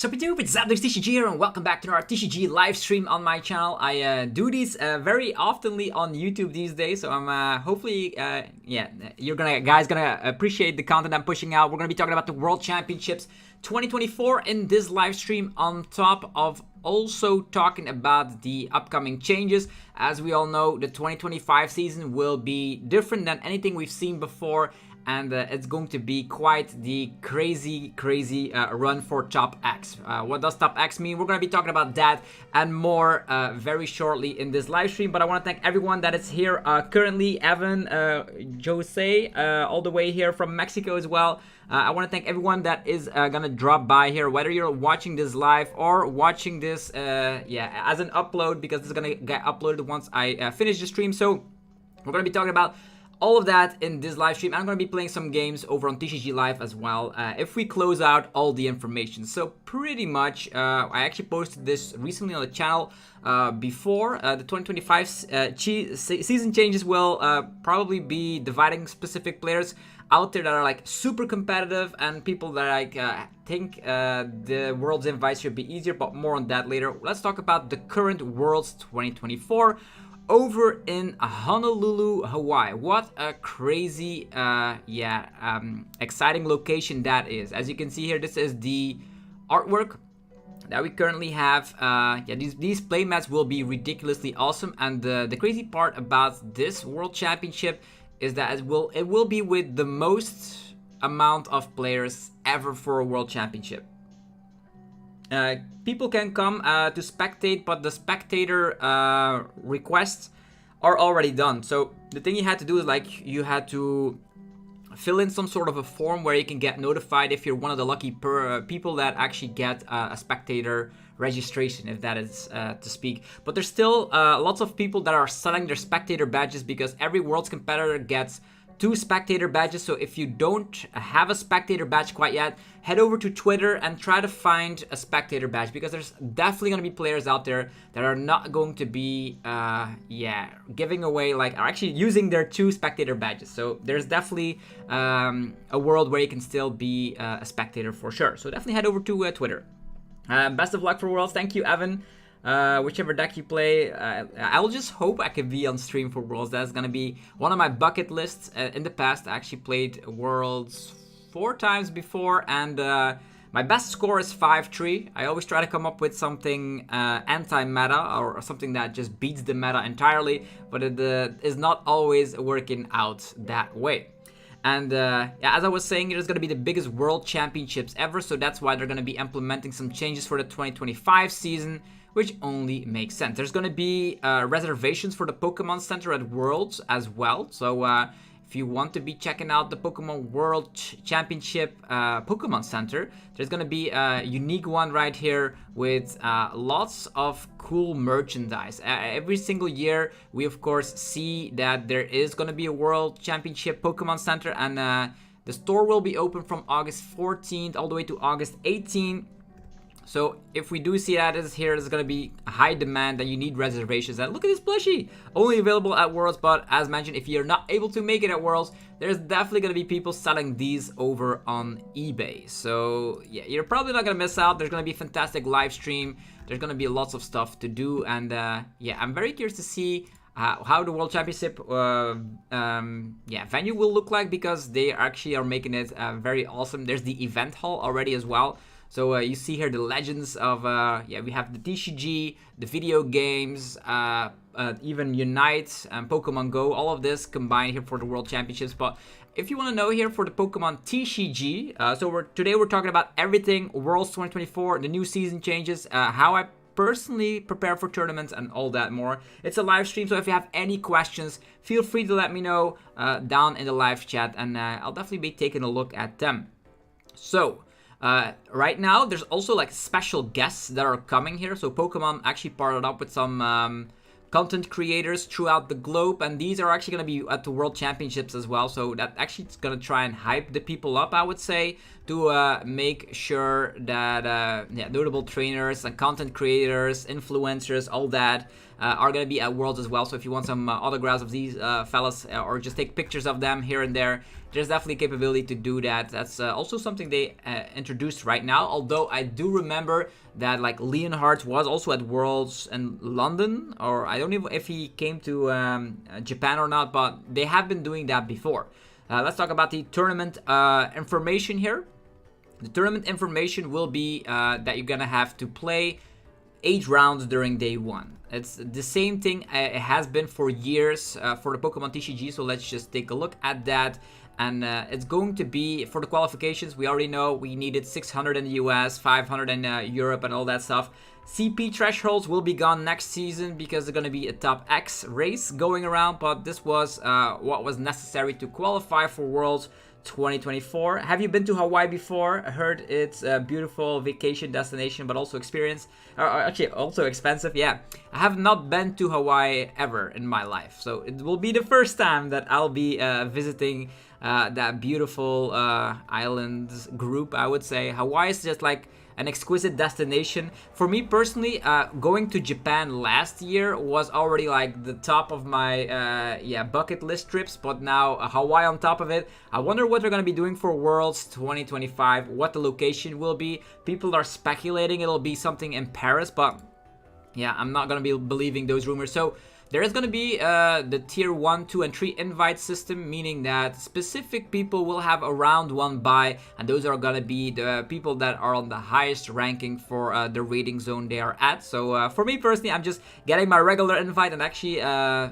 Sup YouTube, it's TCG here and welcome back to our TCG live stream on my channel. I do these very oftenly on YouTube these days, so I'm hopefully, you're guys gonna appreciate the content I'm pushing out. We're gonna be talking about the World Championships 2024 in this live stream, on top of also talking about the upcoming changes. As we all know, the 2025 season will be different than anything we've seen before, and it's going to be quite the crazy run for Top X. What does Top X mean? We're going to be talking about that and more very shortly in this live stream. But I want to thank everyone that is here currently. Evan, Jose, all the way here from Mexico as well. I want to thank everyone that is gonna drop by here, whether you're watching this live or watching this as an upload, because it's gonna get uploaded once I finish the stream. So we're gonna be talking about all of that in this live stream. I'm going to be playing some games over on TCG Live as well, if we close out all the information. So pretty much, I actually posted this recently on the channel before. The 2025 season changes will probably be dividing specific players out there that are like super competitive and people that like think the Worlds invite should be easier, but more on that later. Let's talk about the current Worlds 2024 over in Honolulu, Hawaii. What a crazy, exciting location that is. As you can see here, this is the artwork that we currently have. These playmats will be ridiculously awesome, and the crazy part about this World Championship is that it will be with the most amount of players ever for a World Championship. People can come to spectate, but the spectator requests are already done. So the thing you had to do is like you had to fill in some sort of a form where you can get notified if you're one of the lucky people that actually get a spectator registration, if that is to speak. But there's still lots of people that are selling their spectator badges, because every Worlds competitor gets 2 spectator badges. So if you don't have a spectator badge quite yet, head over to Twitter and try to find a spectator badge, because there's definitely going to be players out there that are not going to be giving away, like, are actually using their 2 spectator badges. So there's definitely a world where you can still be a spectator for sure. So definitely head over to Twitter. Best of luck for Worlds. Thank you, Evan. Whichever deck you play, I'll just hope I can be on stream for Worlds. That's gonna be one of my bucket lists. In the past, I actually played Worlds 4 times before, and my best score is 5-3. I always try to come up with something anti-meta, or something that just beats the meta entirely, but it is not always working out that way. And as I was saying, it is going to be the biggest World Championships ever, so that's why they're going to be implementing some changes for the 2025 season, which only makes sense. There's going to be reservations for the Pokemon Center at Worlds as well. So if you want to be checking out the Pokemon World Championship Pokemon Center, there's going to be a unique one right here with lots of cool merchandise. Every single year, we of course see that there is going to be a World Championship Pokemon Center, and the store will be open from August 14th all the way to August 18th. So if we do see that is here, there's going to be a high demand and you need reservations. And look at this plushie, only available at Worlds. But as mentioned, if you're not able to make it at Worlds, there's definitely going to be people selling these over on eBay. So yeah, you're probably not going to miss out. There's going to be a fantastic live stream. There's going to be lots of stuff to do. And I'm very curious to see how the World Championship venue will look like, because they actually are making it very awesome. There's the event hall already as well. So you see here the legends of, we have the TCG, the video games, even Unite and Pokemon Go, all of this combined here for the World Championships. But if you want to know here for the Pokemon TCG, today we're talking about everything Worlds 2024, the new season changes, how I personally prepare for tournaments and all that more. It's a live stream, so if you have any questions, feel free to let me know down in the live chat, and I'll definitely be taking a look at them. So right now, there's also like special guests that are coming here. So Pokemon actually partnered up with some content creators throughout the globe, and these are actually going to be at the World Championships as well. So that actually is going to try and hype the people up, I would say. to make sure that yeah, notable trainers and content creators, influencers, all that are going to be at Worlds as well. So if you want some autographs of these fellas or just take pictures of them here and there, there's definitely capability to do that. That's also something they introduced right now. Although I do remember that like Leonhardt was also at Worlds in London, or I don't know if he came to Japan or not, but they have been doing that before. Let's talk about the tournament information here. The tournament information will be that you're gonna have to play 8 rounds during day 1. It's the same thing it has been for years for the Pokemon TCG, so let's just take a look at that. And it's going to be, for the qualifications, we already know we needed 600 in the US, 500 in Europe and all that stuff. CP thresholds will be gone next season because there's going to be a top X race going around, but this was what was necessary to qualify for Worlds 2024. Have you been to Hawaii before? I heard it's a beautiful vacation destination, but also experience, or actually also expensive. Yeah, I have not been to Hawaii ever in my life, so it will be the first time that I'll be visiting that beautiful island group, I would say. Hawaii is just like an exquisite destination. For me personally, going to Japan last year was already like the top of my yeah, bucket list trips, but now Hawaii on top of it. I wonder what they're going to be doing for Worlds 2025, what the location will be. People are speculating it'll be something in Paris, but yeah, I'm not going to be believing those rumors. So there is going to be the tier 1, 2, and 3 invite system, meaning that specific people will have a round 1 bye, and those are going to be the people that are on the highest ranking for the rating zone they are at. So for me personally, I'm just getting my regular invite and actually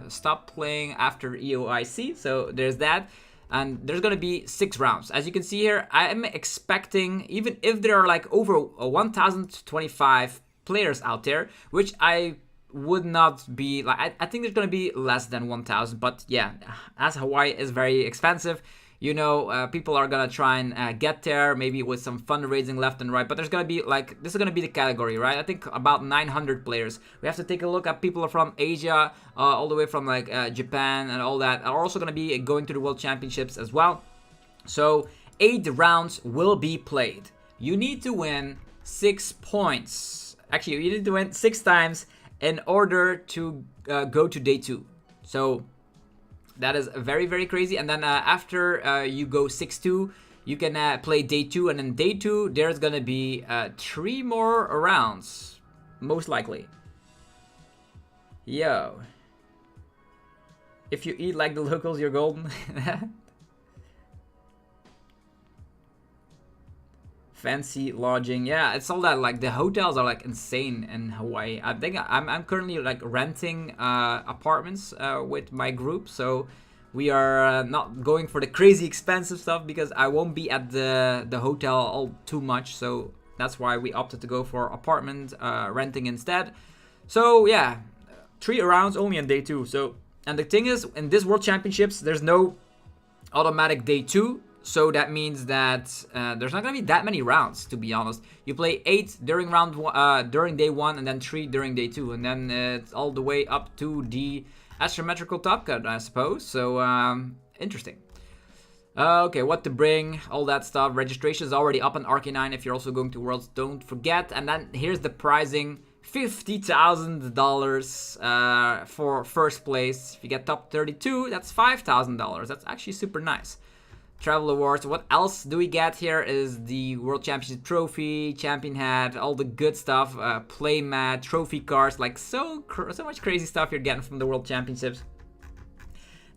stop playing after EOIC. So there's that. And there's going to be 6 rounds. As you can see here, I am expecting, even if there are like over 1,025 players out there, which I would not be like, I think there's gonna be less than 1,000, but yeah, as Hawaii is very expensive, you know, people are gonna try and get there, maybe with some fundraising left and right, but there's gonna be like, this is gonna be the category, right? I think about 900 players. We have to take a look at people from Asia, all the way from like Japan and all that are also gonna be going to the World Championships as well. So 8 rounds will be played. You need to win 6 points. Actually, you need to win 6 times in order to go to day 2. So that is very, very crazy. And then after you go 6-2, you can play day 2. And in day 2, there's going to be 3 more rounds, most likely. Yo. If you eat like the locals, you're golden. Fancy lodging, yeah, it's all that. Like the hotels are like insane in Hawaii. I think I'm currently like renting apartments with my group, so we are not going for the crazy expensive stuff because I won't be at the hotel all too much. So that's why we opted to go for apartment renting instead. So yeah, 3 rounds only on day 2. So, and the thing is, in this World Championships, there's no automatic day 2. So that means that there's not going to be that many rounds, to be honest. You play 8 during during day 1, and then 3 during day 2, and then it's all the way up to the astrometrical top cut, I suppose. So interesting. Okay, what to bring, all that stuff. Registration is already up on Arcanine. If you're also going to Worlds, don't forget. And then here's the pricing: $50,000 for first place. If you get top 32, that's $5,000. That's actually super nice. Travel awards. What else do we get here is the World Championship trophy, champion hat, all the good stuff, play mat, trophy cards, like so much crazy stuff you're getting from the World Championships.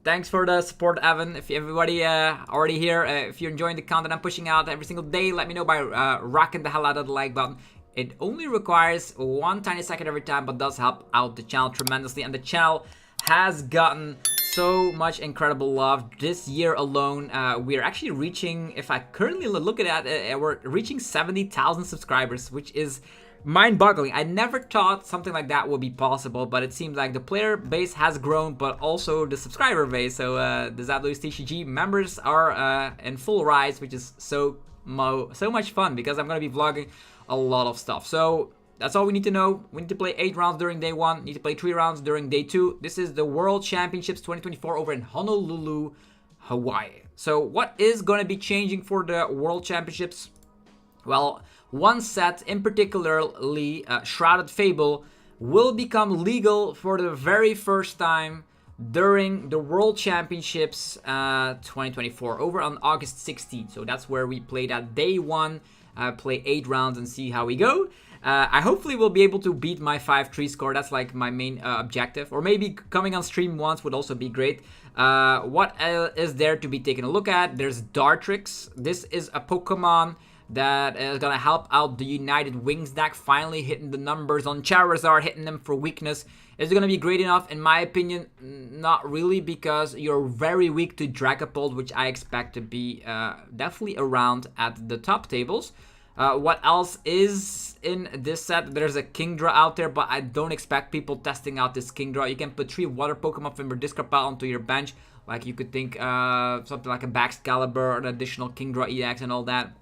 Thanks for the support, Evan. If everybody already here, if you're enjoying the content I'm pushing out every single day, let me know by rocking the hell out of the like button. It only requires 1 tiny second every time, but does help out the channel tremendously, and the channel has gotten so much incredible love this year alone. We're actually reaching, if I currently look at it, we're reaching 70,000 subscribers, which is mind-boggling. I never thought something like that would be possible, but it seems like the player base has grown, but also the subscriber base. So the Zapdos TCG members are in full rise, which is so much fun because I'm going to be vlogging a lot of stuff. So that's all we need to know. We need to play 8 rounds during day 1. Need to play 3 rounds during day 2. This is the World Championships 2024 over in Honolulu, Hawaii. So what is going to be changing for the World Championships? Well, one set in particularly, Shrouded Fable, will become legal for the very first time during the World Championships 2024 over on August 16th. So that's where we play that day one, play 8 rounds and see how we go. I hopefully will be able to beat my 5-3 score. That's like my main objective. Or maybe coming on stream once would also be great. What is there to be taken a look at? There's Dartrix. This is a Pokemon that is gonna help out the United Wings deck, finally hitting the numbers on Charizard, hitting them for weakness. Is it gonna be great enough? In my opinion, not really, because you're very weak to Dragapult, which I expect to be definitely around at the top tables. What else is in this set? There's a Kingdra out there, but I don't expect people testing out this Kingdra. You can put 3 water Pokemon from your discard pile onto your bench. Like you could think something like a Baxcalibur, an additional Kingdra EX and all that.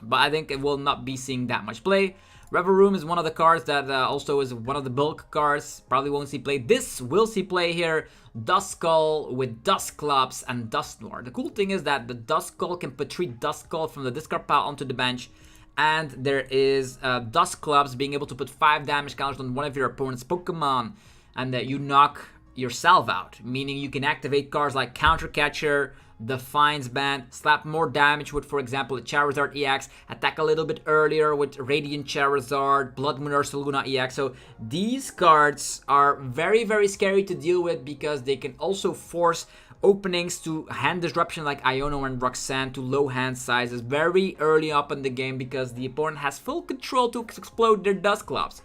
But I think it will not be seeing that much play. Reverie is one of the cards that also is one of the bulk cards. Probably won't see play. This will see play here. Duskull with Dusclops and Dusknoir. The cool thing is that the Duskull can put 3 Duskull from the discard pile onto the bench. And there is Dusclops being able to put 5 damage counters on one of your opponent's Pokemon. And you knock yourself out. Meaning you can activate cards like Counter Catcher, Defiance Band, slap more damage with, for example, a Charizard EX, attack a little bit earlier with Radiant Charizard, Blood Moon Ursaluna EX. So these cards are very, very scary to deal with because they can also force openings to hand disruption like Iono and Roxanne to low hand sizes very early up in the game because the opponent has full control to explode their Dusclops.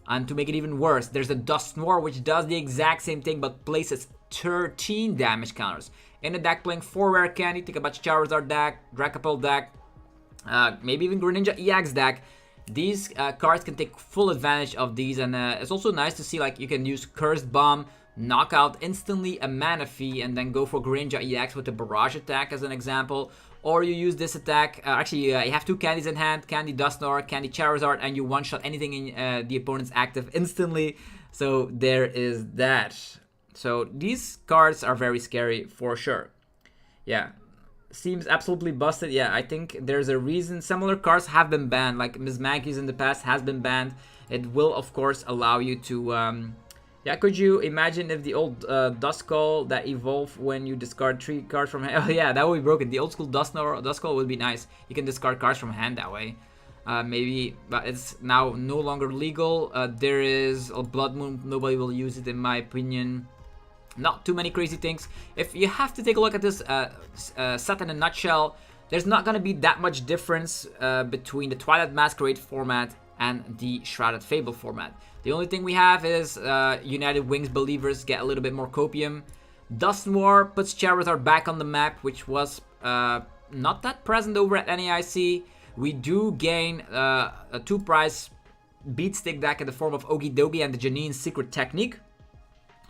And to make it even worse, there's a Dusknoir which does the exact same thing but places 13 damage counters. In a deck playing 4 rare candy, think about Charizard deck, Dragapult deck, maybe even Greninja EX deck. These cards can take full advantage of these, and it's also nice to see like you can use Cursed Bomb, knock out instantly a Manaphy, and then go for Greninja EX with a Barrage attack as an example. Or you use this attack, you have 2 candies in hand, Candy Dusknoir, Candy Charizard, and you one-shot anything in the opponent's active instantly. So there is that. So these cards are very scary for sure. Yeah, seems absolutely busted. Yeah, I think there's a reason similar cards have been banned, like Ms. Maggie's in the past has been banned. It will of course allow you to, yeah, could you imagine if the old Duskull that evolved when you discard 3 cards from hand? Oh yeah, that would be broken. The old school Duskull would be nice. You can discard cards from hand that way. Maybe, but it's now no longer legal. There is a Blood Moon, nobody will use it in my opinion. Not too many crazy things. If you have to take a look at this set in a nutshell, there's not going to be that much difference between the Twilight Masquerade format and the Shrouded Fable format. The only thing we have is United Wings believers get a little bit more copium. Dusknoir puts Charizard back on the map, which was not that present over at NAIC. We do gain a 2-prize beat stick deck in the form of Okidogi and the Janine's Secret Technique.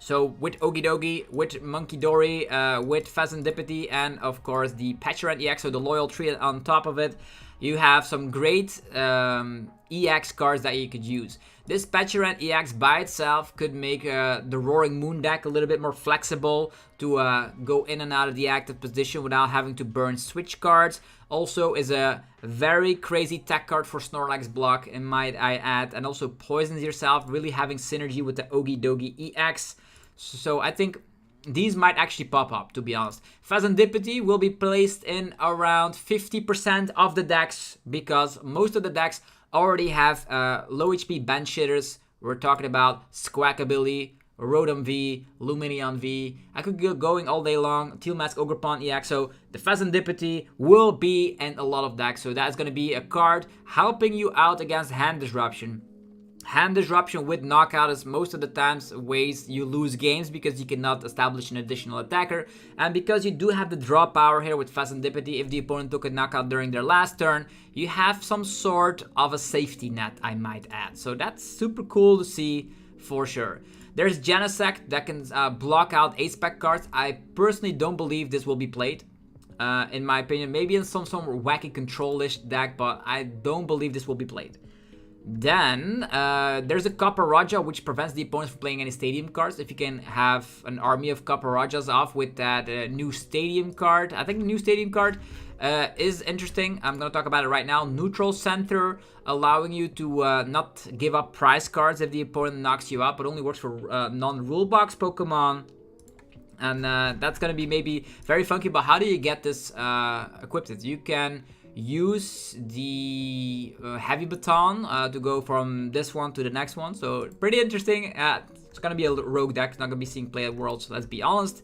So with Okidogi, with Munkidori, with Fezandipiti, and of course the Petulant EX, so the Loyal Tree on top of it, you have some great EX cards that you could use. This Petulant EX by itself could make the Roaring Moon deck a little bit more flexible to go in and out of the active position without having to burn switch cards. Also is a very crazy tech card for Snorlax block, and might I add, and also poisons yourself, really having synergy with the Okidogi EX. So I think these might actually pop up, to be honest. Fezandipiti will be placed in around 50% of the decks because most of the decks already have low HP bench hitters. We're talking about Squawkabilly, Rotom V, Lumineon V. I could go going all day long. Teal Mask Ogerpon EX. So the Fezandipiti will be in a lot of decks. So that's going to be a card helping you out against hand disruption. Hand disruption with knockout is most of the times ways you lose games because you cannot establish an additional attacker. And because you do have the draw power here with Fezandipiti, if the opponent took a knockout during their last turn, you have some sort of a safety net, I might add. So that's super cool to see for sure. There's Genesect that can block out A-Spec cards. I personally don't believe this will be played. In my opinion, maybe in some wacky control-ish deck, but I don't believe this will be played. Then there's a Copper Raja, which prevents the opponent from playing any stadium cards. If you can have an army of Copper Rajas off with that new stadium card. I think the new stadium card is interesting. I'm going to talk about it right now. Neutral Center, allowing you to not give up prize cards if the opponent knocks you out, but only works for non-rule box Pokemon. And that's going to be maybe very funky, but how do you get this equipped? You can use the heavy baton to go from this one to the next one, so pretty interesting. It's gonna be a rogue deck, it's not gonna be seeing play at Worlds, let's be honest.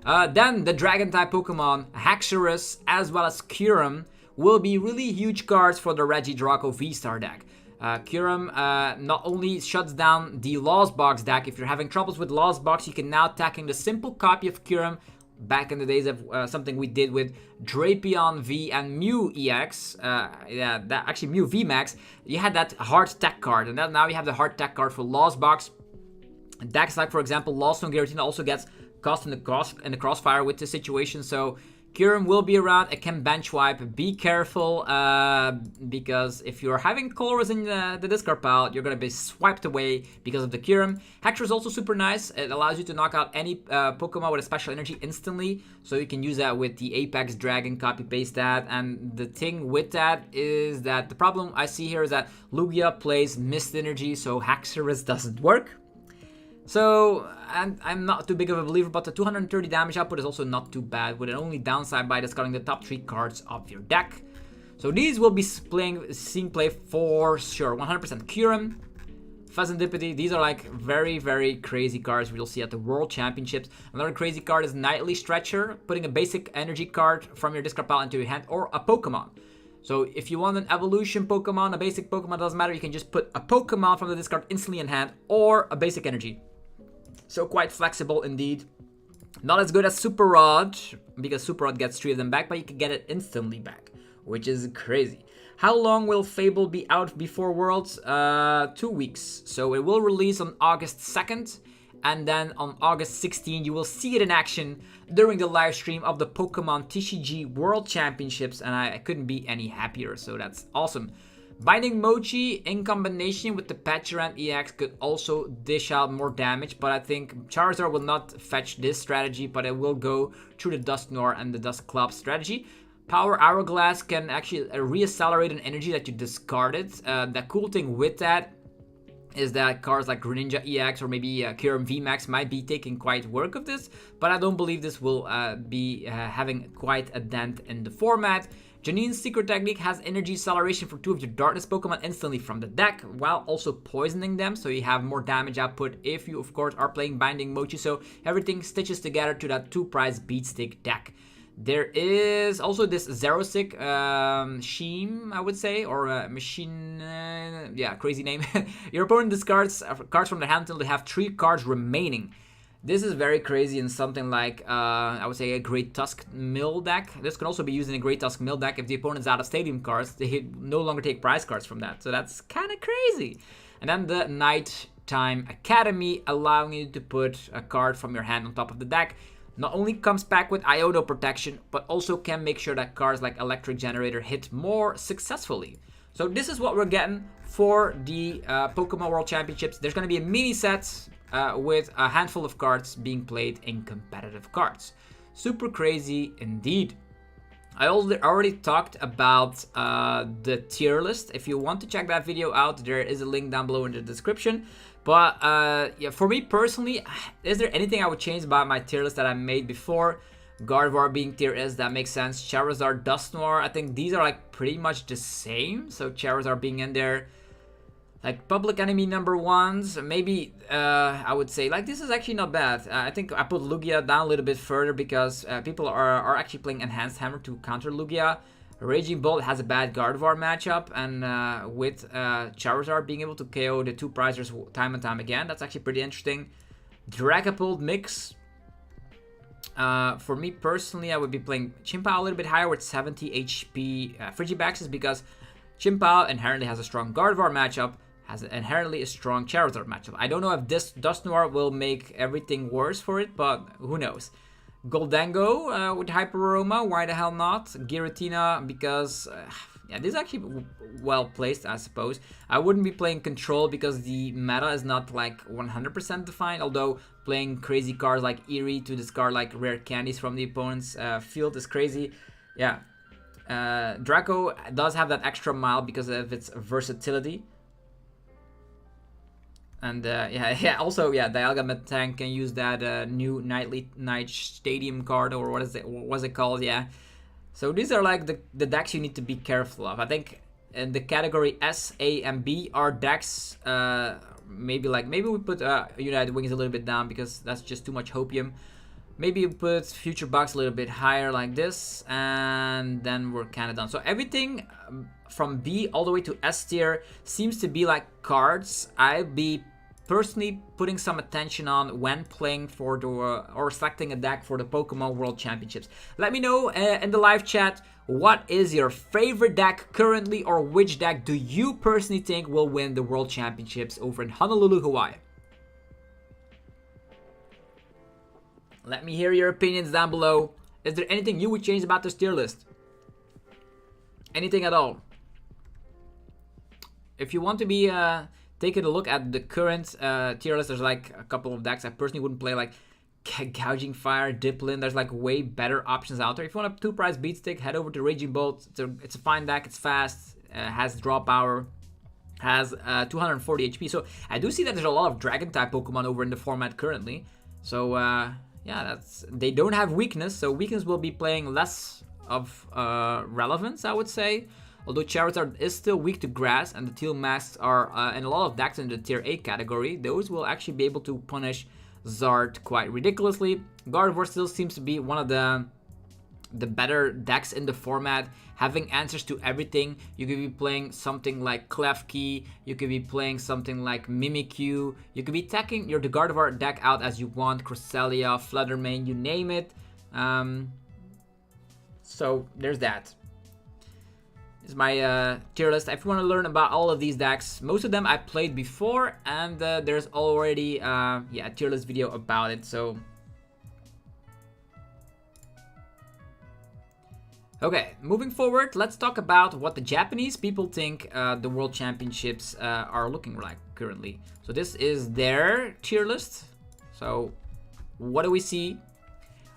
Then the dragon type Pokemon Haxorus as well as Kyurem will be really huge cards for the Regidrago VSTAR deck. Kyurem not only shuts down the Lost Box deck. If you're having troubles with Lost Box, you can now tack in the simple copy of Kyurem. Back in the days of something we did with Drapion V and Mew EX, that actually Mew VMAX, you had that hard tech card, and now you have the hard tech card for Lost Box. Decks like, for example, Lost Zone Giratina also gets caught in the crossfire with this situation, so Kyurem will be around. It can bench wipe. Be careful, because if you're having colors in the discard pile, you're going to be swiped away because of the Kyurem. Hector is also super nice. It allows you to knock out any Pokemon with a special energy instantly, so you can use that with the Apex Dragon, copy-paste that. And the thing with that is that the problem I see here is that Lugia plays Mist Energy, so Haxorus doesn't work. So, and I'm not too big of a believer, but the 230 damage output is also not too bad, with an only downside by discarding the top 3 cards of your deck. So these will be seeing play for sure. 100% Kyurem, Fezandipiti, these are like very, very crazy cards we'll see at the World Championships. Another crazy card is Nightly Stretcher, putting a basic energy card from your discard pile into your hand, or a Pokemon. So if you want an evolution Pokemon, a basic Pokemon, doesn't matter, you can just put a Pokemon from the discard instantly in hand, or a basic energy. So quite flexible indeed. Not as good as Super Rod, because Super Rod gets 3 of them back, but you can get it instantly back, which is crazy. How long will Fable be out before Worlds? 2 weeks. So it will release on August 2nd, and then on August 16th you will see it in action during the live stream of the Pokemon TCG World Championships, and I couldn't be any happier, so that's awesome. Binding Mochi in combination with the Patcheran EX could also dish out more damage, but I think Charizard will not fetch this strategy, but it will go through the Dusknoir and the Duskclub strategy. Power Hourglass can actually reaccelerate an energy that you discarded. The cool thing with that is that cards like Greninja EX or maybe Kyurem VMAX might be taking quite work of this, but I don't believe this will be having quite a dent in the format. Janine's Secret Technique has energy acceleration for 2 of your Darkness Pokemon instantly from the deck, while also poisoning them, so you have more damage output if you, of course, are playing Binding Mochi, so everything stitches together to that 2-prize Beatstick deck. There is also this Xerosic Sheem, I would say, or Machine, yeah, crazy name. Your opponent discards cards from their hand until they have 3 cards remaining. This is very crazy in something like, I would say, a Great Tusk Mill deck. This can also be used in a Great Tusk Mill deck if the opponent's out of stadium cards. They no longer take prize cards from that, so that's kind of crazy. And then the Nighttime Academy, allowing you to put a card from your hand on top of the deck. Not only comes back with Iono protection, but also can make sure that cards like Electric Generator hit more successfully. So this is what we're getting for the Pokemon World Championships. There's going to be a mini set with a handful of cards being played in competitive cards. Super crazy indeed. I already talked about the tier list. If you want to check that video out, there is a link down below in the description. But yeah, for me personally, is there anything I would change about my tier list that I made before? Gardevoir being tier S, that makes sense. Charizard, Dusknoir, I think these are like pretty much the same. So Charizard being in there. Like Public Enemy #1s, maybe I would say, like, this is actually not bad. I think I put Lugia down a little bit further because people are actually playing Enhanced Hammer to counter Lugia. Raging Bolt has a bad Gardevoir matchup, and with Charizard being able to KO the 2 prizers time and time again, that's actually pretty interesting. Dragapult mix. For me personally, I would be playing Chimpao a little bit higher with 70 HP Frigibaxes, because Chimpao inherently has a strong Gardevoir matchup, has inherently a strong Charizard matchup. I don't know if this Dusknoir will make everything worse for it, but who knows. Goldango with Hyper Aroma, why the hell not? Giratina, because yeah, this is actually well placed, I suppose. I wouldn't be playing Control because the meta is not like 100% defined, although playing crazy cards like Eerie to discard like rare candies from the opponent's field is crazy. Yeah, Draco does have that extra mile because of its versatility. And yeah, also, yeah, Dialga Tank can use that new Night Stadium card, or what was it called? Yeah. So these are like the decks you need to be careful of. I think in the category S, A, and B are decks. Maybe we put United Wings a little bit down because that's just too much hopium. Maybe you put Future Bucks a little bit higher like this, and then we're kind of done. So everything from B all the way to S tier seems to be like cards I'd be personally putting some attention on when playing for the or selecting a deck for the Pokemon World Championships. Let me know in the live chat, what is your favorite deck currently, or which deck do you personally think will win the World Championships over in Honolulu, Hawaii? Let me hear your opinions down below. Is there anything you would change about this tier list? Anything at all? If you want to be taking a look at the current tier list, there's like a couple of decks I personally wouldn't play, like Gouging Fire, Diplin. There's like way better options out there. If you want a 2-price beat stick, head over to Regidrago. It's a fine deck. It's fast. Has draw power. Has 240 HP. So I do see that there's a lot of Dragon type Pokemon over in the format currently. So yeah, they don't have weakness. So weakness will be playing less of relevance, I would say. Although Charizard is still weak to grass, and the Teal Masks are in a lot of decks in the tier 8 category, those will actually be able to punish Zard quite ridiculously. Gardevoir still seems to be one of the better decks in the format, having answers to everything. You could be playing something like Klefki, you could be playing something like Mimikyu, you could be attacking the Gardevoir deck out as you want, Cresselia, Fluttermane, you name it. So there's that. This is my tier list. If you want to learn about all of these decks, most of them I played before, and there's already yeah, a tier list video about it. So okay, moving forward, let's talk about what the Japanese people think the World Championships are looking like currently. So this is their tier list. So what do we see?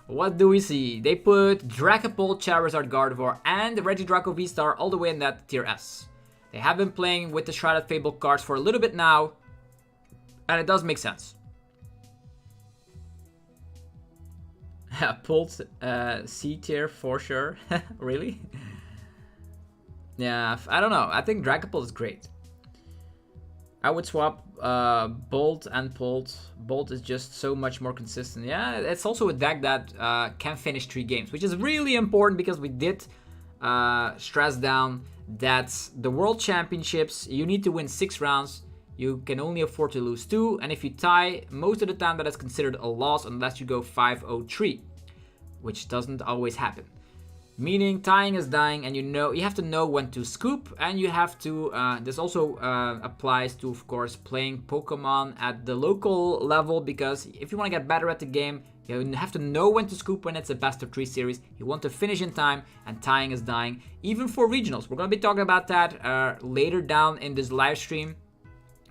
What do we see? They put Dragapult, Charizard, Gardevoir, and the Regidrago VSTAR all the way in that tier S. They have been playing with the Shrouded Fable cards for a little bit now, and it does make sense. Pult C tier for sure. Really? Yeah, I don't know. I think Dragapult is great. I would swap Bolt and Pult. Bolt is just so much more consistent. Yeah, it's also a deck that can finish 3 games, which is really important because we did stress down that the World Championships, you need to win 6 rounds. You can only afford to lose 2, and if you tie, most of the time that is considered a loss unless you go 5-0-3, which doesn't always happen. Meaning tying is dying, and you have to know when to scoop, and you have to, this also applies to, of course, playing Pokemon at the local level, because if you want to get better at the game, you have to know when to scoop when it's a best of 3 series. You want to finish in time, and tying is dying, even for regionals. We're going to be talking about that later down in this live stream.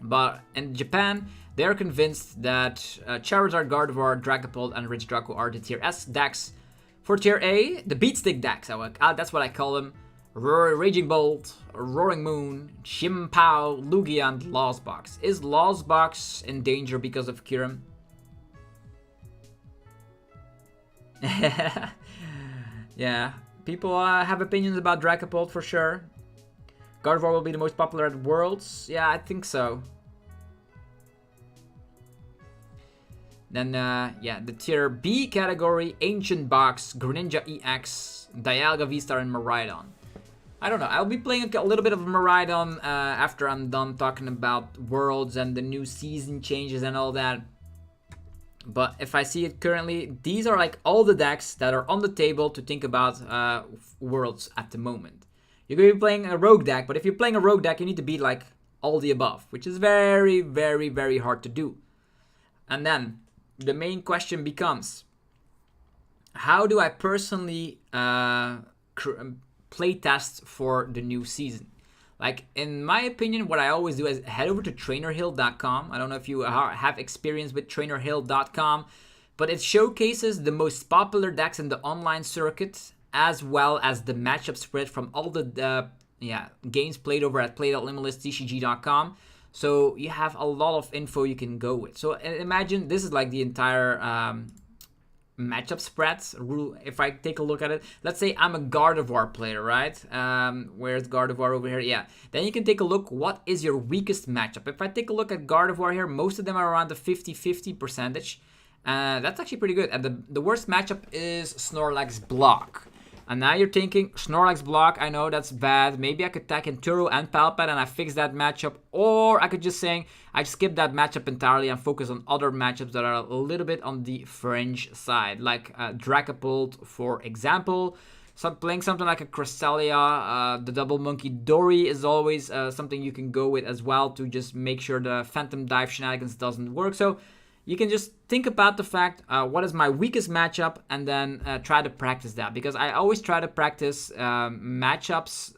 But in Japan, they're convinced that Charizard, Gardevoir, Dragapult, and Regidrago are the tier S decks. For tier A, the Beatstick decks, that's what I call them. Raging Bolt, Roaring Moon, Chimpao, Lugia, and Lostbox. Is Lostbox in danger because of Kyurem? Yeah, people have opinions about Dragapult for sure. Gardevoir will be the most popular at Worlds. Yeah, I think so. Then, yeah, the tier B category, Ancient Box, Greninja EX, Dialga VSTAR, and Miraidon. I don't know, I'll be playing a little bit of Miraidon after I'm done talking about Worlds and the new season changes and all that. But if I see it currently, these are like all the decks that are on the table to think about Worlds at the moment. You're going to be playing a Rogue deck, but if you're playing a Rogue deck, you need to beat like all the above, which is very, very, very hard to do. And then the main question becomes, how do I personally play test for the new season? Like, in my opinion, what I always do is head over to trainerhill.com. I don't know if you have experience with trainerhill.com, but it showcases the most popular decks in the online circuit, as well as the matchup spread from all the games played over at play.limitlesttcg.com. So you have a lot of info you can go with. So imagine this is like the entire matchup spreads rule. If I take a look at it, let's say I'm a Gardevoir player, right? Where's Gardevoir over here? Yeah. Then you can take a look. What is your weakest matchup? If I take a look at Gardevoir here, most of them are around the 50-50 percentage. That's actually pretty good. And the worst matchup is Snorlax Block. And now you're thinking, Snorlax Block, I know that's bad. Maybe I could attack in Turo and Palpad and I fix that matchup. Or I could just say, I skip that matchup entirely and focus on other matchups that are a little bit on the fringe side. Like Dragapult, for example. So playing something like a Cresselia, the Double Monkey Dory is always something you can go with as well to just make sure the Phantom Dive shenanigans doesn't work. So you can just think about the fact, what is my weakest matchup, and then try to practice that. Because I always try to practice matchups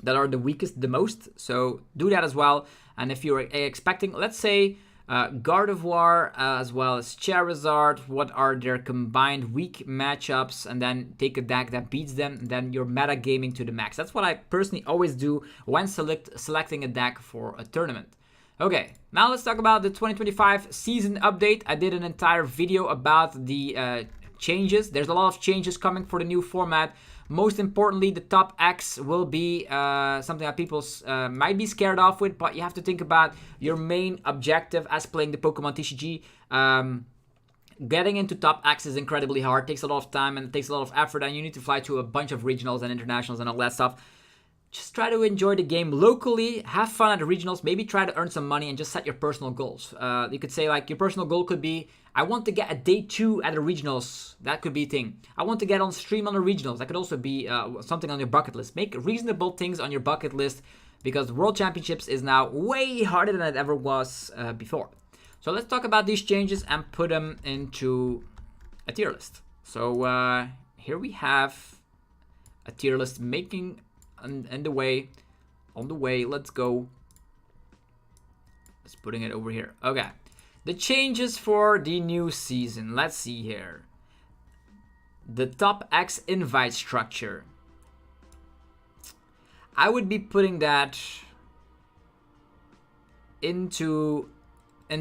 that are the weakest the most. So do that as well. And if you're expecting, let's say, Gardevoir as well as Charizard, what are their combined weak matchups, and then take a deck that beats them, and then you're metagaming to the max. That's what I personally always do when selecting a deck for a tournament. Okay, now let's talk about the 2025 season update. I did an entire video about the changes. There's a lot of changes coming for the new format. Most importantly, the top X will be something that people might be scared off with, but you have to think about your main objective as playing the Pokemon TCG. Getting into top X is incredibly hard, takes a lot of time and it takes a lot of effort, and you need to fly to a bunch of regionals and internationals and all that stuff. Just try to enjoy the game locally, have fun at the regionals, maybe try to earn some money and just set your personal goals. You could say like your personal goal could be, I want to get a day 2 at the regionals. That could be a thing. I want to get on stream on the regionals. That could also be something on your bucket list. Make reasonable things on your bucket list because the World Championships is now way harder than it ever was before. So let's talk about these changes and put them into a tier list. So here we have a tier list making on the way. Let's go. Let's putting it over here. Okay, the changes for the new season. Let's see here. The top X invite structure. I would be putting that in the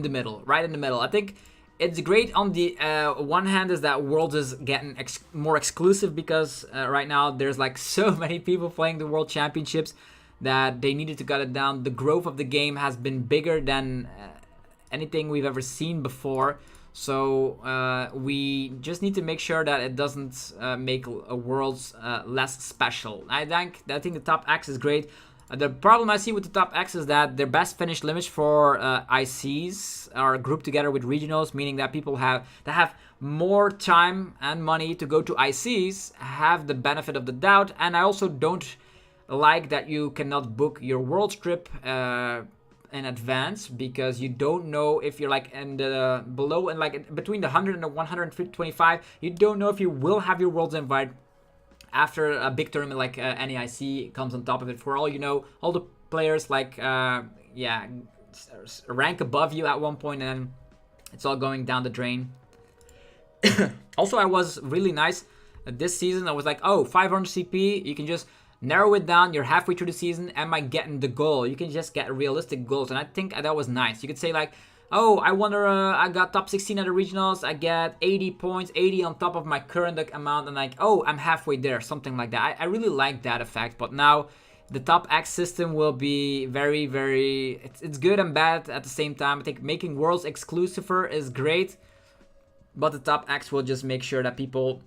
middle, right in the middle. I think it's great on the one hand is that Worlds is getting more exclusive because right now there's like so many people playing the World Championships that they needed to cut it down. The growth of the game has been bigger than anything we've ever seen before. So we just need to make sure that it doesn't make a Worlds less special. I think the top X is great. The problem I see with the top X is that their best finish limits for ICs are grouped together with regionals, meaning that people that have more time and money to go to ICs have the benefit of the doubt. And I also don't like that you cannot book your World trip in advance because you don't know if you're like in the below and like between the 100 and the 125. You don't know if you will have your Worlds invite after a big tournament like NEIC comes on top of it. For all you know, all the players like rank above you at one point, and then it's all going down the drain. Also, I was really nice this season. I was like, oh, 500 CP, you can just narrow it down. You're halfway through the season. Am I getting the goal? You can just get realistic goals, and I think that was nice. You could say like, oh, I wonder, I got top 16 at the regionals, I get 80 points, 80 on top of my current amount, and like, oh, I'm halfway there, something like that. I really like that effect, but now the top X system will be very, very, it's good and bad at the same time. I think making Worlds exclusiver is great, but the top X will just make sure that people,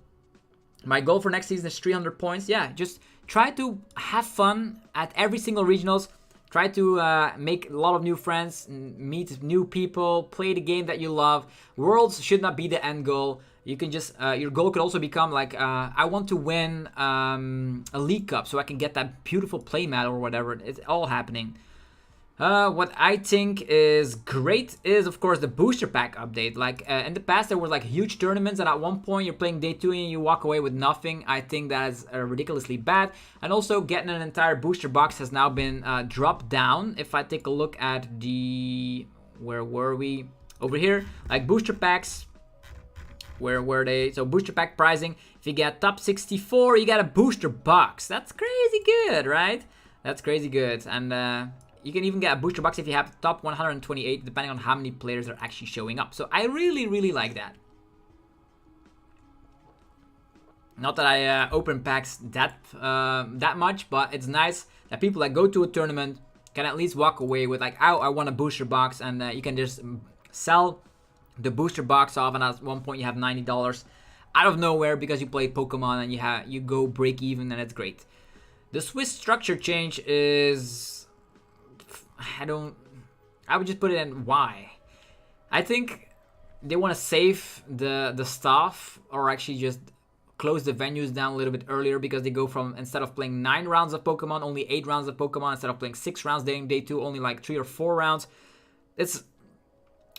my goal for next season is 300 points. Yeah, just try to have fun at every single regionals. Try to make a lot of new friends, meet new people, play the game that you love. Worlds should not be the end goal. You can just, your goal could also become like, I want to win a League Cup so I can get that beautiful playmat or whatever. It's all happening. What I think is great is, of course, the booster pack update. Like, in the past, there was like huge tournaments, and at one point, you're playing day 2 and you walk away with nothing. I think that is ridiculously bad. And also, getting an entire booster box has now been dropped down. If I take a look at the... Where were we? Over here. Like, booster packs. Where were they? So, booster pack pricing. If you get top 64, you get a booster box. That's crazy good, right? That's crazy good. And, you can even get a booster box if you have top 128, depending on how many players are actually showing up. So I really, really like that. Not that I open packs that much, but it's nice that people that go to a tournament can at least walk away with like, oh, I want a booster box, and you can just sell the booster box off, and at one point you have $90 out of nowhere because you play Pokemon and you go break even, and it's great. The Swiss structure change is... I would just put it in why. I think they want to save the staff, or actually just close the venues down a little bit earlier, because they go from, instead of playing 9 rounds of Pokemon, only 8 rounds of Pokemon. Instead of playing 6 rounds day 2, only like 3 or 4 rounds. It's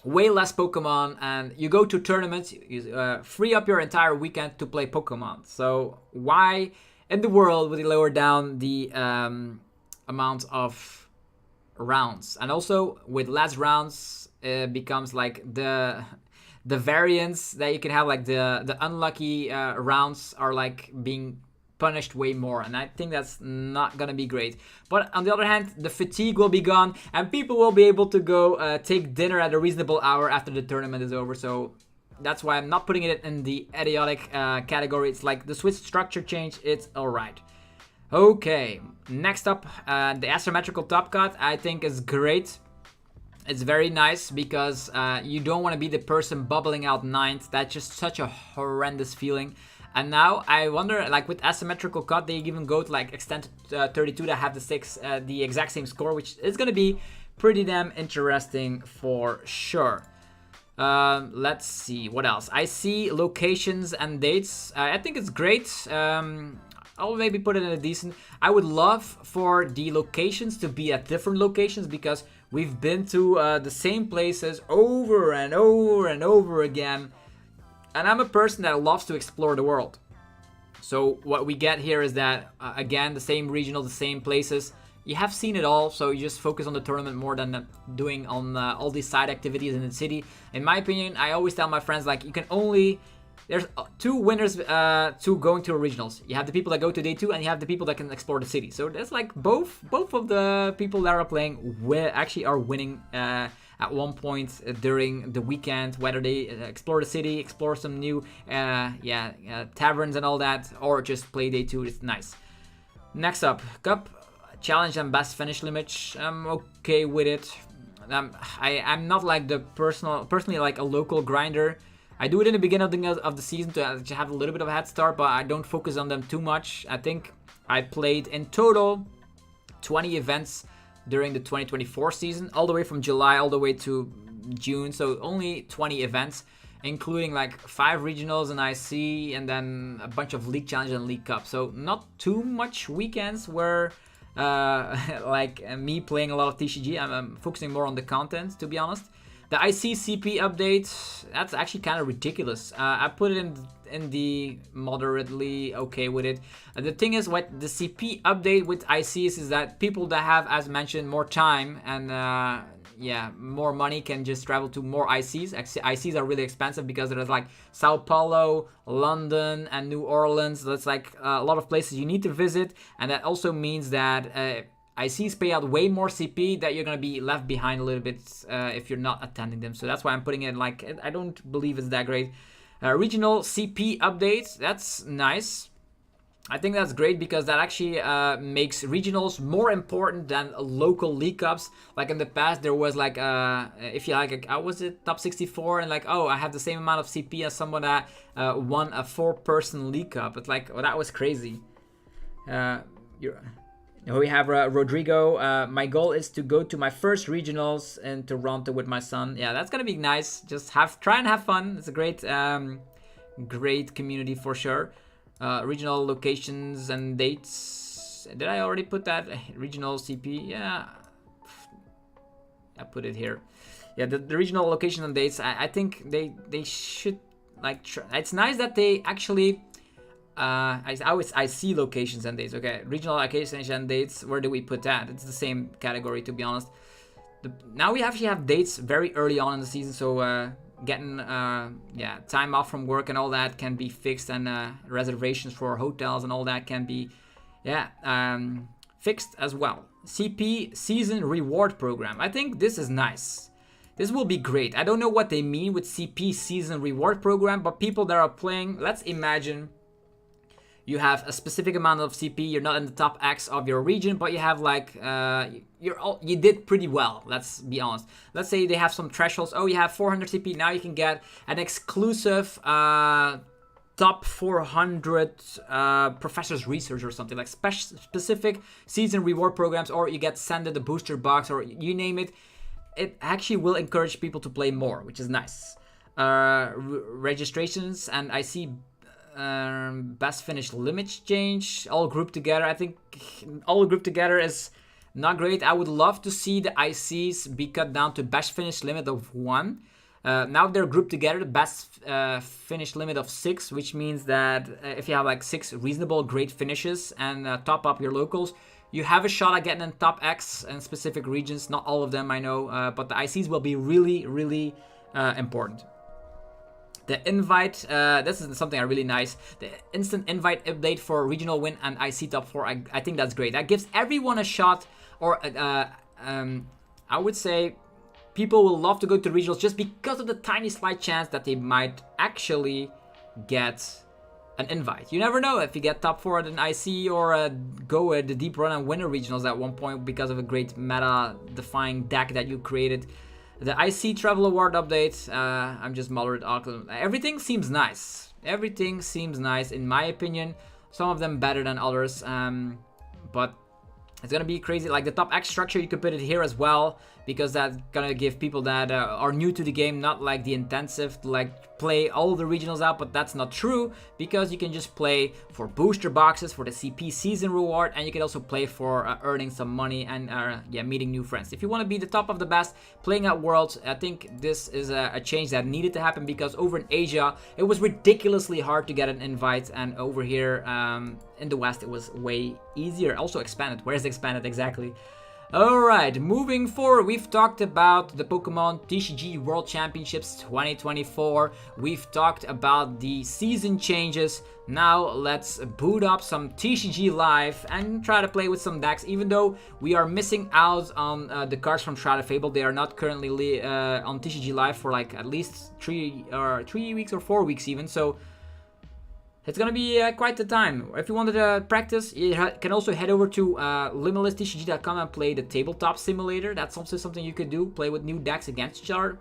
way less Pokemon, and you go to tournaments, you free up your entire weekend to play Pokemon. So why in the world would they lower down the amount of rounds? And also with less rounds, it becomes like the variance that you can have, like the unlucky rounds are like being punished way more, and I think that's not gonna be great. But on the other hand, the fatigue will be gone, and people will be able to go take dinner at a reasonable hour after the tournament is over. So that's why I'm not putting it in the idiotic category. It's like the Swiss structure change, it's alright. Okay, next up, the asymmetrical top cut, I think is great. It's very nice because you don't want to be the person bubbling out 9th. That's just such a horrendous feeling. And now I wonder, like with asymmetrical cut, they even go to like extend 32 that have the exact same score, which is going to be pretty damn interesting for sure. Let's see, what else? I see locations and dates. I think it's great. I'll maybe put it in a decent... I would love for the locations to be at different locations, because we've been to the same places over and over and over again. And I'm a person that loves to explore the world. So what we get here is that, again, the same regional, the same places. You have seen it all, so you just focus on the tournament more than doing on all these side activities in the city. In my opinion, I always tell my friends, like, you can only... There's 2 winners to going to regionals. You have the people that go to day 2, and you have the people that can explore the city. So that's like both of the people that are playing actually are winning at one point during the weekend, whether they explore the city, explore some new taverns and all that, or just play day 2. It's nice. Next up, Cup Challenge and Best Finish limit. I'm okay with it. I'm not like the personally like a local grinder. I do it in the beginning of the season to have a little bit of a head start, but I don't focus on them too much. I think I played in total 20 events during the 2024 season, all the way from July all the way to June. So only 20 events, including like 5 regionals and IC, and then a bunch of league challenges and league cups. So not too much weekends where like me playing a lot of TCG. I'm focusing more on the content, to be honest. The ICCP update, that's actually kind of ridiculous. I put it in the moderately okay with it. The thing is, what the CP update with ICs is that people that have, as mentioned, more time and more money can just travel to more ICs. ICs are really expensive because there's like Sao Paulo, London, and New Orleans. That's like a lot of places you need to visit, and that also means that ICs pay out way more CP, that you're going to be left behind a little bit if you're not attending them. So that's why I'm putting it like, I don't believe it's that great. Regional CP updates, that's nice. I think that's great because that actually makes regionals more important than local league cups. Like in the past, there was like, if you like, I was it top 64 and like, oh, I have the same amount of CP as someone that won a 4-person league cup. It's like, oh, that was crazy. We have Rodrigo. My goal is to go to my first regionals in Toronto with my son. Yeah, that's gonna be nice. Just try and have fun. It's a great, great community for sure. Regional locations and dates. Did I already put that? Regional CP. Yeah. I put it here. Yeah, the regional locations and dates. I think they should like. It's nice that they actually. I see locations and dates. Okay, regional locations and dates. Where do we put that? It's the same category, to be honest. Now we actually have dates very early on in the season, so getting time off from work and all that can be fixed, and reservations for hotels and all that can be fixed as well. CP season reward program. I think this is nice. This will be great. I don't know what they mean with CP season reward program, but people that are playing, let's imagine you have a specific amount of CP, you're not in the top X of your region, but you have like, you did pretty well, let's be honest. Let's say they have some thresholds. Oh, you have 400 CP, now you can get an exclusive top 400 professor's research or something, like specific season reward programs, or you get sent the booster box, or you name it. It actually will encourage people to play more, which is nice. Registrations, and I see best finish limits change, all grouped together. I think all grouped together is not great. I would love to see the ICs be cut down to best finish limit of 1. Now they're grouped together, the best finish limit of 6, which means that if you have like 6 reasonable great finishes and top up your locals, you have a shot at getting in top X in specific regions. Not all of them, I know, but the ICs will be really, really important. The invite, this is something really nice. The instant invite update for regional win and IC top 4, I think that's great. That gives everyone a shot, or I would say people will love to go to regionals just because of the tiny slight chance that they might actually get an invite. You never know if you get top 4 at an IC, or go the deep run and win a regionals at one point because of a great meta-defying deck that you created. The IC Travel Award update, I'm just moderate. Everything seems nice. Everything seems nice in my opinion. Some of them better than others, but it's gonna be crazy. Like the top X structure, you could put it here as well, because that's gonna give people that are new to the game, not like the intensive, to like play all the regionals out, but that's not true, because you can just play for booster boxes, for the CP season reward, and you can also play for earning some money and meeting new friends. If you want to be the top of the best playing at Worlds, I think this is a change that needed to happen, because over in Asia it was ridiculously hard to get an invite, and over here in the West it was way easier. Also expanded. Where is expanded exactly? Alright, moving forward, we've talked about the Pokemon TCG World Championships 2024. We've talked about the season changes. Now let's boot up some TCG Live and try to play with some decks. Even though we are missing out on the cards from Shrouded Fable, they are not currently on TCG Live for like at least 3 weeks or 4 weeks even. So it's gonna be quite the time. If you wanted to practice, you can also head over to limitlesstcg.com and play the tabletop simulator. That's also something you could do, play with new decks against each other.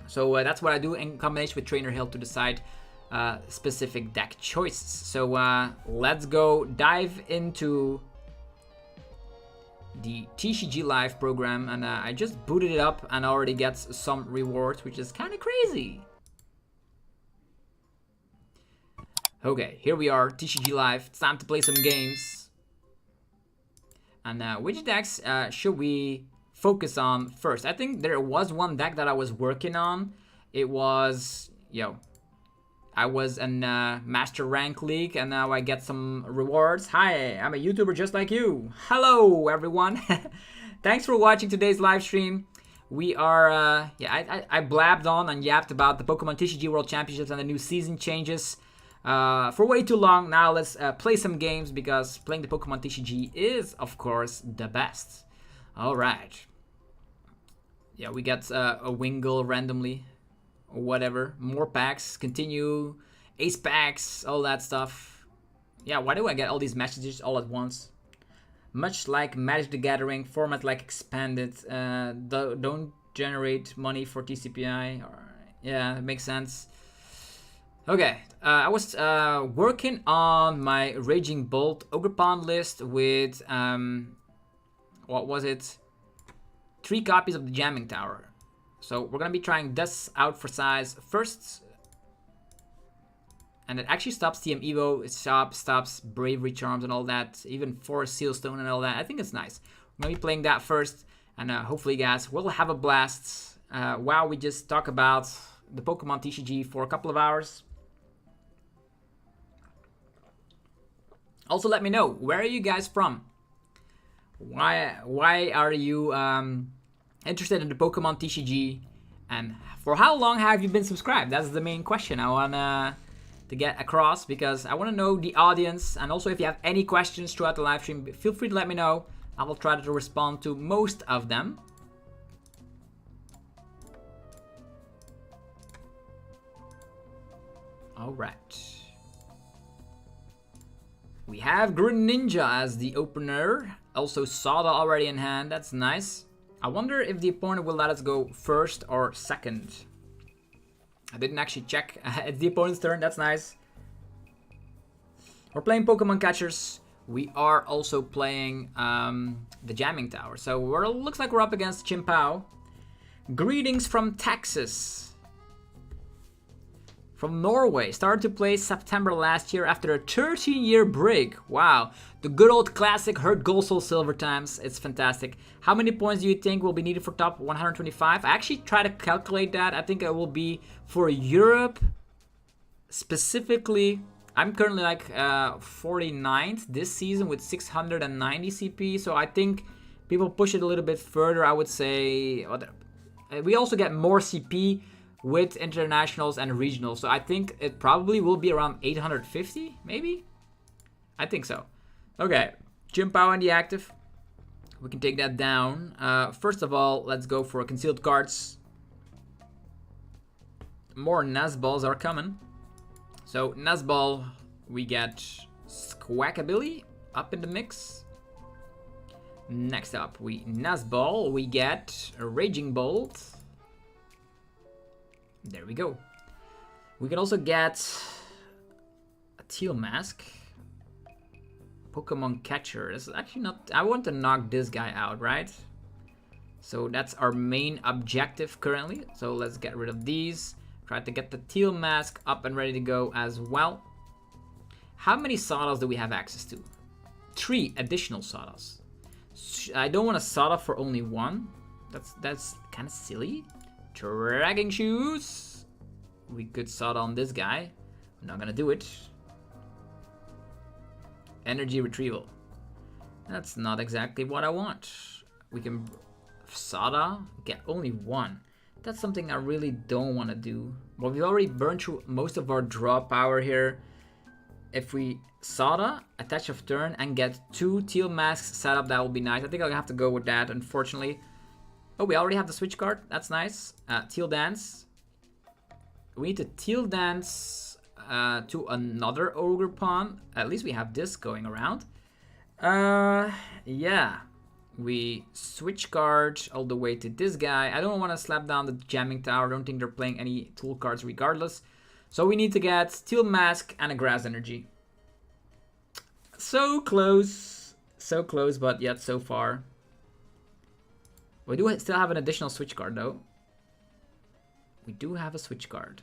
So that's what I do in combination with Trainer Hill to decide specific deck choices. So let's go dive into the TCG Live program. And I just booted it up and already get some rewards, which is kind of crazy. Okay, here we are, TCG Live. It's time to play some games. And which decks should we focus on first? I think there was one deck that I was working on. It was, I was in Master Rank League, and now I get some rewards. Hi, I'm a YouTuber just like you. Hello, everyone. Thanks for watching today's live stream. We are, I blabbed on and yapped about the Pokemon TCG World Championships and the new season changes for way too long. Now let's play some games, because playing the Pokemon TCG is, of course, the best. Alright. Yeah, we got a Wingull randomly, or whatever. More packs, continue, ace packs, all that stuff. Yeah, why do I get all these messages all at once? Much like Magic the Gathering, format like expanded, don't generate money for TCPI. Yeah, it makes sense. Okay, I was working on my Raging Bolt Ogre Pond list with, what was it? 3 copies of the Jamming Tower. So we're gonna be trying this out for size first. And it actually stops TM Evo, it stops Bravery Charms and all that, even Forest Sealstone and all that. I think it's nice. I'm gonna be playing that first. And hopefully, guys, we'll have a blast while we just talk about the Pokemon TCG for a couple of hours. Also, let me know, where are you guys from? Why are you interested in the Pokemon TCG? And for how long have you been subscribed? That's the main question I want to get across, because I want to know the audience. And also, if you have any questions throughout the live stream, feel free to let me know. I will try to respond to most of them. All right. We have Greninja as the opener. Also Sada already in hand. That's nice. I wonder if the opponent will let us go first or second. I didn't actually check. It's the opponent's turn. That's nice. We're playing Pokemon Catchers. We are also playing the Jamming Tower. So looks like we're up against Chimpao. Greetings from Texas. From Norway, started to play September last year after a 13-year break. Wow, the good old classic Hurt Gold Soul Silver times. It's fantastic. How many points do you think will be needed for top 125? I actually try to calculate that. I think it will be for Europe specifically. I'm currently like 49th this season with 690 CP. So I think people push it a little bit further. I would say we also get more CP with internationals and regionals. So I think it probably will be around 850, maybe? I think so. Okay, Chimpao in the active. We can take that down. First of all, let's go for concealed cards. More Nazballs are coming. So Nazball, we get Squawkabilly up in the mix. Next up, Nazball, we get a Raging Bolt. There we go. We can also get a Teal Mask. Pokemon Catcher. This is actually not... I want to knock this guy out, right? So that's our main objective currently. So let's get rid of these. Try to get the Teal Mask up and ready to go as well. How many Sawdust do we have access to? 3 additional Sawdust. I don't want a Sawdust for only 1. That's kind of silly. Dragging Shoes. We could sod on this guy. I'm not gonna do it. Energy Retrieval. That's not exactly what I want. We can Sada, get only 1. That's something I really don't want to do. But we've already burned through most of our draw power here. If we Sada, attach of turn, and get 2 Teal Masks set up, that will be nice. I think I'll have to go with that, unfortunately. Oh, we already have the switch card. That's nice. Teal Dance. We need to Teal Dance to another Ogre Pawn. At least we have this going around. Yeah. We switch card all the way to this guy. I don't want to slap down the Jamming Tower. I don't think they're playing any tool cards regardless. So we need to get Teal Mask and a Grass Energy. So close. So close, but yet so far. We do still have an additional switch card though. We do have a switch card.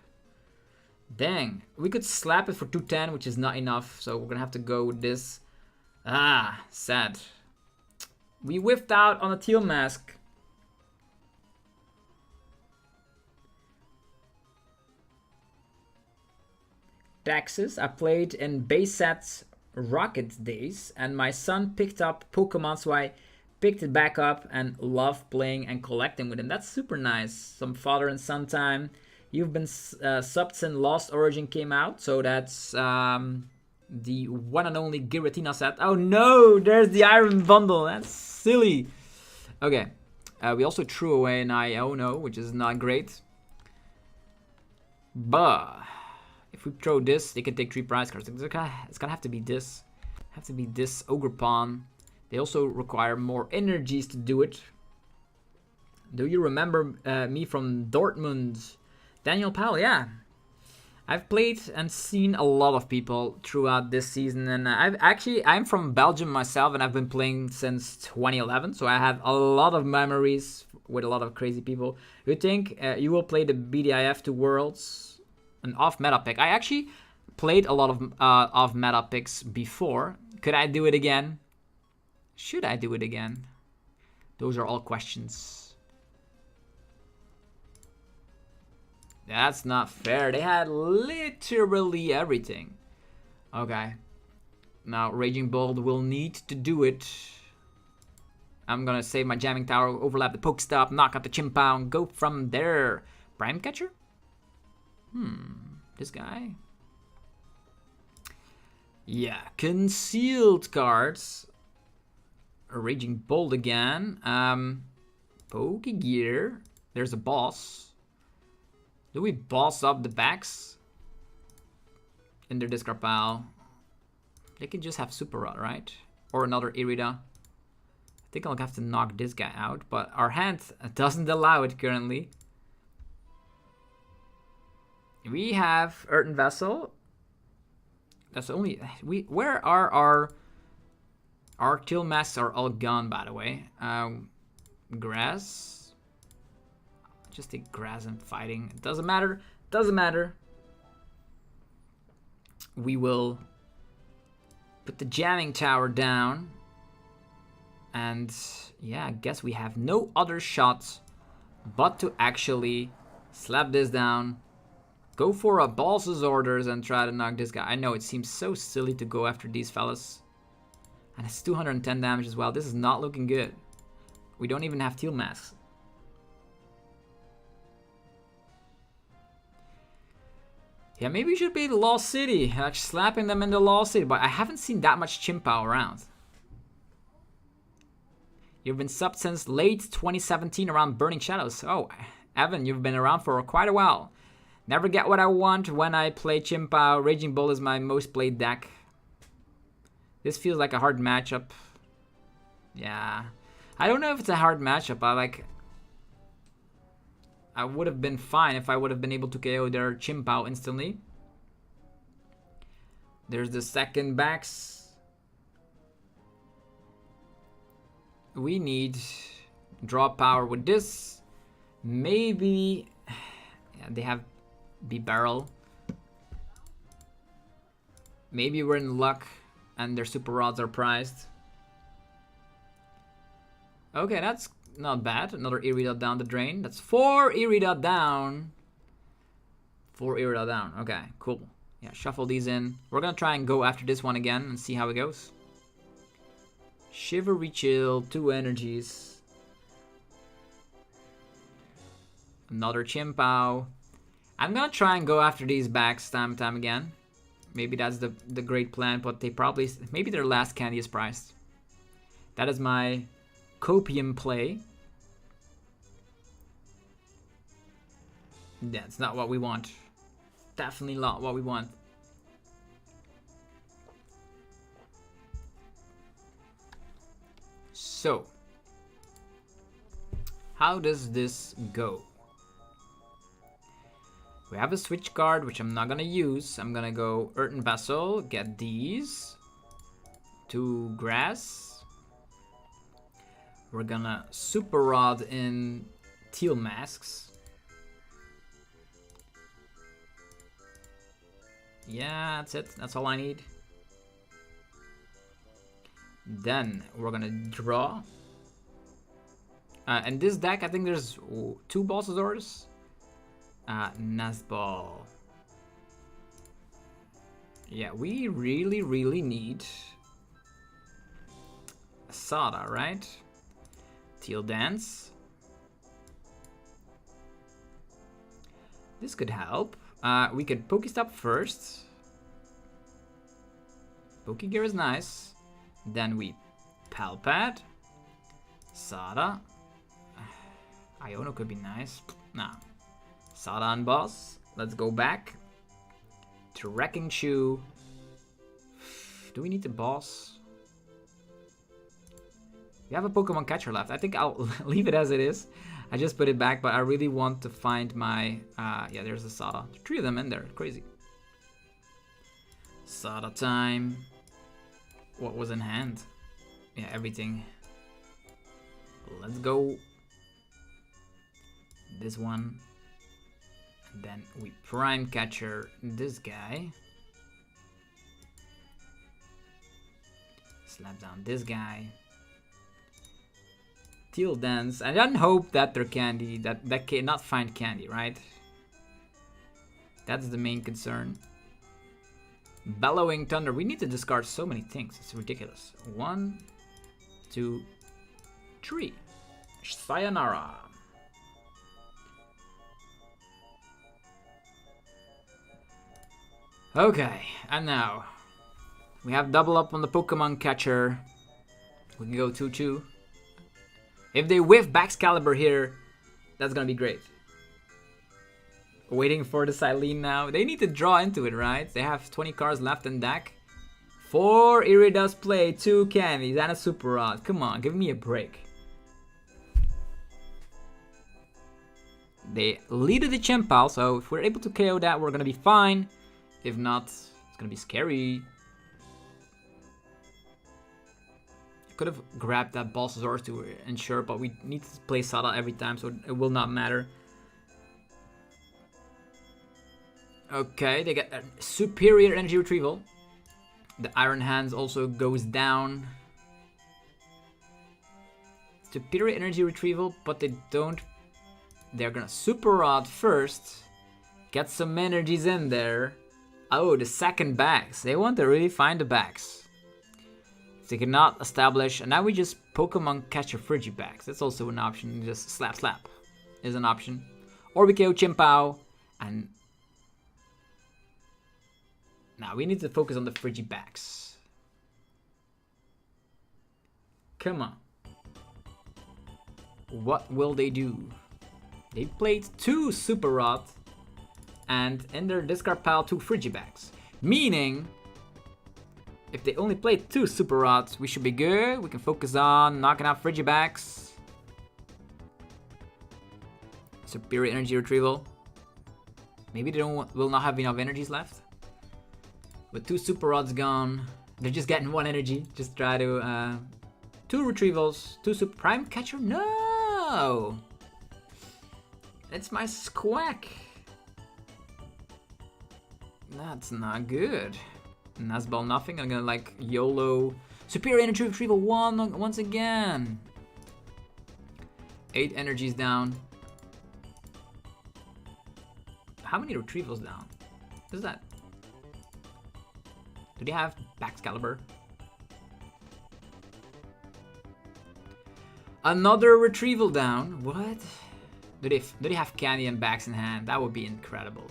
Dang. We could slap it for 210, which is not enough. So we're gonna have to go with this. Ah, sad. We whiffed out on a Teal Mask. Texas. I played in base sets Rocket days, and my son picked up Pokemon, so I picked it back up and love playing and collecting with him. That's super nice. Some father and son time. You've been subbed since Lost Origin came out, so that's the one and only Giratina set. Oh no, there's the Iron Bundle. That's silly. Okay, we also threw away an Iono, which is not great. But if we throw this, they can take 3 prize cards. It's gonna have to be this. Have to be this Ogre Pawn. They also require more energies to do it. Do you remember me from Dortmund? Daniel Powell, yeah. I've played and seen a lot of people throughout this season, and I'm from Belgium myself, and I've been playing since 2011, so I have a lot of memories with a lot of crazy people. You think you will play the BDIF 2 Worlds, an off-meta pick? I actually played a lot of off-meta picks before. Could I do it again? Should I do it again? Those are all questions. That's not fair. They had literally everything. Okay. Now Raging Bolt will need to do it. I'm gonna save my Jamming Tower, overlap the Pokestop, knock out the Chimpow, and go from there. Prime Catcher? This guy? Yeah, concealed cards. A Raging Bolt again. Pokegear. There's a boss. Do we boss up the backs? In their discard pile. They can just have Super Rod, right? Or another Irida. I think I'll have to knock this guy out, but our hand doesn't allow it currently. We have Earthen Vessel. That's only where are our kill masks are all gone, by the way. Grass. Just take grass and fighting. It doesn't matter. Doesn't matter. We will put the Jamming Tower down. And yeah, I guess we have no other shot but to actually slap this down. Go for a boss's orders and try to knock this guy. I know it seems so silly to go after these fellas. And it's 210 damage as well. This is not looking good. We don't even have teal masks. Yeah, maybe we should be the Lost City. Like slapping them in the Lost City. But I haven't seen that much Chimpow around. You've been subbed since late 2017 around Burning Shadows. Oh, Evan, you've been around for quite a while. Never get what I want when I play Chimpow. Raging Bull is my most played deck. This feels like a hard matchup. Yeah. I don't know if it's a hard matchup. I would have been fine if I would have been able to KO their Chimpow instantly. There's the second backs. We need draw power with this. Maybe... Yeah, they have B-Barrel. Maybe we're in luck and their Super Rods are prized. Okay, that's not bad. Another Irida down the drain. That's 4 Irida down. 4 Irida down. Okay, cool. Yeah, shuffle these in. We're gonna try and go after this one again and see how it goes. Shivery Chill, 2 energies. Another Chimpow. I'm gonna try and go after these backs time and time again. Maybe that's the great plan, but they probably... Maybe their last candy is priced. That is my copium play. That's not what we want. Definitely not what we want. So, how does this go? We have a switch card, which I'm not gonna use. I'm gonna go Earthen Vessel, get these. 2 grass. We're gonna Super Rod in teal masks. Yeah, that's it. That's all I need. Then we're gonna draw. And this deck, I think there's 2 boss's orders. Nazball. Yeah, we really need a Sada, right? Teal Dance. This could help. We could Pokestop first. Pokegear is nice. Then we Palpad. Sada. Iono could be nice. Nah. Sada on boss. Let's go back to Wrecking Shoe. Do we need the boss? We have a Pokemon catcher left. I think I'll leave it as it is. I just put it back, but I really want to find my... yeah, there's the Sada. 3 of them in there. Crazy. Sada time. What was in hand? Yeah, everything. Let's go. This one. And then we prime catcher this guy. Slap down this guy. Steel Dance, and then hope that they're candy, that cannot find candy, right? That's the main concern. Bellowing Thunder. We need to discard so many things. It's ridiculous. 1, 2, 3. Sayonara. Okay, and now we have double up on the Pokemon catcher. We can go 2-2. If they whiff Baxcalibur here, that's gonna be great. Waiting for the Silene now. They need to draw into it, right? They have 20 cards left in deck. 4 Iridas play, 2 candies, and a Super Rod. Come on, give me a break. They leaded the Chimpal, so if we're able to KO that, we're gonna be fine. If not, it's gonna be scary. Could have grabbed that Balsasaurus to ensure, but we need to play Sada every time, so it will not matter. Okay, they get a superior energy retrieval. The Iron Hands also goes down. Superior energy retrieval, but they don't. They're gonna Super Rod first. Get some energies in there. Oh, the second bags. They want to really find the bags. They cannot establish, and now we just Pokemon catch a Frigibax. That's also an option. Just slap is an option. Or we KO Chimpao, and now we need to focus on the Frigibax. Come on. What will they do? They played 2 Super Rod, and in their discard pile 2 Frigibax. Meaning, if they only play 2 Super Rods, we should be good. We can focus on knocking out Frigibax. Superior energy retrieval. Maybe they will not have enough energies left. With 2 Super Rods gone, they're just getting 1 energy. Just try to 2 retrievals, 2 Super Prime Catcher. No, it's my Squack. That's not good. Nazball nothing. I'm gonna like YOLO. Superior energy retrieval once again. 8 energies down. How many retrievals down? What is that? Do they have Baxcalibur? Another retrieval down. What? Do they have Candy and Bax in hand? That would be incredible.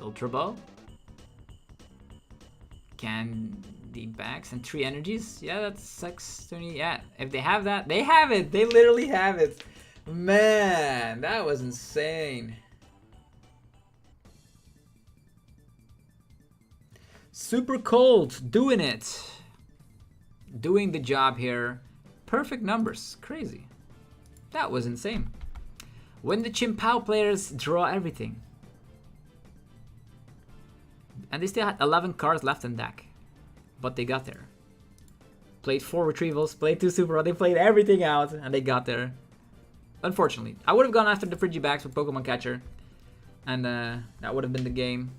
Ultra Ball. Candy Bax and 3 energies. Yeah, that's 620. Yeah, if they have that, they have it. They literally have it. Man, that was insane. Super Cold, doing it. Doing the job here. Perfect numbers. Crazy. That was insane. When the Chimpao players draw everything. And they still had 11 cards left in deck. But they got there. Played 4 retrievals, played 2 Super Rod. They played everything out and they got there. Unfortunately. I would have gone after the Frigibax with Pokemon Catcher. And that would have been the game.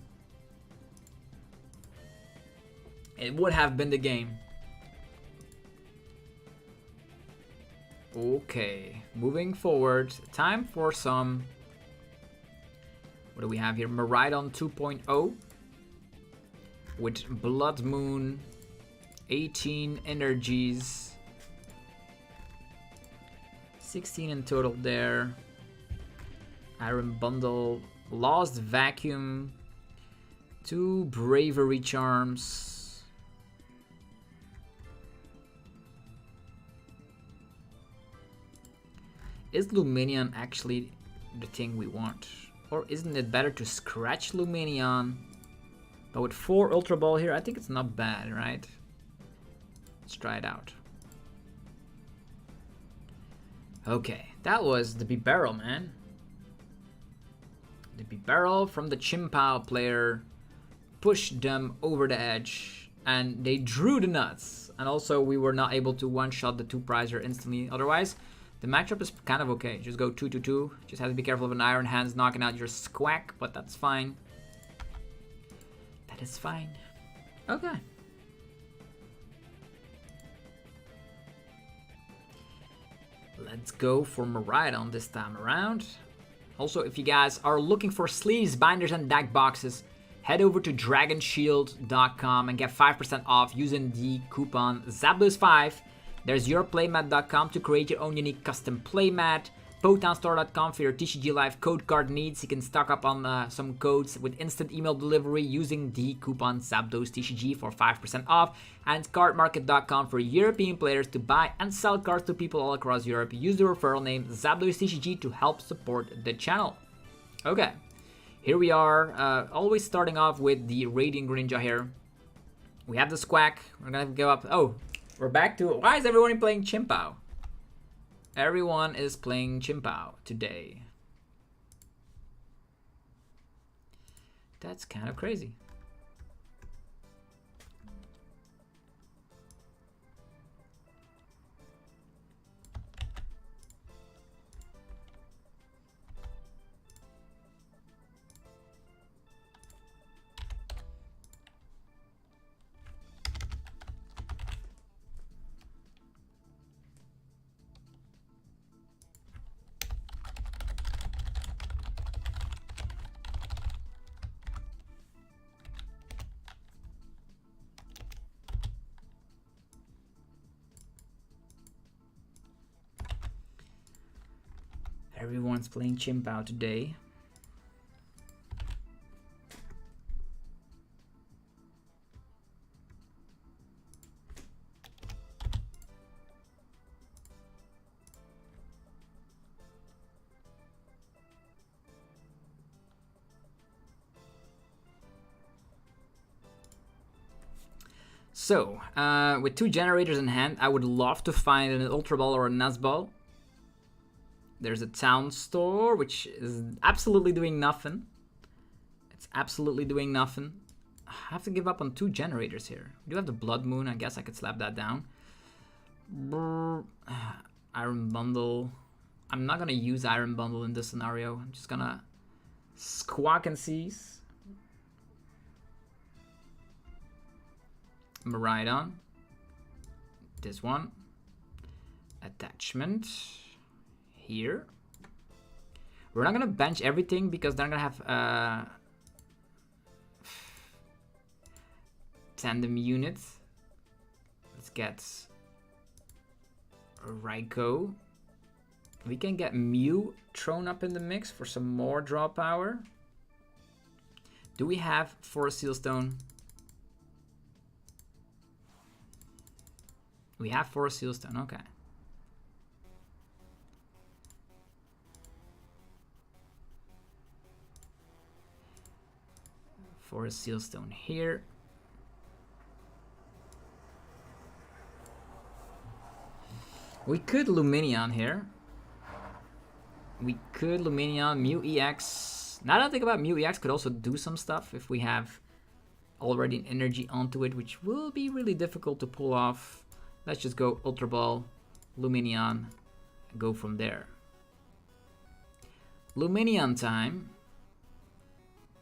It would have been the game. Okay. Moving forward. Time for some... What do we have here? Miraidon 2.0. With Blood Moon, 18 energies, 16 in total there. Iron Bundle, Lost Vacuum, 2 Bravery Charms. Is Lumineon actually the thing we want? Or isn't it better to scratch Lumineon? But with 4 Ultra Ball here, I think it's not bad, right? Let's try it out. Okay, that was the Bibarel, man. The Bibarel from the Chimpao player pushed them over the edge, and they drew the nuts. And also, we were not able to one-shot the 2-prizer instantly. Otherwise, the matchup is kind of okay. Just go 2-2-2. Just have to be careful of an Iron Hands knocking out your Squack, but that's fine. That is fine. Okay. Let's go for Miraidon this time around. Also, if you guys are looking for sleeves, binders, and deck boxes, head over to dragonshield.com and get 5% off using the coupon Zapdos5. There's yourplaymat.com to create your own unique custom playmat. PotownStore.com for your TCG Live code card needs. You can stock up on some codes with instant email delivery using the coupon ZapdosTCG for 5% off. And cardmarket.com for European players to buy and sell cards to people all across Europe. Use the referral name ZapdosTCG to help support the channel. Okay, here we are. Always starting off with the Radiant Greninja here. We have the Squack. We're gonna go up. Oh, we're back to. Why is everyone playing Chimpao? Everyone is playing Chimpao today. That's kind of crazy. Everyone's playing Chimpao today. So, with 2 generators in hand, I would love to find an Ultra Ball or a Nuzball. There's a town store, which is absolutely doing nothing. It's absolutely doing nothing. I have to give up on 2 generators here. We do have the Blood Moon. I guess I could slap that down. Iron Bundle. I'm not going to use Iron Bundle in this scenario. I'm just going to Squawk and Seize. Miraidon. This one. Attachment. Here. We're not gonna bench everything because they're gonna have tandem units. Let's get Raikou. We can get Mew thrown up in the mix for some more draw power. Do we have Forest Sealstone? We have Forest Sealstone, okay. Forest Sealstone here. We could Lumineon here. We could Lumineon, Mew EX. Now that I think about Mew EX could also do some stuff if we have already an energy onto it, which will be really difficult to pull off. Let's just go Ultra Ball, Lumineon, and go from there. Lumineon time.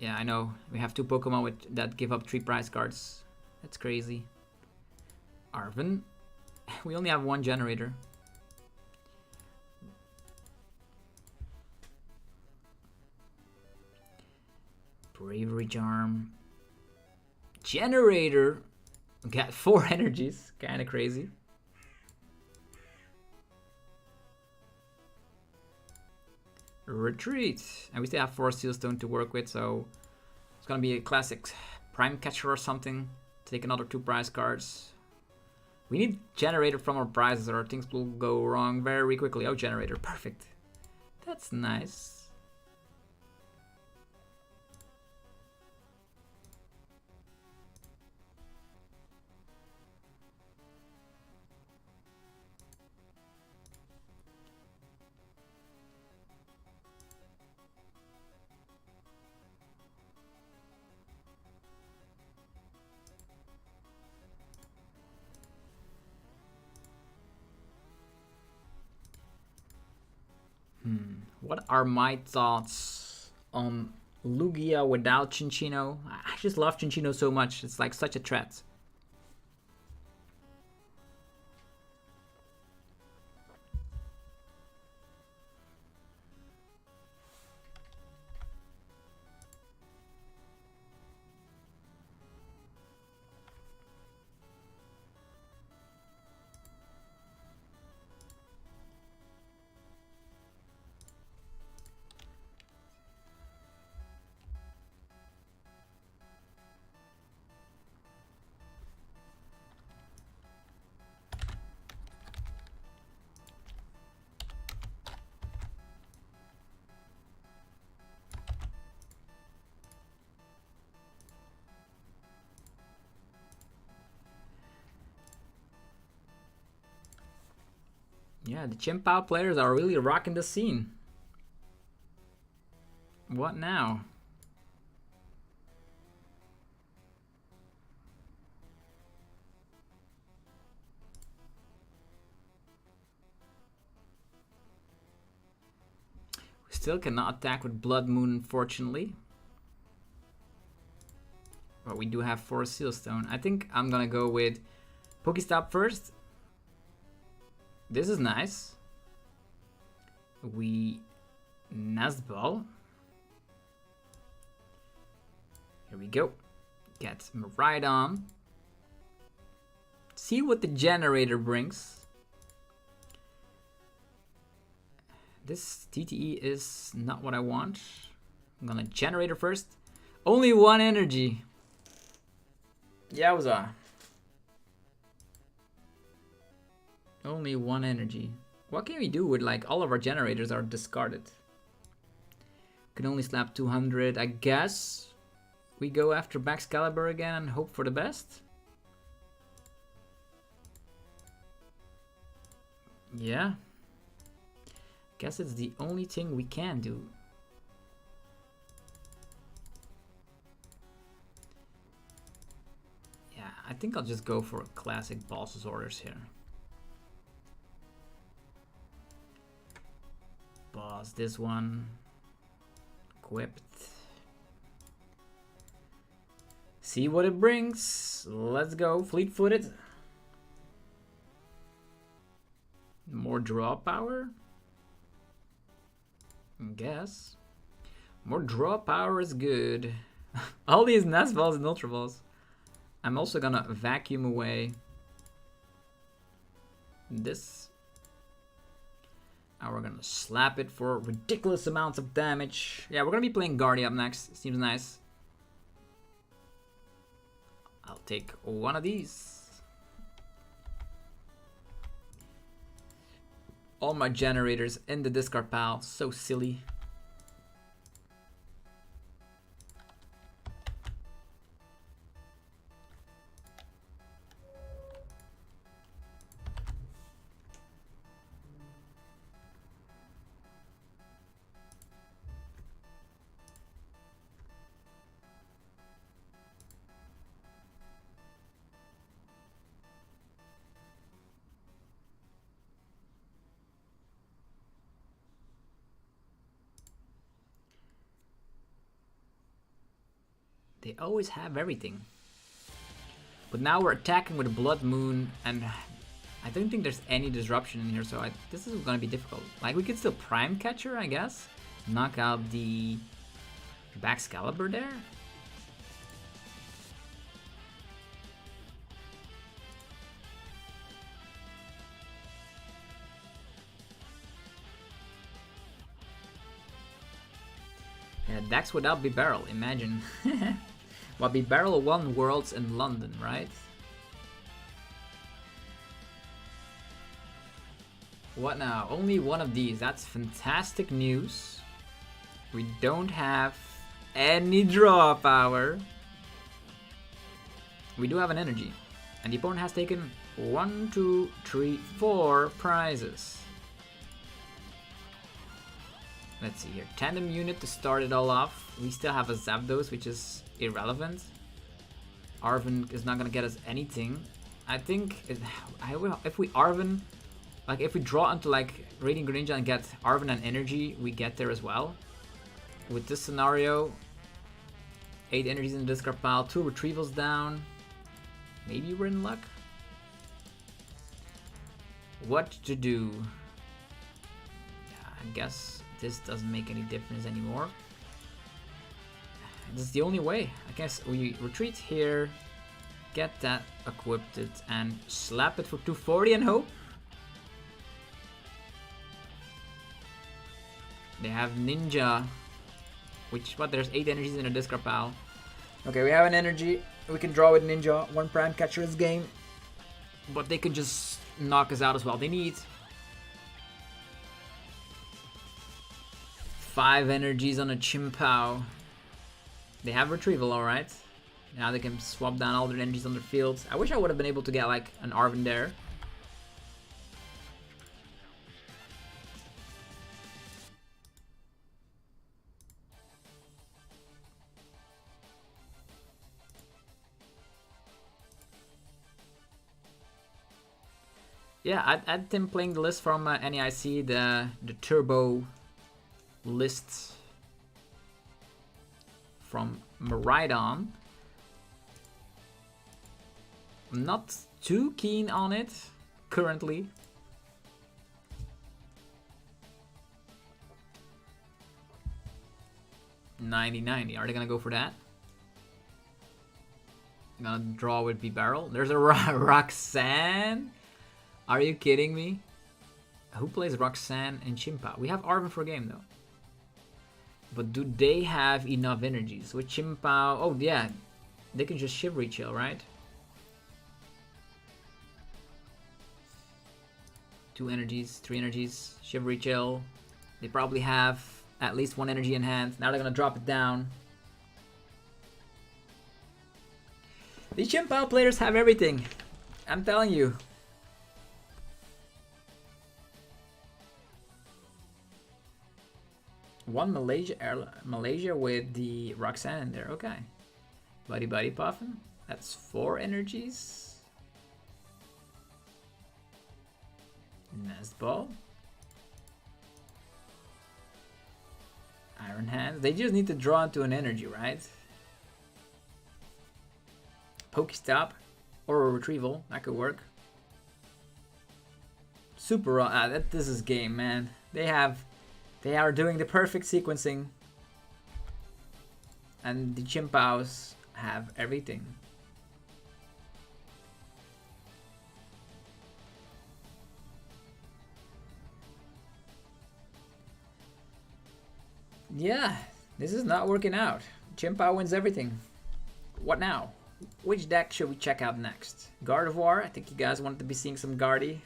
Yeah, I know. We have 2 Pokemon that give up 3 prize cards. That's crazy. Arven. We only have 1 generator. Bravery Charm. Generator. Got 4 energies. Kind of crazy. Retreat. And we still have Forest Sealstone to work with, so it's gonna be a classic Prime Catcher or something. Take another 2 prize cards. We need Generator from our prizes or things will go wrong very quickly. Oh, Generator. Perfect. That's nice. What are my thoughts on Lugia without Cinccino? I just love Cinccino so much. It's like such a threat. Yeah, the Chimpao players are really rocking the scene. What now? We still cannot attack with Blood Moon, unfortunately. But we do have Forest Seal Stone. I think I'm gonna go with Pokestop first. This is nice. We Nest Ball. Here we go. Get Miraidon. See what the generator brings. This TTE is not what I want. I'm gonna generator first. Only one energy. Yowza. Only one energy. What can we do with like all of our generators are discarded? Can only slap 200. I guess we go after Baxcalibur again and hope for the best. Yeah. Guess it's the only thing we can do. Yeah, I think I'll just go for a classic Boss's Orders here. Boss this one. Equipped. See what it brings. Let's go. Fleet-footed. More draw power? I guess. More draw power is good. All these Nest Balls and Ultra Balls. I'm also gonna vacuum away this. Now we're gonna slap it for ridiculous amounts of damage. Yeah, we're gonna be playing Guardia up next. Seems nice. I'll take one of these. All my generators in the discard pile. So silly. They always have everything. But now we're attacking with Blood Moon, and I don't think there's any disruption in here, so this is gonna be difficult. Like, we could still Prime Catcher, I guess. Knock out the Baxcalibur there. Yeah, Dax without Bibarel, imagine. Well, Bibarel won Worlds in London, right? What now? Only one of these. That's fantastic news. We don't have any draw power. We do have an energy. And the opponent has taken 1, 2, 3, 4 prizes. Let's see here. Tandem unit to start it all off. We still have a Zapdos, which is irrelevant. Arven is not going to get us anything. I think if we Arven, like if we draw into like Radiant Greninja and get Arven and energy, we get there as well. With this scenario, 8 energies in the discard pile, 2 retrievals down. Maybe we're in luck. What to do? Yeah, I guess this doesn't make any difference anymore. This is the only way. I guess we retreat here, get that equipped and slap it for 240 and hope. They have Ninja, which, what, there's 8 energies in a discard pile. Okay, we have an energy. We can draw with Ninja. 1 Prime Catcher is game. But they can just knock us out as well. They need 5 energies on a Chimpao. They have Retrieval, alright. Now they can swap down all their energies on their field. I wish I would have been able to get like an Arven there. Yeah, I'd been playing the list from NEIC, the Turbo list from Maridon. I'm not too keen on it currently. $90.90. Are they gonna go for that? Gonna draw with B-Barrel. There's a Roxanne. Are you kidding me? Who plays Roxanne and Chimpa? We have Arven for a game though. But do they have enough energies? With Chimpao, oh yeah, they can just Shivery Chill, right? 2 energies, 3 energies, Shivery Chill. They probably have at least 1 energy in hand. Now they're gonna drop it down. These Chimpao players have everything. I'm telling you. One Malaysia with the Roxanne in there. Okay. Buddy Buddy Puffin. That's 4 energies. Nest Ball. Iron Hands. They just need to draw into an energy, right? Pokestop or a Retrieval. That could work. Super. This is game, man. They are doing the perfect sequencing. And the Chimpaos have everything. Yeah, this is not working out. Chimpao wins everything. What now? Which deck should we check out next? Gardevoir? I think you guys wanted to be seeing some Gardy.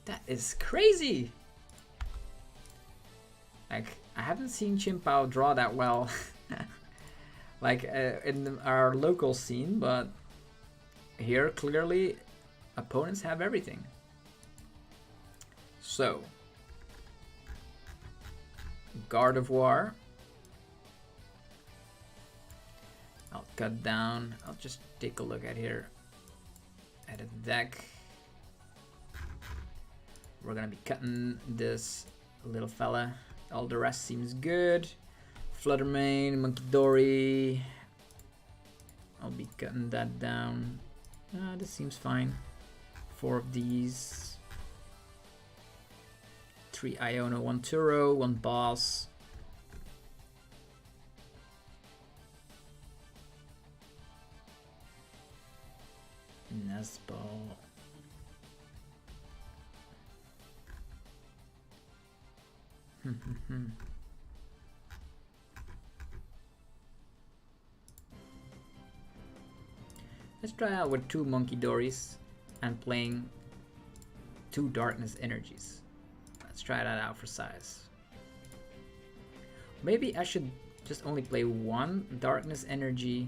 That is crazy! Like, I haven't seen Chimpao draw that well. Like, in our local scene, but here, clearly, opponents have everything. So, Gardevoir. I'll cut down. I'll just take a look at here. At a deck. We're gonna be cutting this little fella. All the rest seems good. Fluttermane, Monkey Dory. I'll be cutting that down. This seems fine. 4 of these. 3 Iono, 1 Turo, 1 Boss. Nestball. Let's try out with 2 Monkey Dories and playing 2 Darkness Energies. Let's try that out for size. Maybe I should just only play 1 Darkness Energy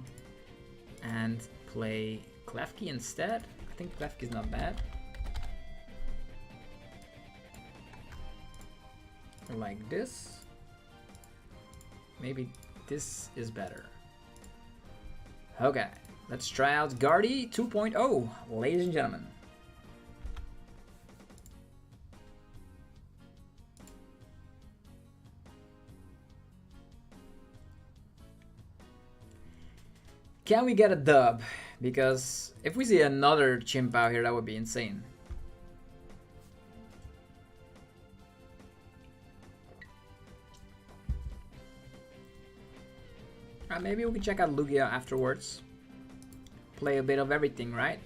and play Klefki instead. I think Klefki's not bad. Like this. Maybe this is better. Okay. Let's try out Gardy 2.0, ladies and gentlemen. Can we get a dub? Because if we see another Chimpao here, that would be insane. Maybe we can check out Lugia afterwards. Play a bit of everything, right?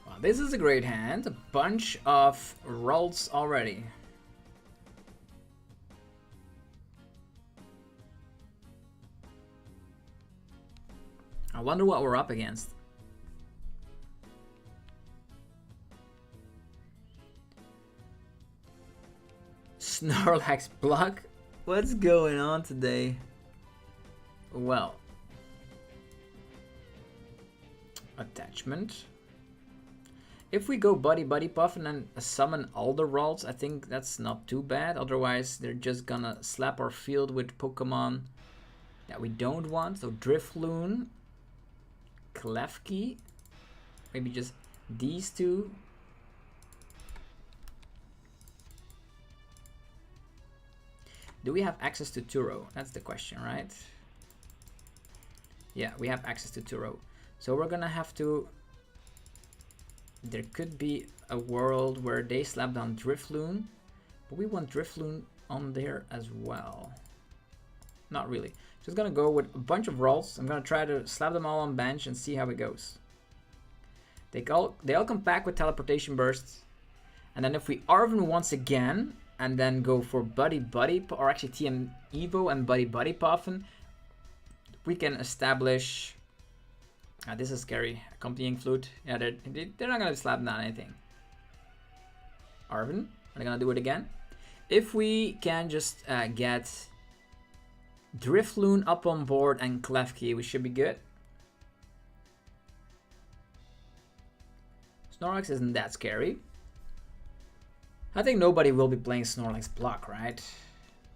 Wow, this is a great hand. A bunch of rolls already. I wonder what we're up against. Snorlax block? What's going on today? Well, attachment. If we go Buddy Puff and then summon Alderwaltz, I think that's not too bad. Otherwise, they're just gonna slap our field with Pokemon that we don't want. So Drifloon, Klefki, maybe just these two. Do we have access to Turo? That's the question, right? Yeah, we have access to Turo. So we're gonna have to... There could be a world where they slap down Drifloon, but we want Drifloon on there as well. Not really. Just gonna go with a bunch of rolls. I'm gonna try to slap them all on bench and see how it goes. They all come back with teleportation bursts. And then if we Arven once again, and then go for Buddy, or actually TM Evo and Buddy Puffin, we can establish... this is scary. Accompanying Flute. Yeah, they're not gonna slap down anything. Arven, are they gonna do it again? If we can just get Drifloon up on board and Klefki, we should be good. Snorlax isn't that scary. I think nobody will be playing Snorlax block, right?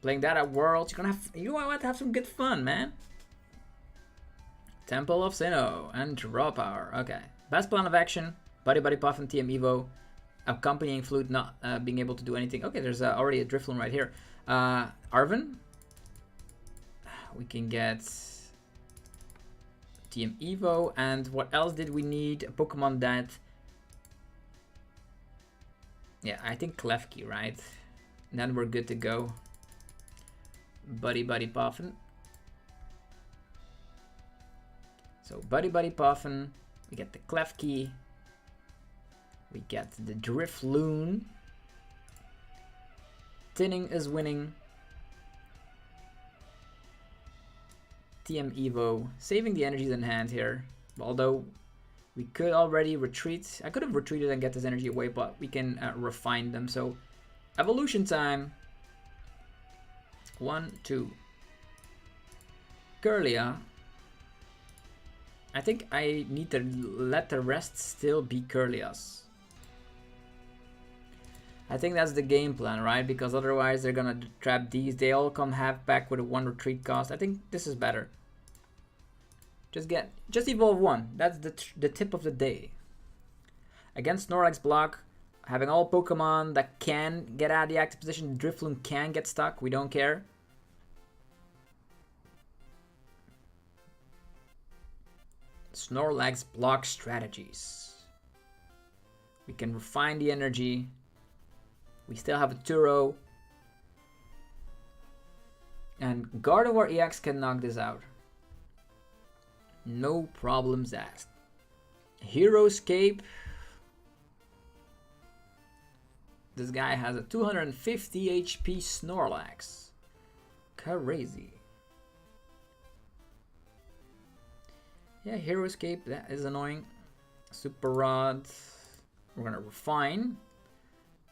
Playing that at Worlds, you want to have some good fun, man. Temple of Sinnoh and Draw Power. Okay. Best plan of action. Buddy Puff and TM Evo. Accompanying Flute not being able to do anything. Okay, there's already a Drifloon right here. Arven. We can get TM Evo. And what else did we need? A Pokemon that... Yeah, I think Klefki, right? And then we're good to go. Buddy Puffin. So Buddy Puffin, we get the Klefki, we get the Drifloon. Tinning is winning. TM Evo, saving the energies in hand here. Although we could already retreat. I could have retreated and get this energy away, but we can refine them. So evolution time. 1, 2. Kirlia. I think I need to let the rest still be Kirlias. I think that's the game plan, right? Because otherwise they're gonna trap these. They all come half back with a 1 retreat cost. I think this is better. Just evolve 1. That's the tip of the day. Against Snorlax block, having all Pokemon that can get out of the active position, Drifloon can get stuck. We don't care. Snorlax block strategies. We can refine the energy. We still have a Turo. And Gardevoir EX can knock this out. No problems asked. Heroescape. This guy has a 250 HP Snorlax. Crazy. Yeah, Heroescape, that is annoying. Super Rod. We're gonna refine.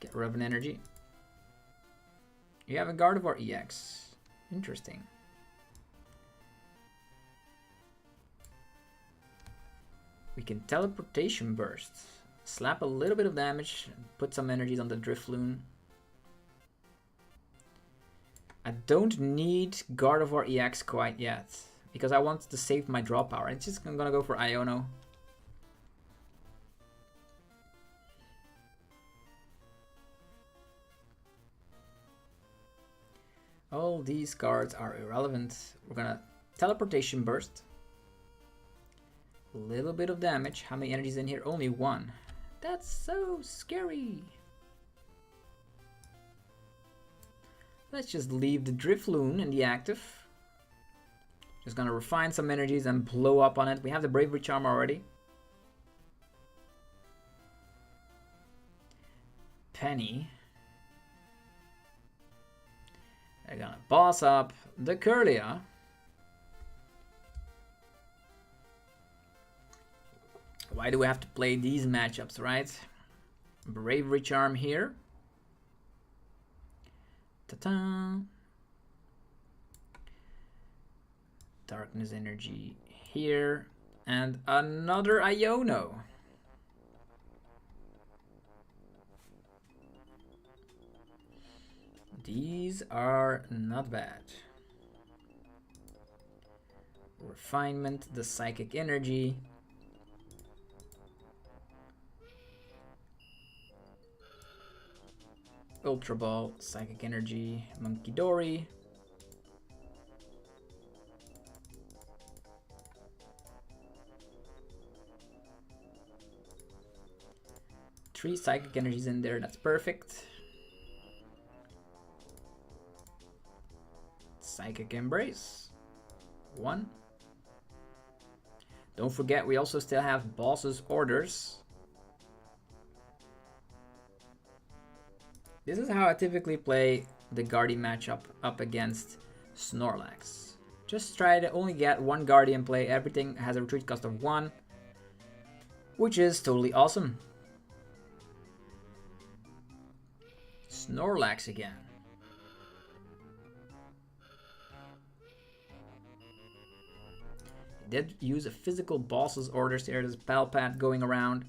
Get rid of an energy. You have a Gardevoir EX. Interesting. We can teleportation burst. Slap a little bit of damage. Put some energies on the Drifloon. I don't need Gardevoir EX quite yet. Because I want to save my draw power. I'm just gonna go for Iono. All these cards are irrelevant. We're gonna teleportation burst. A little bit of damage. How many energies in here? Only 1. That's so scary. Let's just leave the Drifloon in the active. Just gonna refine some energies and blow up on it. We have the Bravery Charm already. Penny. They're gonna boss up the Kirlia. Why do we have to play these matchups, right? Bravery Charm here. Ta-ta. Darkness Energy here. And another Iono. These are not bad. Refinement, the Psychic Energy. Ultra Ball, Psychic Energy, Monkey Dory. Three Psychic Energies in there, that's perfect. Psychic Embrace. 1. Don't forget, we also still have Boss's Orders. This is how I typically play the Guardian matchup up against Snorlax. Just try to only get one Guardian play. Everything has a retreat cost of 1, which is totally awesome. Snorlax again. Did use a physical Boss's Orders here. There's a Palpat going around.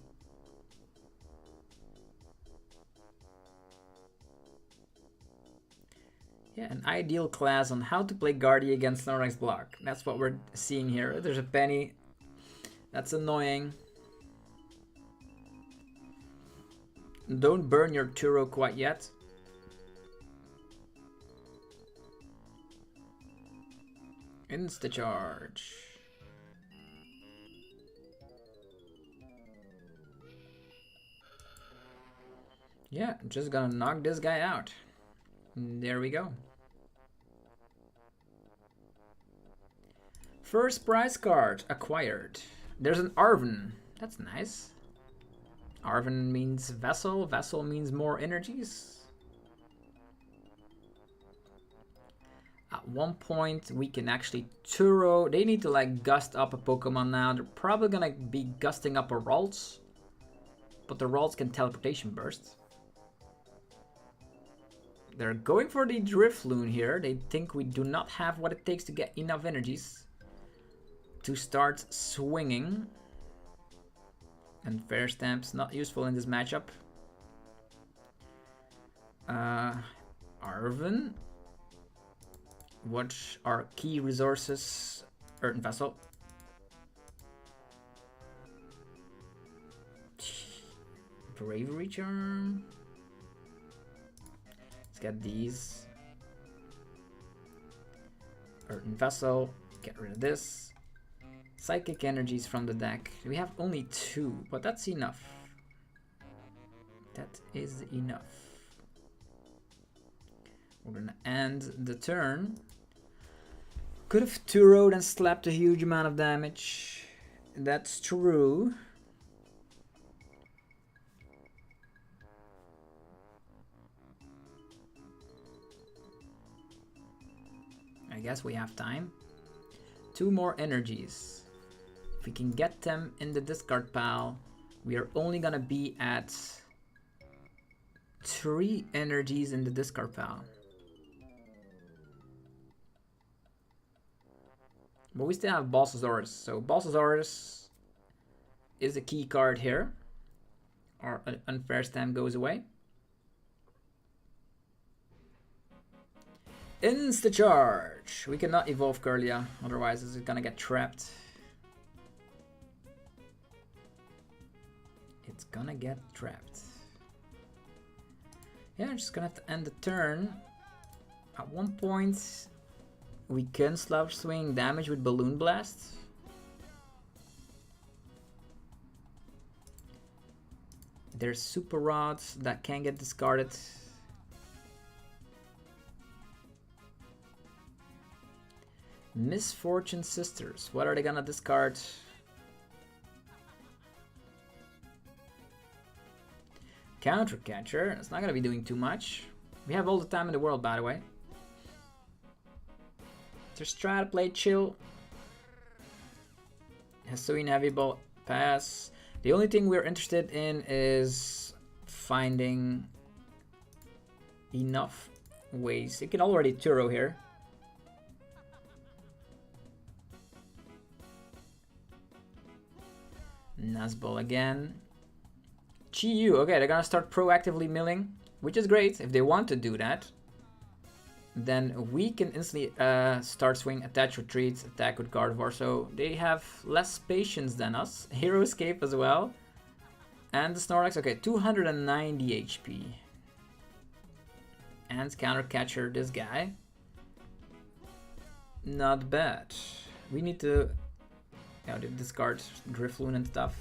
Yeah, an ideal class on how to play Guardy against Snorlax block. That's what we're seeing here. There's a Penny. That's annoying. Don't burn your Turo quite yet. Insta-charge. Yeah, I'm just gonna knock this guy out. There we go. First prize card acquired. There's an Arven. That's nice. Arven means vessel. Vessel means more energies. At one point, we can actually Turo. They need to like gust up a Pokemon now. They're probably gonna be gusting up a Ralts. But the Ralts can teleportation burst. They're going for the Drifloon here. They think we do not have what it takes to get enough energies to start swinging. And Fair Stamp's not useful in this matchup. Arven. What are key resources? Earthen Vessel. Bravery Charm. Let's get these. Earthen Vessel. Get rid of this. Psychic Energies from the deck. We have only 2, but that's enough. That is enough. We're gonna end the turn. Could have Turoed and slapped a huge amount of damage. That's true. I guess we have time. 2 more energies. If we can get them in the discard pile, we are only gonna be at 3 energies in the discard pile. But we still have Boss's Orders. So Boss's Orders is a key card here. Our Unfair Stamp goes away. Insta-charge! We cannot evolve Curlia, otherwise this is gonna get trapped. It's gonna get trapped. Yeah, I'm just gonna have to end the turn. At one point, we can Sludge Swing damage with Balloon Blast. There's Super Rods that can get discarded. Misfortune Sisters. What are they gonna discard? Counter Catcher. It's not gonna be doing too much. We have all the time in the world, by the way. Just try to play chill. Hisuian Heavy Ball pass. The only thing we're interested in is finding enough ways. You can already Turo here. Nuzball again. Chi-Yu. Okay, they're gonna start proactively milling, which is great. If they want to do that, then we can instantly start swing, attach, retreat, attack with Gardevoir. So they have less patience than us. Hero Escape as well. And the Snorlax, okay, 290 HP. And Counter Catcher, this guy. Not bad. We need to discard Drifloon and stuff.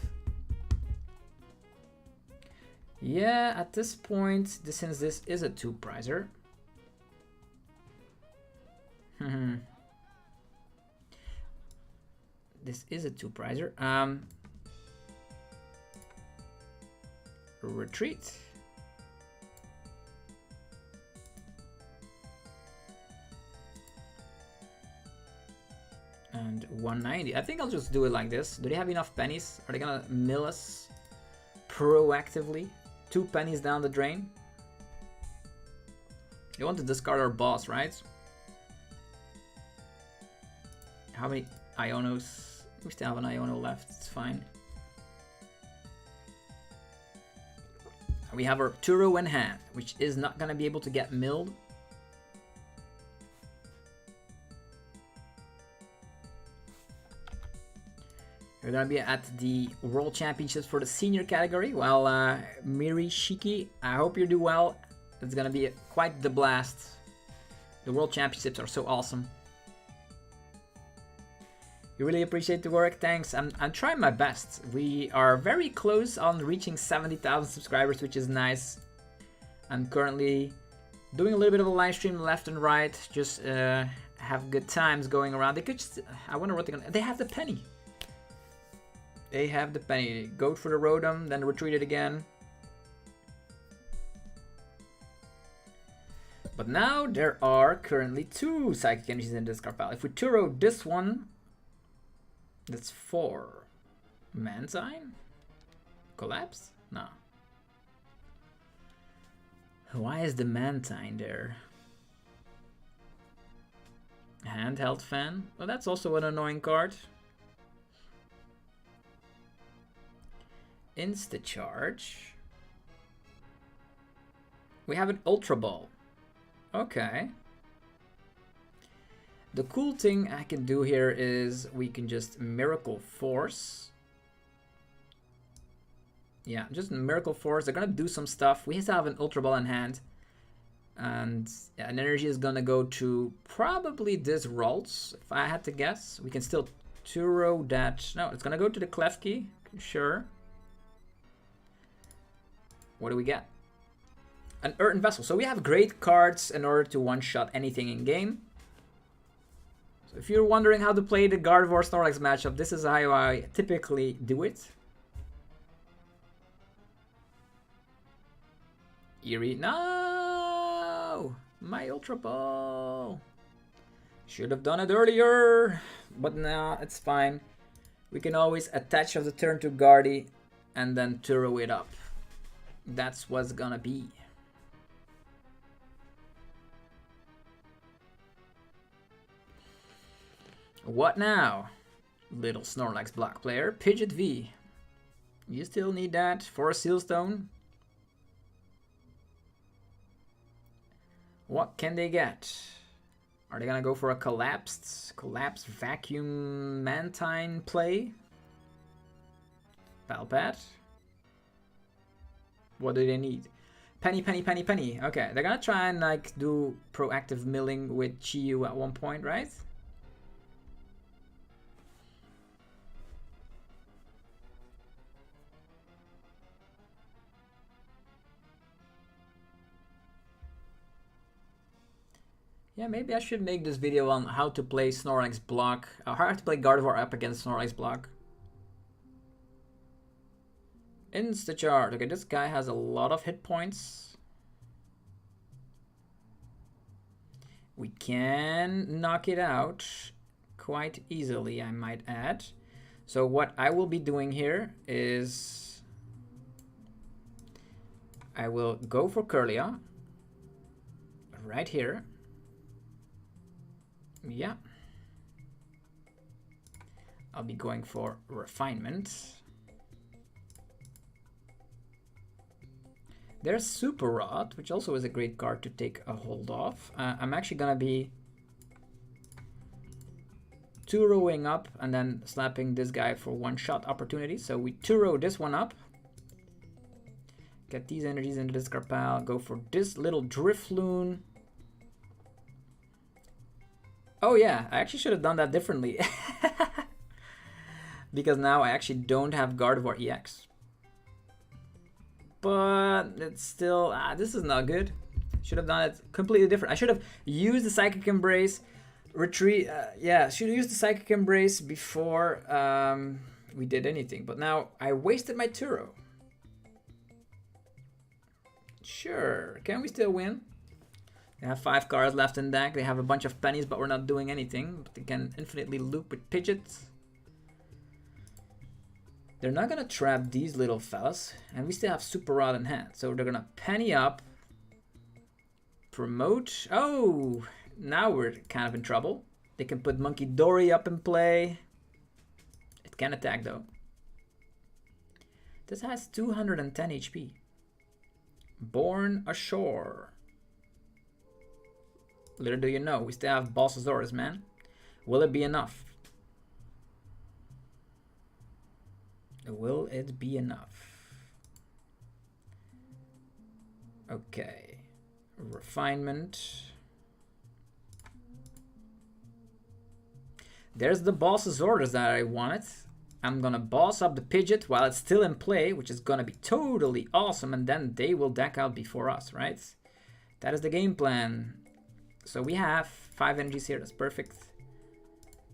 Yeah, at this point, since this is a 2-prizer. This is a 2-prizer. Retreat. And 190. I think I'll just do it like this. Do they have enough pennies? Are they gonna mill us proactively? 2 pennies down the drain. They want to discard our boss, right? How many Ionos? We still have an Iono left. It's fine. We have our Turo in hand, which is not gonna be able to get milled. We're gonna be at the World Championships for the senior category. Well, Miri Shiki, I hope you do well. It's gonna be quite the blast. The World Championships are so awesome. You really appreciate the work, thanks. I'm trying my best. We are very close on reaching 70,000 subscribers, which is nice. I'm currently doing a little bit of a live stream left and right. Just have good times going around. They could just, I wonder what they're gonna, they have the penny. They have the penny. Go for the Rotom, then retreat it again. But now there are currently 2 Psychic Energies in this card pile. If we Turo this one, that's 4. Mantine? Collapse? No. Why is the Mantine there? Handheld Fan? Well, that's also an annoying card. Insta Charge. We have an Ultra Ball. Okay. The cool thing I can do here is we can just Miracle Force. Yeah, just Miracle Force. They're gonna do some stuff. We still have an Ultra Ball in hand. And yeah, an energy is gonna go to probably this Ralts, if I had to guess. We can still Turo that. No, it's gonna go to the Klefki. Sure. What do we get? An Earthen Vessel. So we have great cards in order to one-shot anything in game. So if you're wondering how to play the Gardevoir Snorlax matchup, this is how I typically do it. Eerie. No! My Ultra Ball. Should have done it earlier. But nah, it's fine. We can always attach of the turn to Guardy and then Turo it up. That's what's gonna be. What now? Little Snorlax block player. Pidgeot V. You still need that for a Sealstone. What can they get? Are they gonna go for a collapsed vacuum Mantine play? Palpat. What do they need? Penny, penny, penny, penny. Okay, they're gonna try and like do proactive milling with Chi-Yu at one point, right? Yeah, maybe I should make this video on how to play Snorlax block, how to play Gardevoir up against Snorlax block. Instacharge. Okay, this guy has a lot of hit points. We can knock it out quite easily, I might add. So what I will be doing here is I will go for Kirlia right here. Yeah. I'll be going for Refinement. There's Super Rod, which also is a great card to take a hold of. I'm actually gonna be two-rowing up and then slapping this guy for one-shot opportunity. So we two-row this one up. Get these energies into this card pile. Go for this little Drifloon. Oh yeah, I actually should have done that differently. Because now I actually don't have Gardevoir EX. But it's still, this is not good. Should have done it completely different. I should have used the Psychic Embrace, retreat. Yeah, should have used the Psychic Embrace before we did anything. But now I wasted my Turo. Sure, can we still win? They have 5 cards left in deck. They have a bunch of pennies, but we're not doing anything. But they can infinitely loop with Pidgeot. They're not gonna trap these little fellas, and we still have Super Rod in hand. So they're gonna penny up, promote. Oh, now we're kind of in trouble. They can put Monkey Dory up in play. It can attack though. This has 210 HP. Born Ashore. Little do you know, we still have Bossasaurus, man. Will it be enough? Will it be enough? Okay. Refinement. There's the Bossasaurus that I wanted. I'm gonna boss up the Pidgeot while it's still in play, which is gonna be totally awesome, and then they will deck out before us, right? That is the game plan. So we have 5 energies here, that's perfect.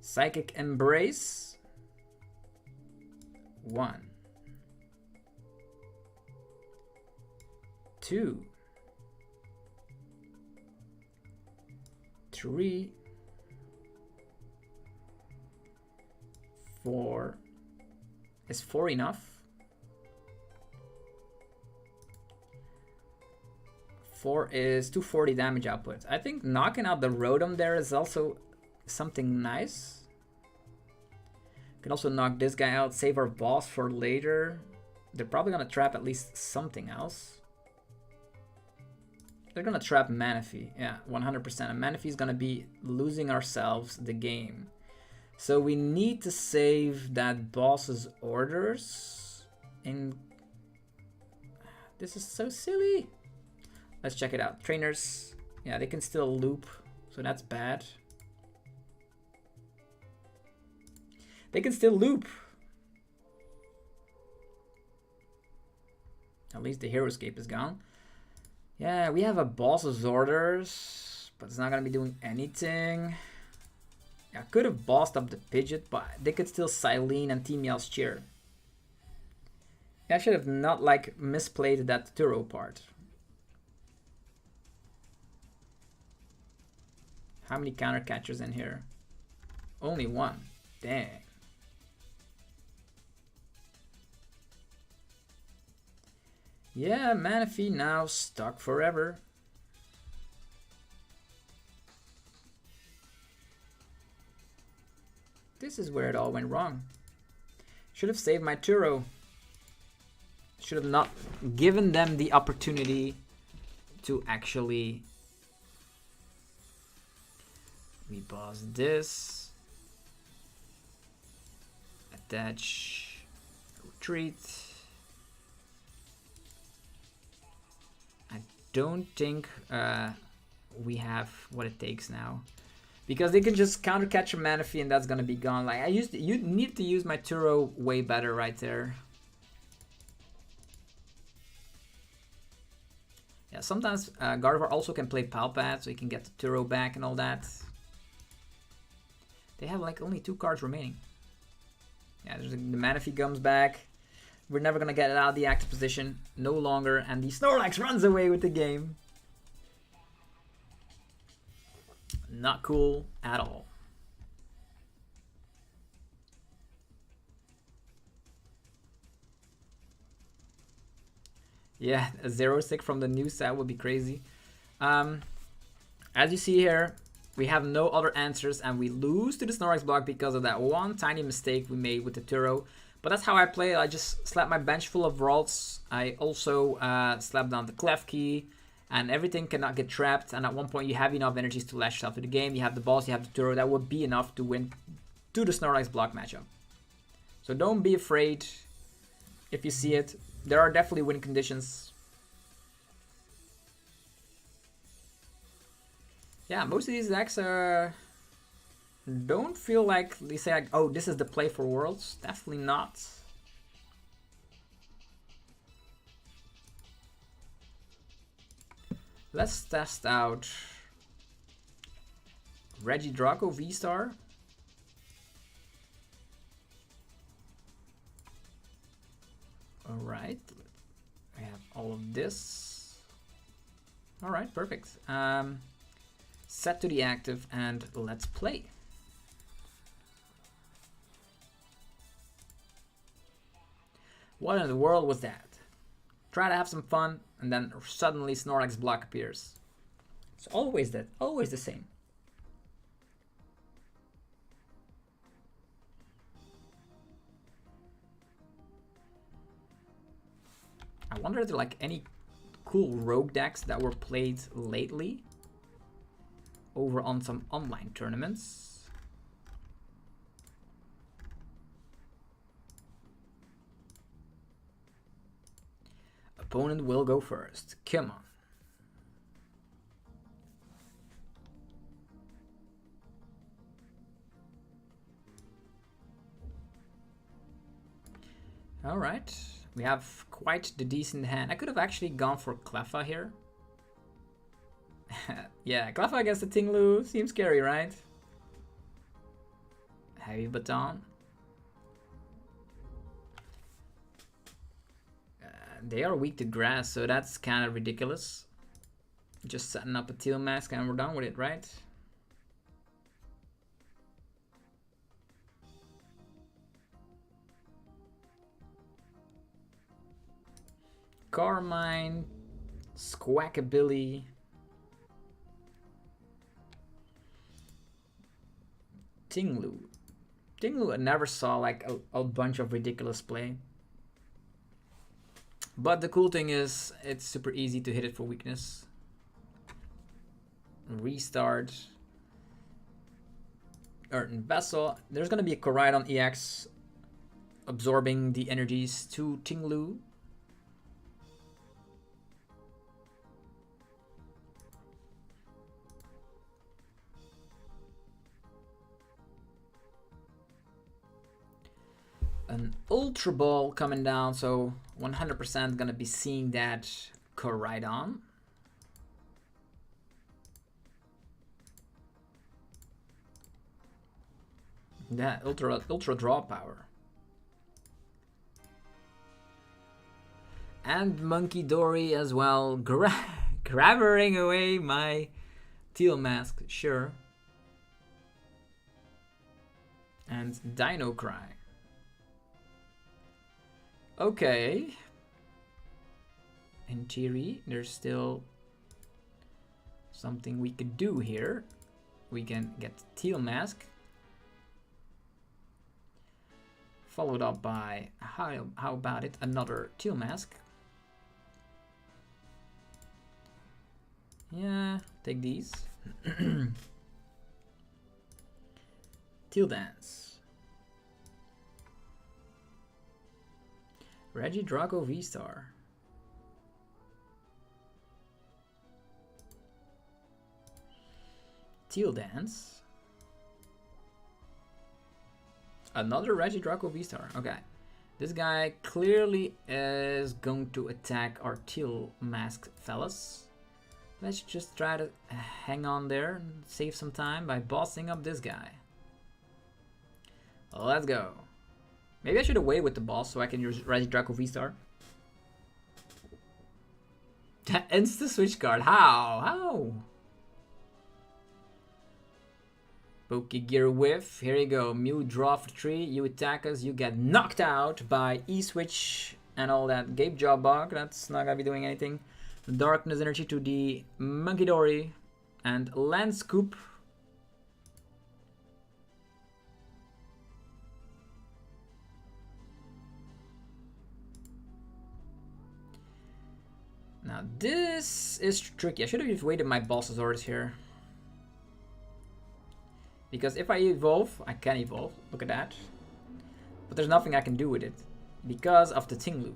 Psychic Embrace. 1. 2. 3. 4. Is 4 enough? 4 is 240 damage output. I think knocking out the Rotom there is also something nice. Can also knock this guy out, save our boss for later. They're probably gonna trap at least something else. They're gonna trap Manaphy, yeah, 100%. And Manaphy is gonna be losing ourselves the game. So we need to save that boss's orders. And this is so silly. Let's check it out. Trainers, yeah, they can still loop, so that's bad. They can still loop. At least the Hero Escape is gone. Yeah, we have a boss's orders, but it's not gonna be doing anything. Yeah, I could have bossed up the Pidgeot, but they could still Silene and Team Yell's Cheer. Yeah, I should have not like misplayed that Turo part. How many counter catchers in here? Only 1. Dang. Yeah, Manaphy now stuck forever. This is where it all went wrong. Should have saved my Turo. Should have not given them the opportunity to actually... We boss this. Attach. Retreat. I don't think we have what it takes now. Because they can just counter catch a Manaphy and that's gonna be gone. Like you need to use my Turo way better right there. Yeah, sometimes Gardevoir also can play Palpad, so you can get the Turo back and all that. They have like only 2 cards remaining. Yeah, the Manaphy comes back. We're never gonna get it out of the active position, no longer, and the Snorlax runs away with the game. Not cool at all. Yeah, a 0-6 from the new set would be crazy. As you see here, we have no other answers and we lose to the Snorlax block because of that one tiny mistake we made with the Turo. But that's how I play. I just slap my bench full of Ralts. I also slap down the Klefki, and everything cannot get trapped. And at one point, you have enough energies to lash out to the game. You have the balls, you have the Turo. That would be enough to win to the Snorlax block matchup. So don't be afraid if you see it. There are definitely win conditions. Yeah, most of these decks don't feel like they say like, oh, this is the play for Worlds. Definitely not. Let's test out Regidrago VSTAR. Alright, we have all of this. Alright, perfect. Set to the active and let's play. What in the world was that? Try to have some fun and then suddenly Snorlax block appears. It's always that, always the same. I wonder if there are like any cool rogue decks that were played lately over on some online tournaments. Opponent will go first. Come on. All right. We have quite the decent hand. I could have actually gone for Cleffa here. Yeah, Cleffa against the Tinglu. Seems scary, right? Heavy Baton. They are weak to grass, so that's kind of ridiculous. Just setting up a Teal Mask and we're done with it, right? Carmine, Squawkabilly. Tinglu. Tinglu I never saw like a bunch of ridiculous play. But the cool thing is, it's super easy to hit it for weakness. Restart. Earthen Vessel. There's gonna be a Koraidon EX absorbing the energies to Tinglu. An Ultra Ball coming down, so 100% gonna be seeing that Koraidon. That ultra draw power. And Monkey Dory as well, grabbing away my Teal Mask, sure. And Dino Cry. Okay. In theory, there's still something we could do here. We can get Teal Mask. Followed up by, how about it, another Teal Mask. Yeah, take these. Teal Dance. Regidrago VSTAR. Teal Dance. Another Regidrago VSTAR. Okay. This guy clearly is going to attack our Teal Mask fellas. Let's just try to hang on there and save some time by bossing up this guy. Let's go. Maybe I should have waited with the boss so I can use Regidrago VSTAR. Insta switch card. How? Pokegear Whiff. Here you go. Mew draw for 3. You attack us. You get knocked out by E-Switch and all that. Gape Jaw Bug. That's not gonna be doing anything. Darkness Energy to the Monkey Dory. And Land Scoop. This is tricky. I should have waited my Bulbasaur's here. Because if I evolve, I can evolve. Look at that. But there's nothing I can do with it. Because of the Tinglu.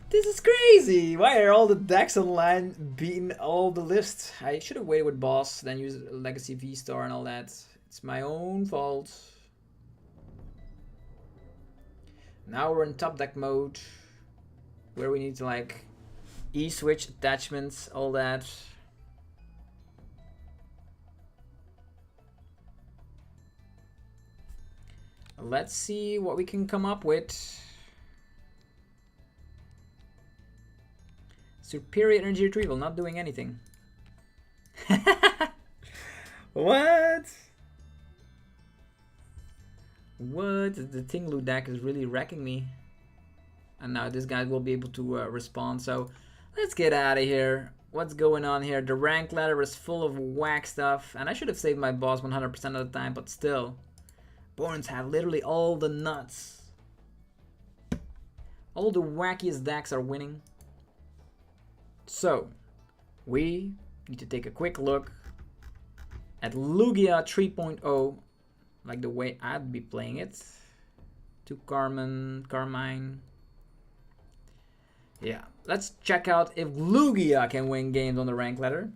This is crazy! Why are all the decks online beating all the lists? I should have waited with Boss, then use Legacy VSTAR and all that. It's my own fault. Now we're in top deck mode. Where we need to like E-switch attachments, all that. Let's see what we can come up with. Superior energy retrieval, not doing anything. What? What? The Tinglu deck is really wrecking me. And now this guy will be able to respond. So let's get out of here. What's going on here? The rank ladder is full of whack stuff. And I should have saved my boss 100% of the time, but still. Borns have literally all the nuts. All the wackiest decks are winning. So, we need to take a quick look at Lugia 3.0, like the way I'd be playing it. To Carmine. Yeah, let's check out if Lugia can win games on the rank ladder.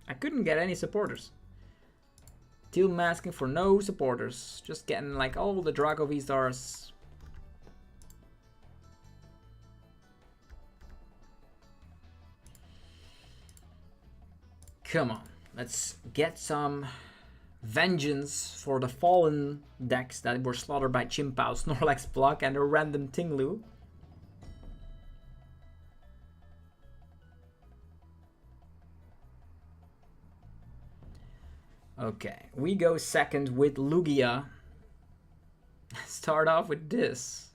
I couldn't get any supporters. Still asking for no supporters. Just getting like all the Drago VSTARs. Come on, let's get some vengeance for the fallen decks that were slaughtered by Chimpao, Snorlax Block, and a random Tinglu. Okay, we go second with Lugia. Start off with this.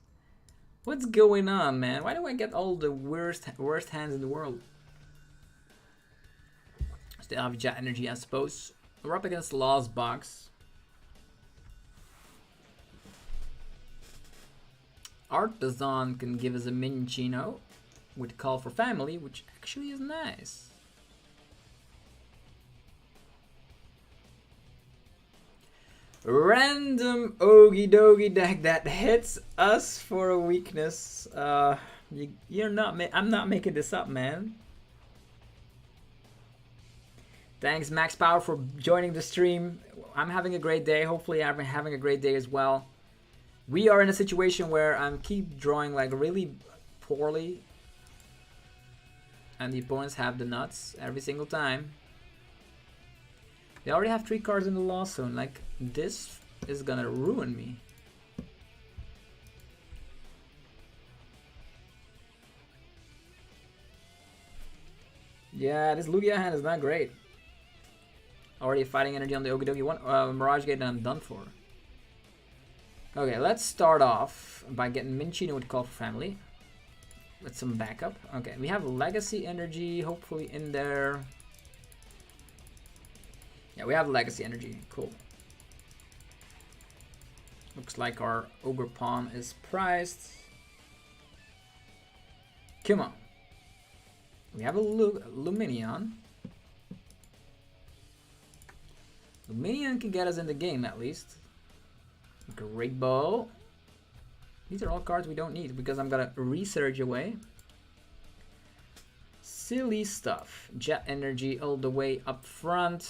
What's going on, man? Why do I get all the worst hands in the world? Still have Jet Energy, I suppose. We're up against Lost Box. Artisan can give us a Minchino with Call for Family, which actually is nice. Random Ogie Dogie deck that hits us for a weakness. You're not. I'm not making this up, man. Thanks, Max Power, for joining the stream. I'm having a great day. Hopefully, I'm having a great day as well. We are in a situation where I'm keep drawing like really poorly, and the opponents have the nuts every single time. They already have 3 cards in the loss zone. Like, this is gonna ruin me. Yeah, this Lugia hand is not great. Already fighting energy on the Okie Dokie one. Mirage Gate, and I'm done for. Okay, let's start off by getting Minchino with Call for Family. With some backup. Okay, we have Legacy Energy hopefully in there. Yeah, we have Legacy Energy. Cool. Looks like our Ogre Pawn is prized. Come on. We have a Luminion. Luminion can get us in the game at least. Great Ball. These are all cards we don't need because I'm gonna research away. Silly stuff. Jet Energy all the way up front.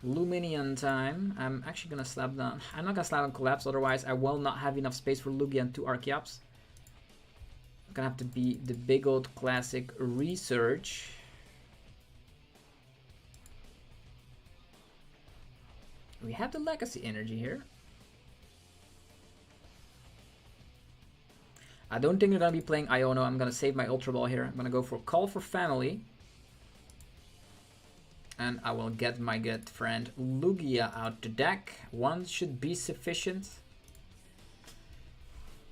Luminion time. I'm actually gonna slap down. I'm not gonna slap on Collapse, otherwise I will not have enough space for Lugia and 2 Archeops. I'm gonna have to be the big old classic research. We have the Legacy Energy here. I don't think they're gonna be playing Iono. I'm gonna save my Ultra Ball here. I'm gonna go for Call for Family. And I will get my good friend Lugia out the deck. 1 should be sufficient.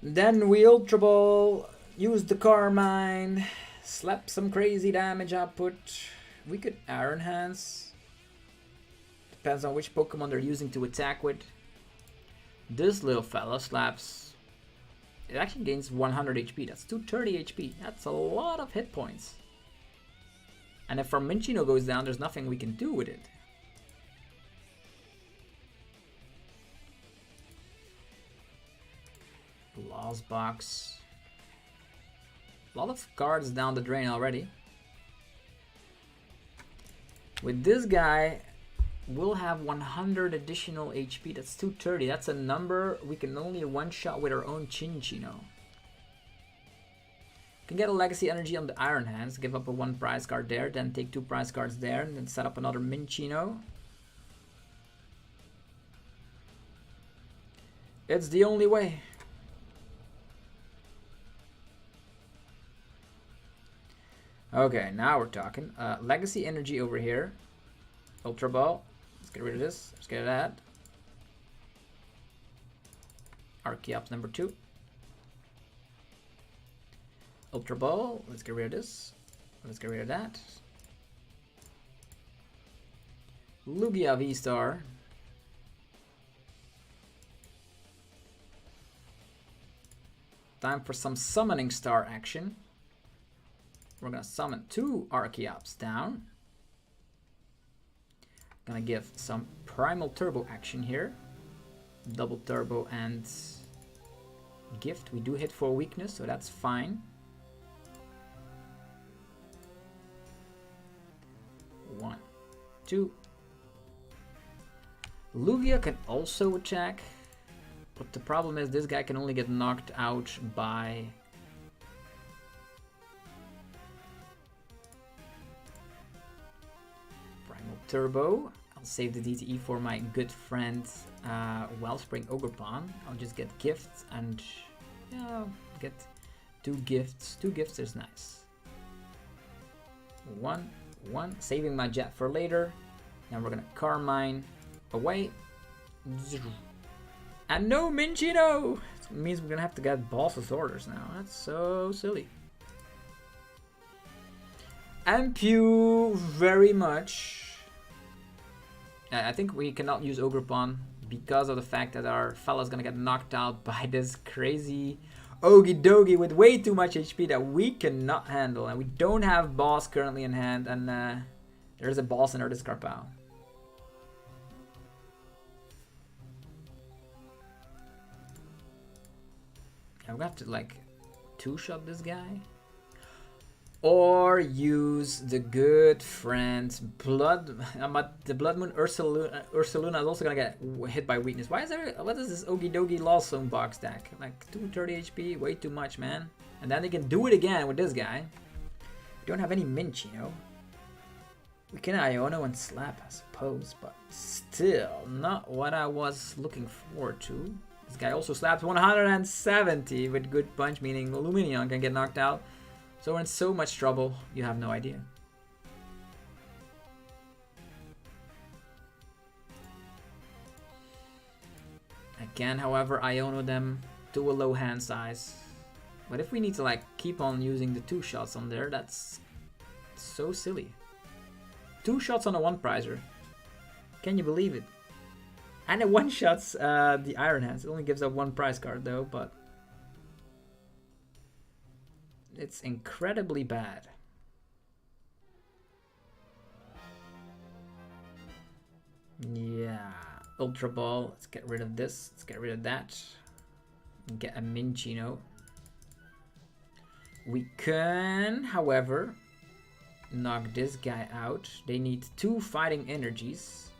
Then we Ultra Ball, use the Carmine, slap some crazy damage output. We could Iron Hands. Depends on which Pokemon they're using to attack with. This little fella slaps It actually gains 100 HP. That's 230 HP. That's a lot of hit points. And if our Minchino goes down, there's nothing we can do with it. Lost box. A lot of cards down the drain already. With this guy, we'll have 100 additional HP. That's 230. That's a number we can only one-shot with our own Chinchino. Can get a Legacy Energy on the Iron Hands, give up a 1 prize card there, then take 2 prize cards there, and then set up another Minchino. It's the only way. Okay, now we're talking. Legacy Energy over here. Ultra Ball. Let's get rid of this. Let's get rid of that. Archeops number 2. Ultra Ball. Let's get rid of this. Let's get rid of that. Lugia VSTAR. Time for some Summoning Star action. We're gonna summon 2 Archeops down. Gonna give some Primal Turbo action here. Double Turbo and Gift. We do hit for weakness, so that's fine. 1, 2. Lugia can also attack, but the problem is this guy can only get knocked out by Primal Turbo. I'll save the DTE for my good friend Wellspring Ogerpon. I'll just get gifts and yeah, get 2 gifts. 2 gifts is nice. 1, saving my jet for later. Now we're gonna Carmine away. And no Minchino! It means we're gonna have to get Boss's orders now. That's so silly. Amp you very much. I think we cannot use Ogerpon because of the fact that our fella's gonna get knocked out by this crazy Ogie Dogie with way too much HP that we cannot handle. And we don't have Boss currently in hand, and there's a Boss in our discard pile. I'm gonna have to like 2-shot this guy. Or use the good friend the Blood Moon Ursaluna is also gonna get hit by weakness. What is this Ogie Dogie Lost Zone box deck? Like 230 HP, way too much, man. And then they can do it again with this guy. We don't have any Minchino. We can Iono and Slap, I suppose, but still not what I was looking forward to. This guy also slaps 170 with good punch, meaning Lumineon can get knocked out. So we're in so much trouble, you have no idea. I can, however, Iono them to a low hand size. But if we need to like keep on using the 2 shots on there, that's so silly. 2 shots on a 1-prizer. Can you believe it? And it 1-shots the Iron Hands. It only gives up 1 prize card though, but it's incredibly bad. Yeah, Ultra Ball. Let's get rid of this. Let's get rid of that. Get a Minchino. We can, however, knock this guy out. They need 2 fighting energies.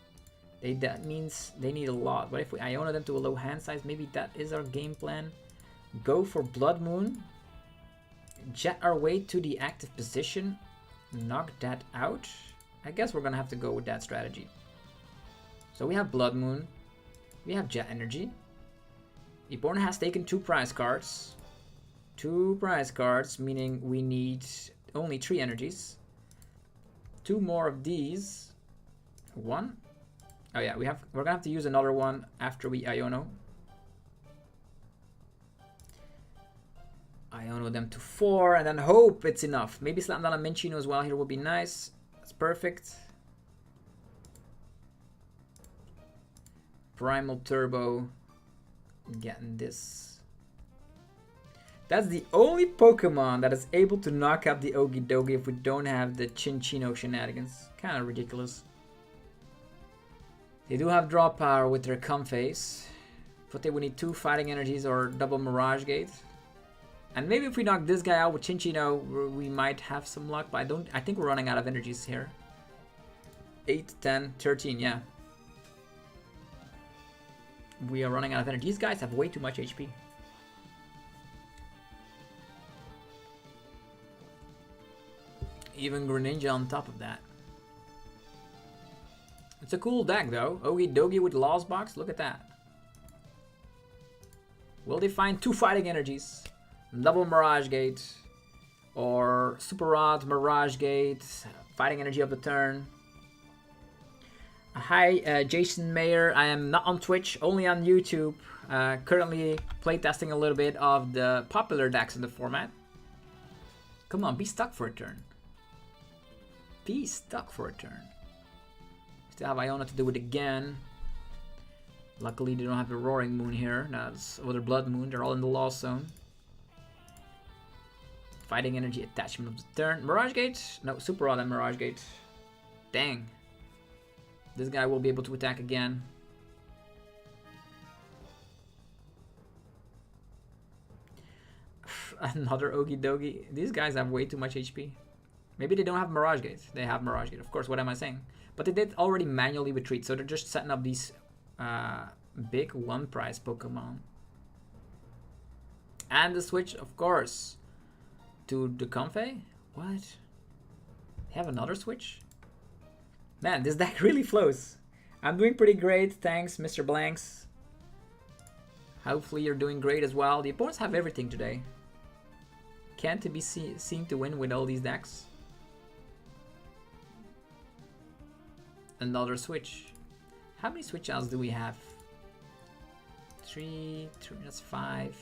That means they need a lot. But if we Iono them to a low hand size, maybe that is our game plan. Go for Blood Moon. Jet our way to the active position. Knock that out. I guess we're gonna have to go with that strategy. So we have Blood Moon. We have Jet Energy. Eborn has taken 2 prize cards. 2 prize cards, meaning we need only 3 energies. 2 more of these. 1. Oh yeah, we're gonna have to use another one after we Iono. Iono them to 4 and then hope it's enough. Maybe slap down a Minchino as well here would be nice. That's perfect. Primal Turbo. Getting this. That's the only Pokemon that is able to knock out the Okidogi if we don't have the Chinchino shenanigans. Kind of ridiculous. They do have draw power with their Comphase. But they would need 2 fighting energies or double Mirage Gate. And maybe if we knock this guy out with Chinchino, we might have some luck. But I think we're running out of energies here. 8, 10, 13, yeah. We are running out of energy. These guys have way too much HP. Even Greninja on top of that. It's a cool deck though. Okidogi with Lost Box. Look at that. Will they find 2 fighting energies? Double Mirage Gate. Or Super Rod, Mirage Gate. Fighting energy of the turn. Hi, Jason Mayer. I am not on Twitch, only on YouTube. Currently playtesting a little bit of the popular decks in the format. Come on, be stuck for a turn. Be stuck for a turn. Still have Iona to do it again. Luckily, they don't have the Roaring Moon here. That's or the Blood Moon. They're all in the Lost Zone. Fighting energy attachment of the turn. Mirage Gate? No, Super Rod and Mirage Gate. Dang. This guy will be able to attack again. Another Okidogi. These guys have way too much HP. Maybe they don't have Mirage Gate. They have Mirage Gate. Of course, what am I saying? But they did already manually retreat, so they're just setting up these big one-prize Pokemon. And the switch, of course, to the Comfey. What? They have another switch? Man, this deck really flows. I'm doing pretty great. Thanks, Mr. Blanks. Hopefully you're doing great as well. The opponents have everything today. Can't be seen to win with all these decks. Another switch. How many switch outs do we have? 3, that's 5.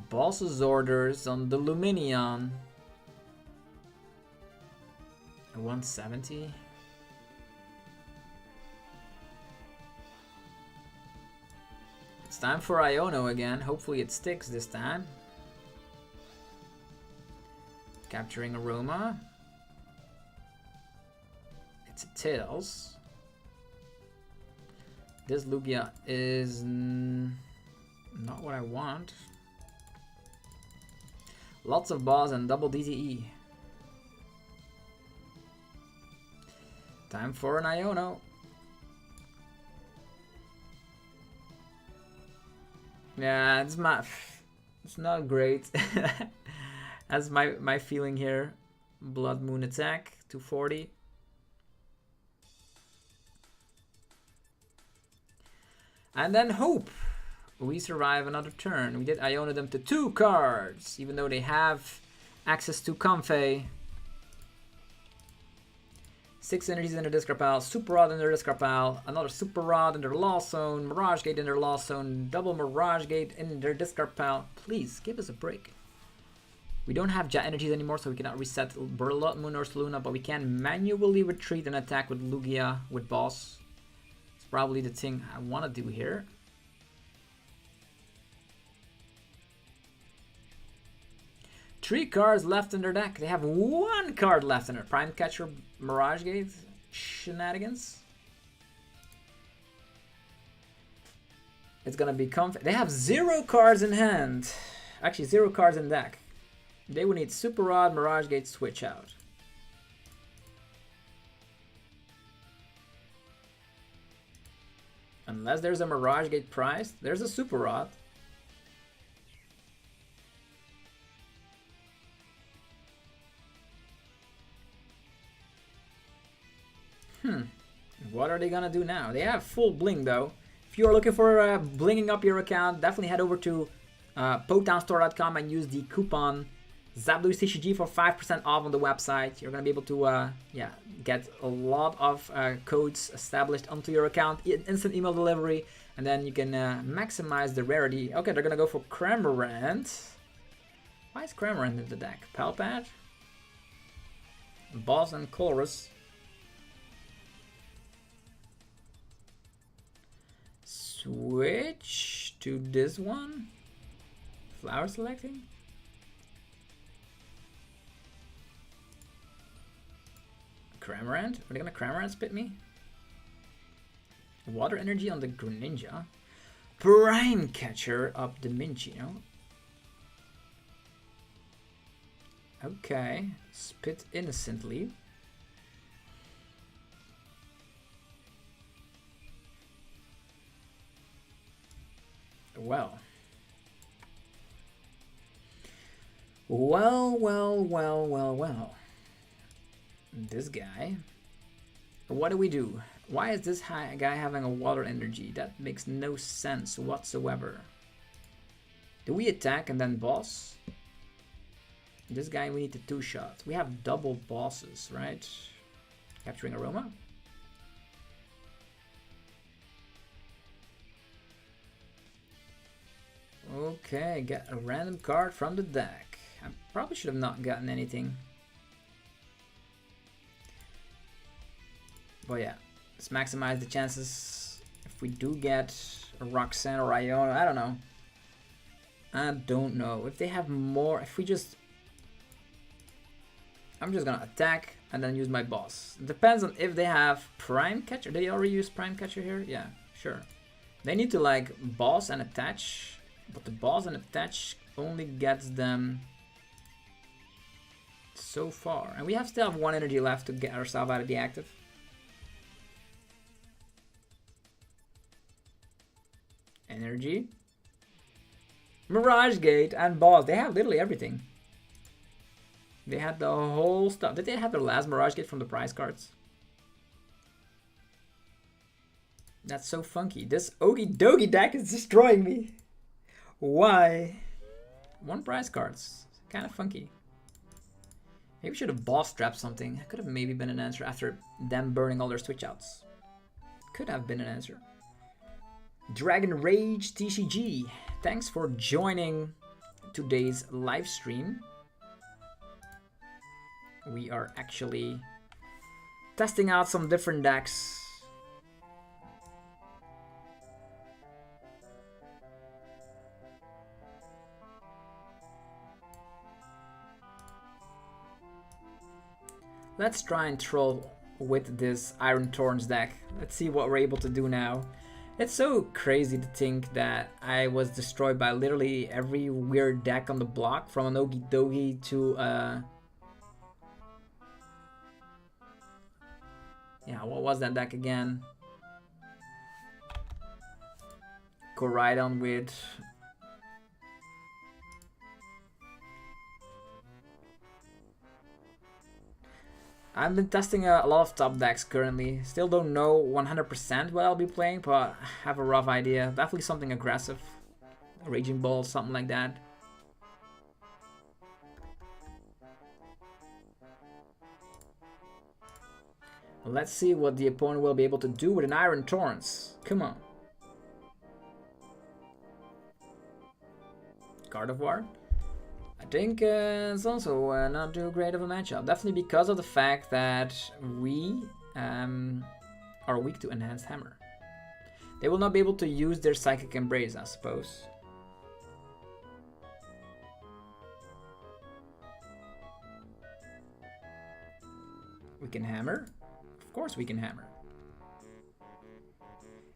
Boss's orders on the Luminion. 170. It's time for Iono again. Hopefully it sticks this time. Capturing Aroma. It's a Tails. This Lugia is not what I want. Lots of balls and double DTE. Time for an Iono. Yeah, it's not great. That's my feeling here. Blood Moon attack, 240. And then hope we survive another turn. We did Iona them to 2 cards, even though they have access to Comfey. 6 energies in their discard pile, Super Rod in their discard pile, another Super Rod in their Lost Zone, Mirage Gate in their Lost Zone, double Mirage Gate in their discard pile. Please, give us a break. We don't have Jet energies anymore, so we cannot reset Blood Moon or Saluna, but we can manually retreat and attack with Lugia, with Boss. It's probably the thing I want to do here. Three cards left in their deck. They have 1 card left in their Prime Catcher Mirage Gate shenanigans. It's gonna be comfy. They have 0 cards in hand. Actually, 0 cards in deck. They would need Super Rod, Mirage Gate, switch out. Unless there's a Mirage Gate prize, there's a Super Rod. What are they gonna do now? They have full bling though. If you are looking for blinging up your account, definitely head over to PokemonStore.com and use the coupon ZapDoTCG for 5% off on the website. You're gonna be able to get a lot of codes established onto your account, instant email delivery, and then you can maximize the rarity. Okay, they're gonna go for Cramorant. Why is Cramorant in the deck? Palpad, Boss, and Chorus. Switch to this one. Flower selecting? Cramorant? Are they gonna Cramorant spit me? Water energy on the Greninja. Prime Catcher up the Minchino. Okay. Spit innocently. Well. Well. This guy. What do we do? Why is this guy having a water energy? That makes no sense whatsoever. Do we attack and then boss? This guy we need to two-shot. We have double bosses, right? Capturing Aroma. Okay, get a random card from the deck. I probably should have not gotten anything. But yeah, let's maximize the chances. If we do get a Roxanne or Iona, I don't know. I don't know. If they have more, if we just... I'm just gonna attack and then use my boss. It depends on if they have Prime Catcher. Did they already use Prime Catcher here? Yeah, sure. They need to like boss and attach. But the boss and attach only gets them so far. And we still have one energy left to get ourselves out of the active. Energy. Mirage Gate and boss. They have literally everything. They had the whole stuff. Did they have their last Mirage Gate from the prize cards? That's so funky. This Okie Dokie deck is destroying me. Why? One prize cards. Kind of funky. Maybe we should have boss strapped something. That could have maybe been an answer after them burning all their switch outs. Could have been an answer. Dragon Rage TCG. Thanks for joining today's live stream. We are actually testing out some different decks. Let's try and troll with this Iron Thorns deck. Let's see what we're able to do now. It's so crazy to think that I was destroyed by literally every weird deck on the block, from an Okie Dokie to yeah, what was that deck again? Koraidon with I've been testing a lot of top decks currently. Still don't know 100% what I'll be playing, but I have a rough idea. Definitely something aggressive. Raging Ball, something like that. Let's see what the opponent will be able to do with an Iron Torrents. Come on. Gardevoir. I think it's also not too great of a matchup. Definitely because of the fact that we are weak to Enhanced Hammer. They will not be able to use their Psychic Embrace, I suppose. We can hammer. Of course we can hammer.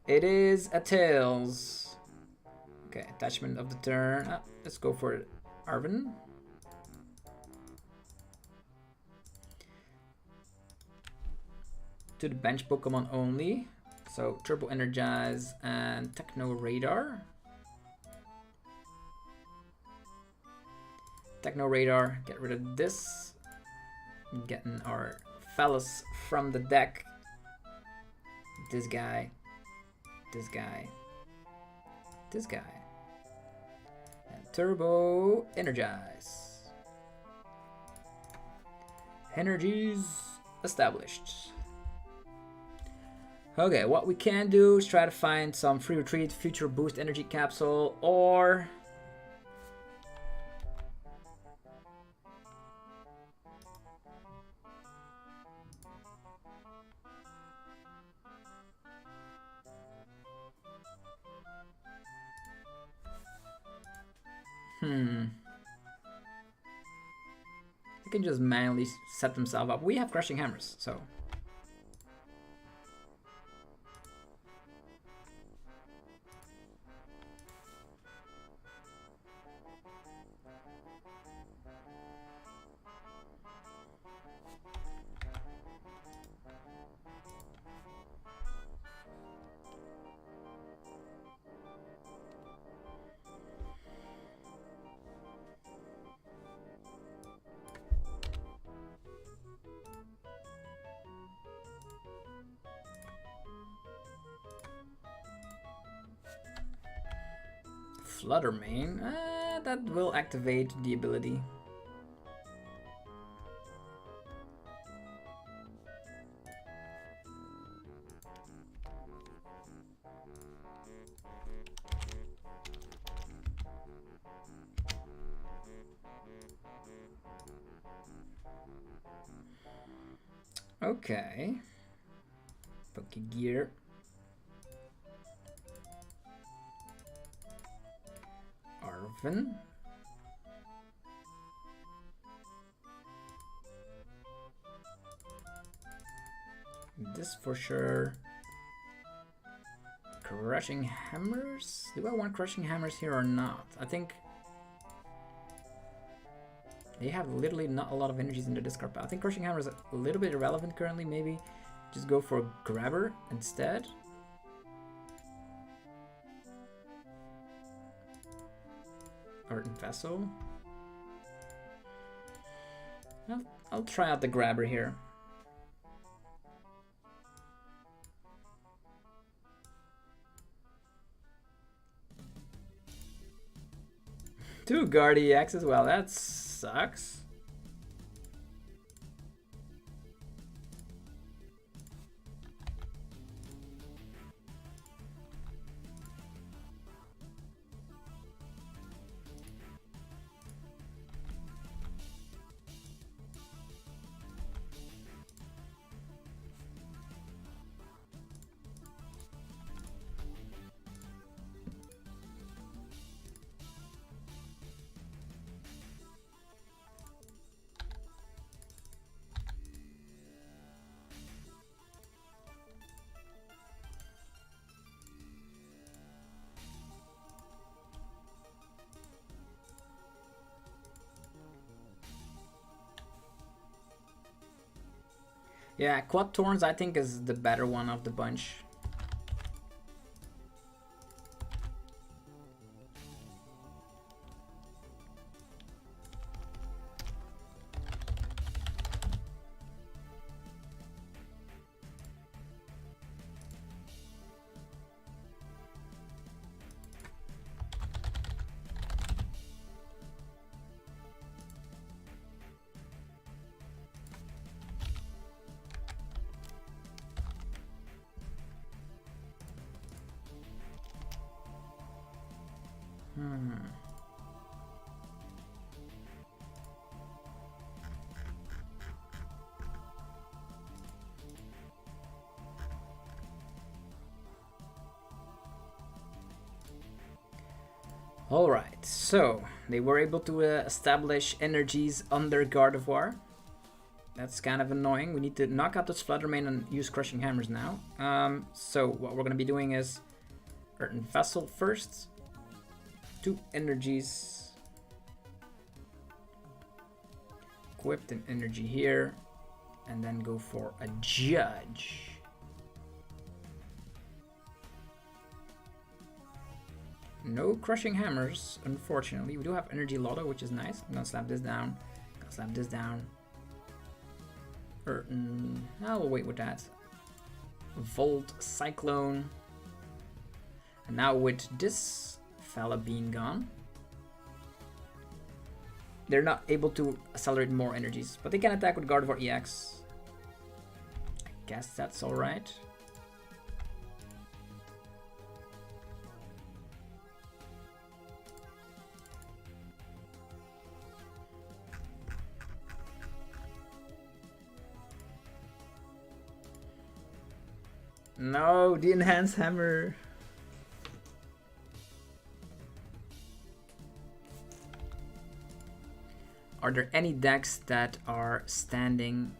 It is a Tails. Okay, attachment of the turn. Let's go for it. Arvin. To the bench Pokemon only. So Turbo Energize and Techno Radar. Techno Radar, get rid of this. Getting our fellas from the deck. This guy. This guy. This guy. Turbo Energize. Energies established. Okay, what we can do is try to find some free retreat, future boost energy capsule, or They can just manually set themselves up. We have Crushing Hammers, so... Flutter Mane, that will activate the ability. Okay. Pokegear. Arven. This for sure. Crushing Hammers? Do I want Crushing Hammers here or not? I think they have literally not a lot of energies in the discard pile. I think Crushing Hammer is a little bit irrelevant currently. Maybe just go for Grabber instead. Earthen Vessel. I'll try out the Grabber here. Two Guardiax as well, that sucks. Yeah, Quad Thorns I think is the better one of the bunch. Alright, so they were able to establish energies under Gardevoir. That's kind of annoying. We need to knock out this Flutter Mane and use Crushing Hammers now. So what we're going to be doing is Earthen Vessel first. 2 energies. Equipped an energy here. And then go for a Judge. No Crushing Hammers, unfortunately. We do have Energy Lotto, which is nice. I'm gonna slap this down. Gonna slap this down. I'll wait with that. Volt, Cyclone. And now with this fella being gone, they're not able to accelerate more energies, but they can attack with Gardevoir EX. I guess that's alright. No, the Enhanced Hammer. Are there any decks that are standing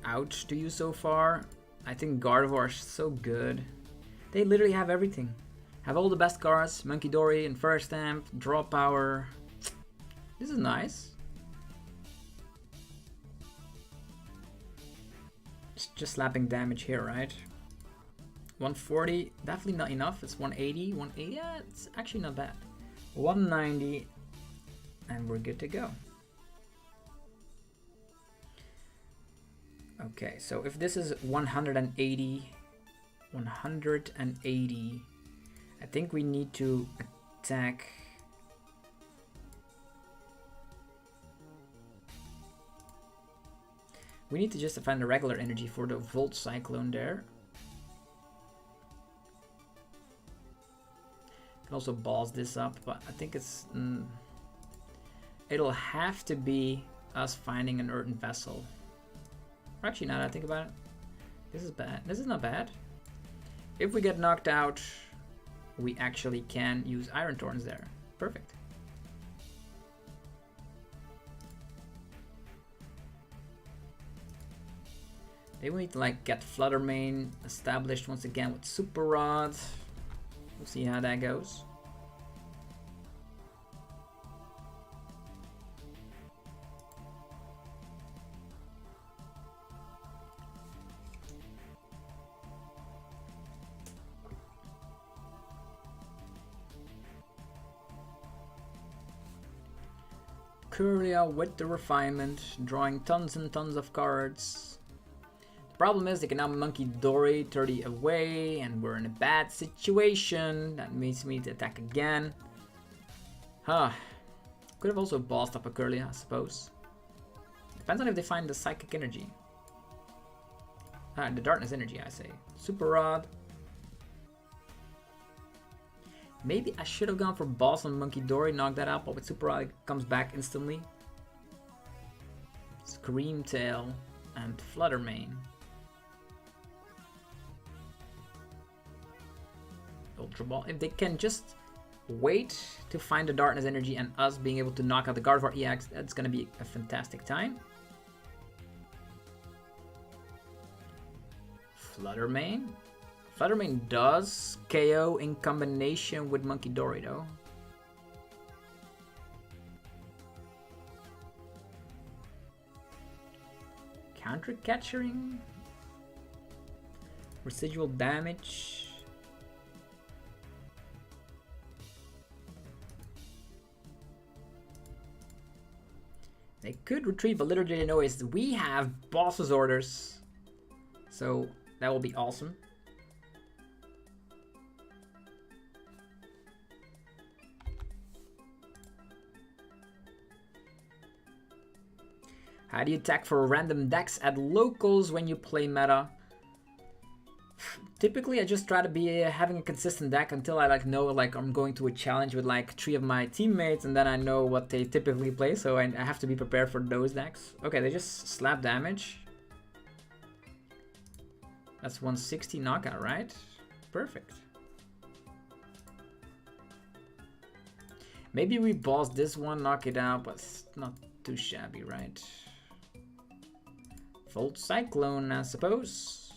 out to you so far? I think Gardevoir is so good. They literally have everything. Have all the best cards, Monkey Dory and First Stamp, draw power. This is nice. It's just slapping damage here, right? 140, definitely not enough. It's 180, 180, yeah, it's actually not bad. 190, and we're good to go. Okay, so if this is 180, 180, I think we need to attack. We need to just defend the regular energy for the Volt Cyclone there. Can also balls this up, but I think it's it'll have to be us finding an Earthen Vessel. Or actually, now that I think about it, this is bad. This is not bad. If we get knocked out, we actually can use Iron Thorns there. Perfect. Maybe we need to like get Flutter Mane established once again with Super Rod. We'll see how that goes. Curia with the refinement, drawing tons and tons of cards. The problem is they can now Monkey Dory 30 away, and we're in a bad situation. That means we need to attack again. Huh. Could have also bossed up a Curlia, I suppose. Depends on if they find the Psychic Energy. The Darkness Energy, I say. Super Rod. Maybe I should have gone for Boss on Monkey Dory, knock that out, but with Super Rod it comes back instantly. Scream Tail and Flutter Mane. Ultra Ball. If they can just wait to find the Darkness Energy and us being able to knock out the Gardevoir EX, that's going to be a fantastic time. Flutter Mane. Flutter Mane does KO in combination with Monkey Dory though. Counter Catching. Residual damage. They could retrieve, but little do they know is we have boss's orders. So that will be awesome. How do you attack for random decks at locals when you play meta? Typically, I just try to be having a consistent deck until I know I'm going to a challenge with 3 of my teammates, and then I know what they typically play, so I have to be prepared for those decks. Okay, they just slap damage. That's 160 knockout, right? Perfect. Maybe we boss this one, knock it out, but it's not too shabby, right? Volt Cyclone, I suppose.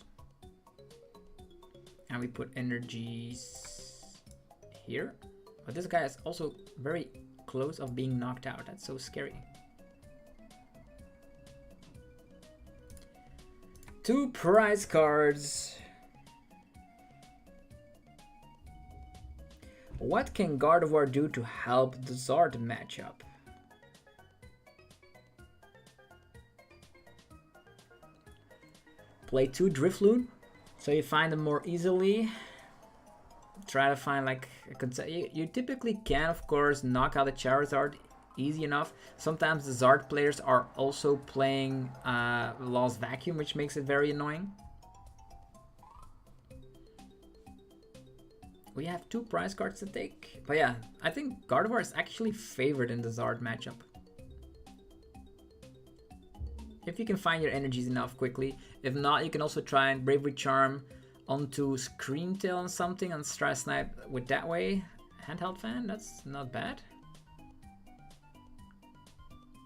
And we put energies here. But this guy is also very close of being knocked out. That's so scary. 2 prize cards. What can Gardevoir do to help the Zard matchup? Play 2 Drifloon, so you find them more easily. Try to find you typically can, of course, knock out the Charizard easy enough. Sometimes the Zard players are also playing Lost Vacuum, which makes it very annoying. We have 2 prize cards to take. But yeah, I think Gardevoir is actually favored in the Zard matchup. If you can find your energies enough quickly. If not, you can also try and Bravery Charm onto Scream Tail and something and try snipe with that way. Handheld Fan, that's not bad.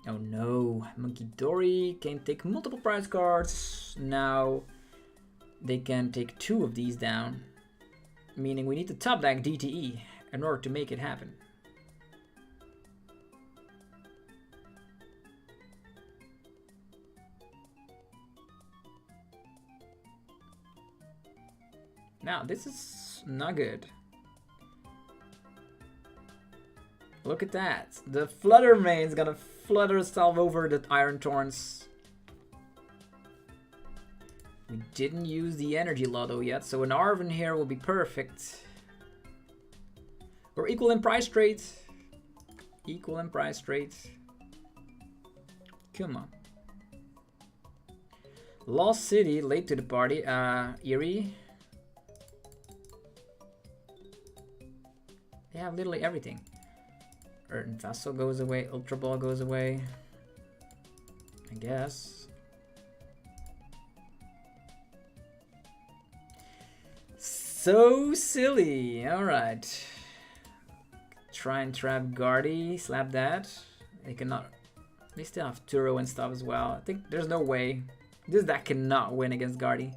Oh no, Monkey Dory can take multiple prize cards. Now they can take 2 of these down, meaning we need to top deck DTE in order to make it happen. Now this is not good. Look at that. The Flutter Mane's gonna flutter itself over the Iron Thorns. We didn't use the Energy Lotto yet, so an Arven here will be perfect. We're equal in price trade. Equal in price trade. Come on. Lost City, late to the party. Eerie. They have literally everything. Earthen Vessel goes away, Ultra Ball goes away, I guess. So silly. Alright. Try and trap Guardy, slap that. They cannot. They still have Turo and stuff as well. I think there's no way. This deck cannot win against Guardy.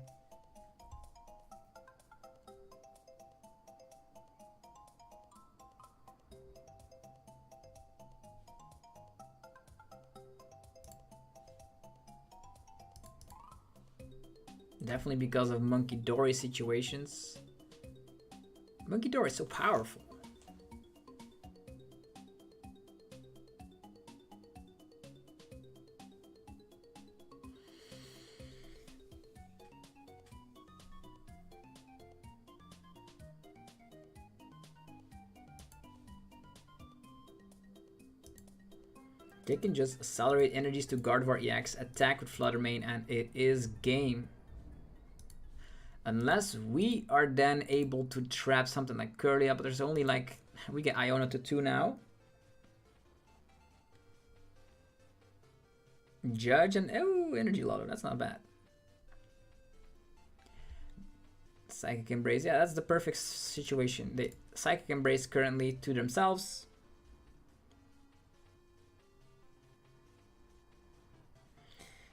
Definitely because of Monkey Dory situations. Monkey Dory is so powerful. They can just accelerate energies to Gardevoir EX, attack with Flutter Mane, and it is game. Unless we are then able to trap something like Curly up, but there's only like, we get Iona to 2 now. Judge and, oh, Energy Lotto, that's not bad. Psychic Embrace, yeah, that's the perfect situation. They Psychic Embrace currently to themselves.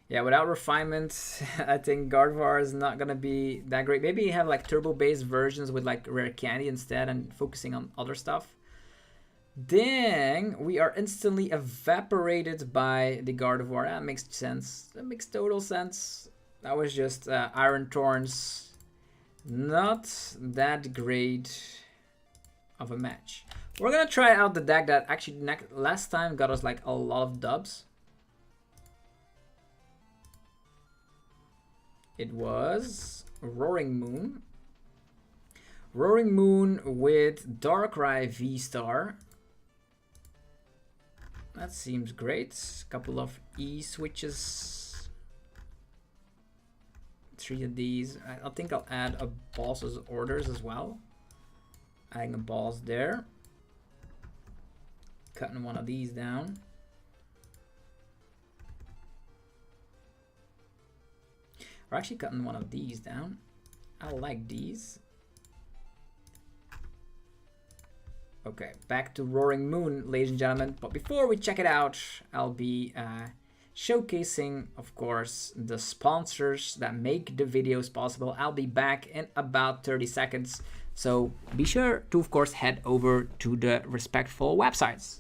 Yeah, without refinement, I think Gardevoir is not gonna be that great. Maybe you have like turbo-based versions with like rare candy instead and focusing on other stuff. Dang, we are instantly evaporated by the Gardevoir. That makes sense. That makes total sense. That was just Iron Thorns. Not that great of a match. We're gonna try out the deck that actually last time got us like a lot of dubs. It was Roaring Moon. Roaring Moon with Darkrai VSTAR. That seems great. Couple of E switches. 3 of these. I think I'll add a boss's orders as well. Adding a boss there. Cutting one of these down. We're actually cutting one of these down. I like these. Okay, back to Roaring Moon, ladies and gentlemen. But before we check it out, I'll be showcasing, of course, the sponsors that make the videos possible. I'll be back in about 30 seconds. So be sure to, of course, head over to the respectful websites.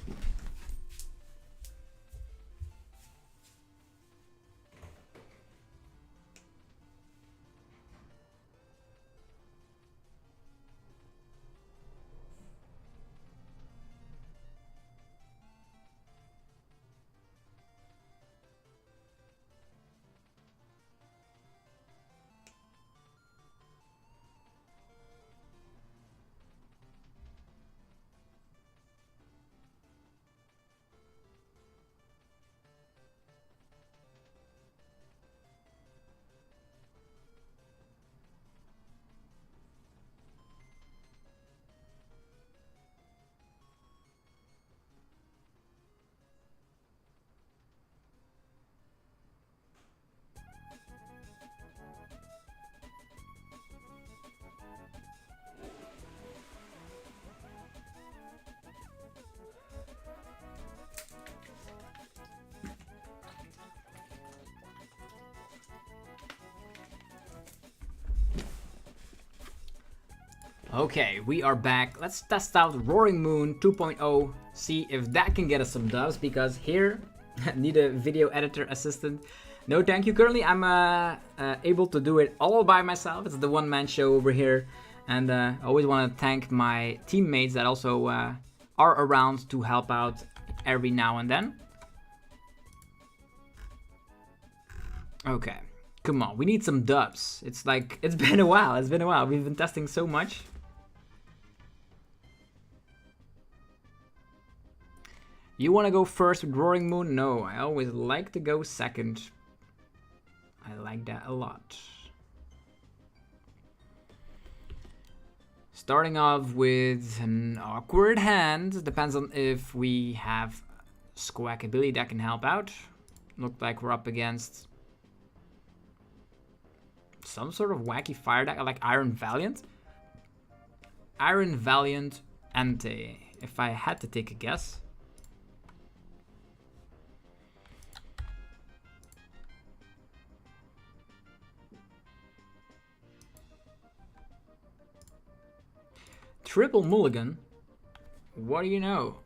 Okay, we are back. Let's test out Roaring Moon 2.0, see if that can get us some dubs, because here, need a video editor assistant. No thank you, currently I'm able to do it all by myself. It's the one-man show over here, and I always want to thank my teammates that also are around to help out every now and then. Okay, come on, we need some dubs. It's like, it's been a while, we've been testing so much. You want to go first with Roaring Moon? No, I always like to go second. I like that a lot. Starting off with an awkward hand. Depends on if we have Squawkabilly that can help out. Looked like we're up against some sort of wacky fire deck, like Iron Valiant. Iron Valiant Ante, if I had to take a guess. Triple Mulligan? What do you know?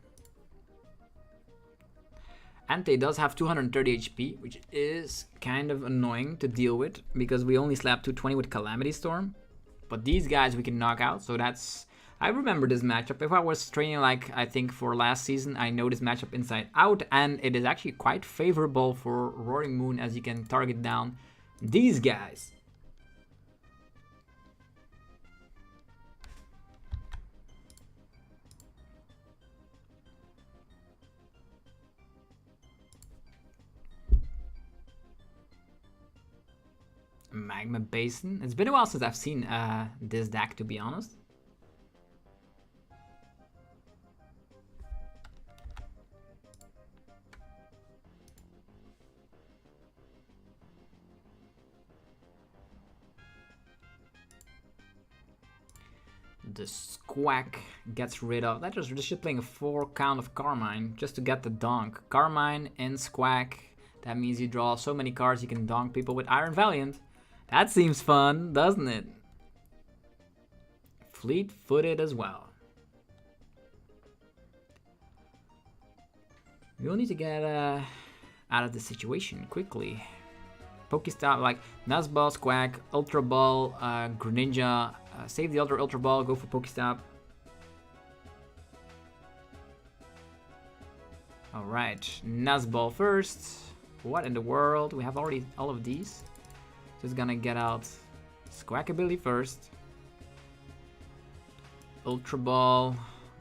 Ante does have 230 HP, which is kind of annoying to deal with, because we only slap 220 with Calamity Storm. But these guys we can knock out, so that's... I remember this matchup. If I was training like, I think, for last season, I know this matchup inside out, and it is actually quite favorable for Roaring Moon, as you can target down these guys. Magma Basin. It's been a while since I've seen this deck, to be honest. The Squawk gets rid of... That's just playing a 4 count of Carmine just to get the donk. Carmine and Squawk. That means you draw so many cards you can donk people with Iron Valiant. That seems fun, doesn't it? Fleet-footed as well. We'll need to get out of the situation quickly. Pokestop like Nuzball, Squawk, Ultra Ball, Greninja. Save the Ultra Ball, go for Pokestop. Alright, Nuzball first. What in the world? We have already all of these. Just gonna get out Squawkabilly first. Ultra Ball.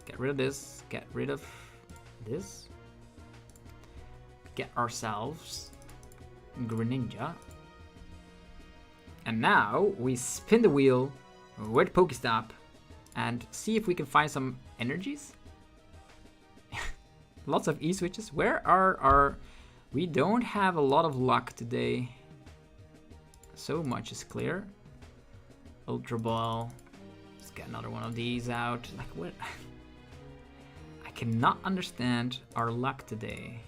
Get rid of this. Get rid of this. Get ourselves Greninja. And now we spin the wheel with Pokestop and see if we can find some energies. Lots of E-switches. Where are our... We don't have a lot of luck today. So much is clear. Ultra Ball. Let's get another one of these out. Like what? I cannot understand our luck today.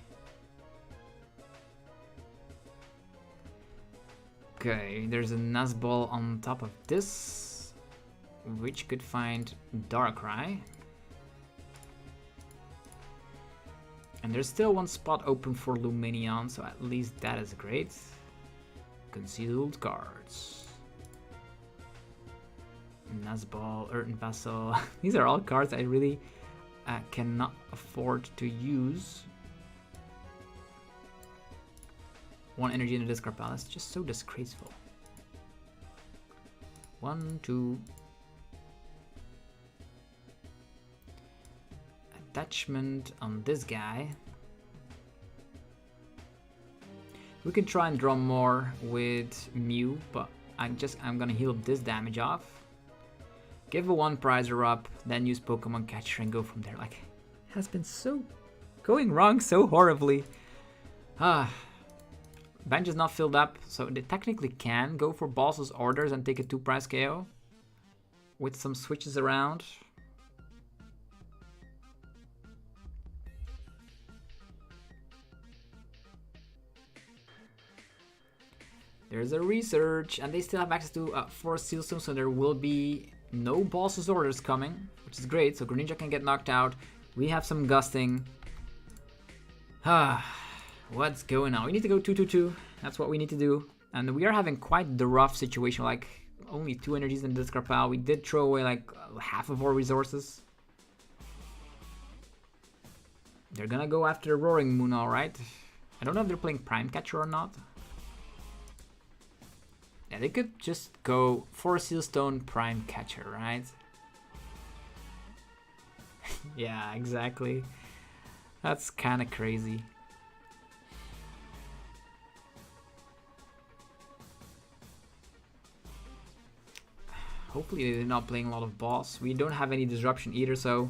Okay, there's a Nuzball on top of this, which could find Darkrai. And there's still one spot open for Lumineon, so at least that is great. Concealed cards. Nuzball, Earthen Vessel. These are all cards I really cannot afford to use. One energy in the discard pile. That's just so disgraceful. 1, 2. Attachment on this guy. We can try and draw more with Mew, but I'm gonna heal this damage off. Give a 1 prizer up, then use Pokemon Catcher and go from there. Like, it has been so going wrong so horribly. Bench is not filled up, so they technically can go for Boss's Orders and take a 2 prize KO with some switches around. There's a research, and they still have access to 4 Seal Stones, so there will be No Boss's Orders coming, which is great. So Greninja can get knocked out. We have some gusting. What's going on? We need to go 2-2-2. That's what we need to do. And we are having quite the rough situation. Like, only 2 energies in this Dragapult. We did throw away like half of our resources. They're gonna go after Roaring Moon, alright. I don't know if they're playing Prime Catcher or not. Yeah, they could just go for Sealstone Prime Catcher, right? Yeah, exactly. That's kind of crazy. Hopefully they're not playing a lot of boss. We don't have any disruption either, so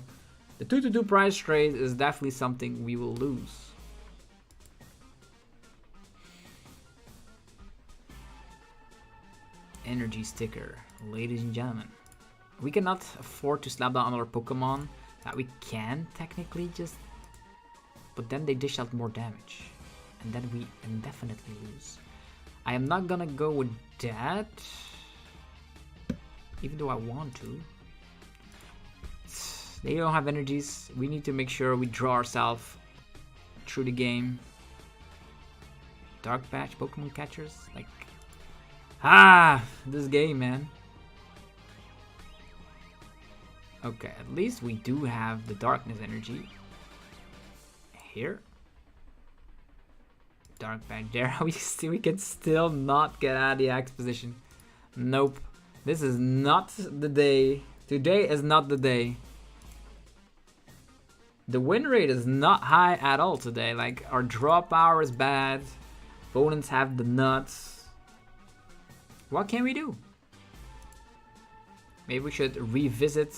the 2-2 prize trade is definitely something we will lose. Energy sticker, ladies and gentlemen. We cannot afford to slap down another Pokemon that we can technically just, but then they dish out more damage, and then we indefinitely lose. I am not gonna go with that, even though I want to. They don't have energies. We need to make sure we draw ourselves through the game. Dark Patch, Pokemon catchers, like, this game, man. Okay, at least we do have the darkness energy here. Dark Patch there. We can still not get out of the axe position. Nope. This is not the day. Today is not the day. The win rate is not high at all today. Like, our draw power is bad. Opponents have the nuts. What can we do? Maybe we should revisit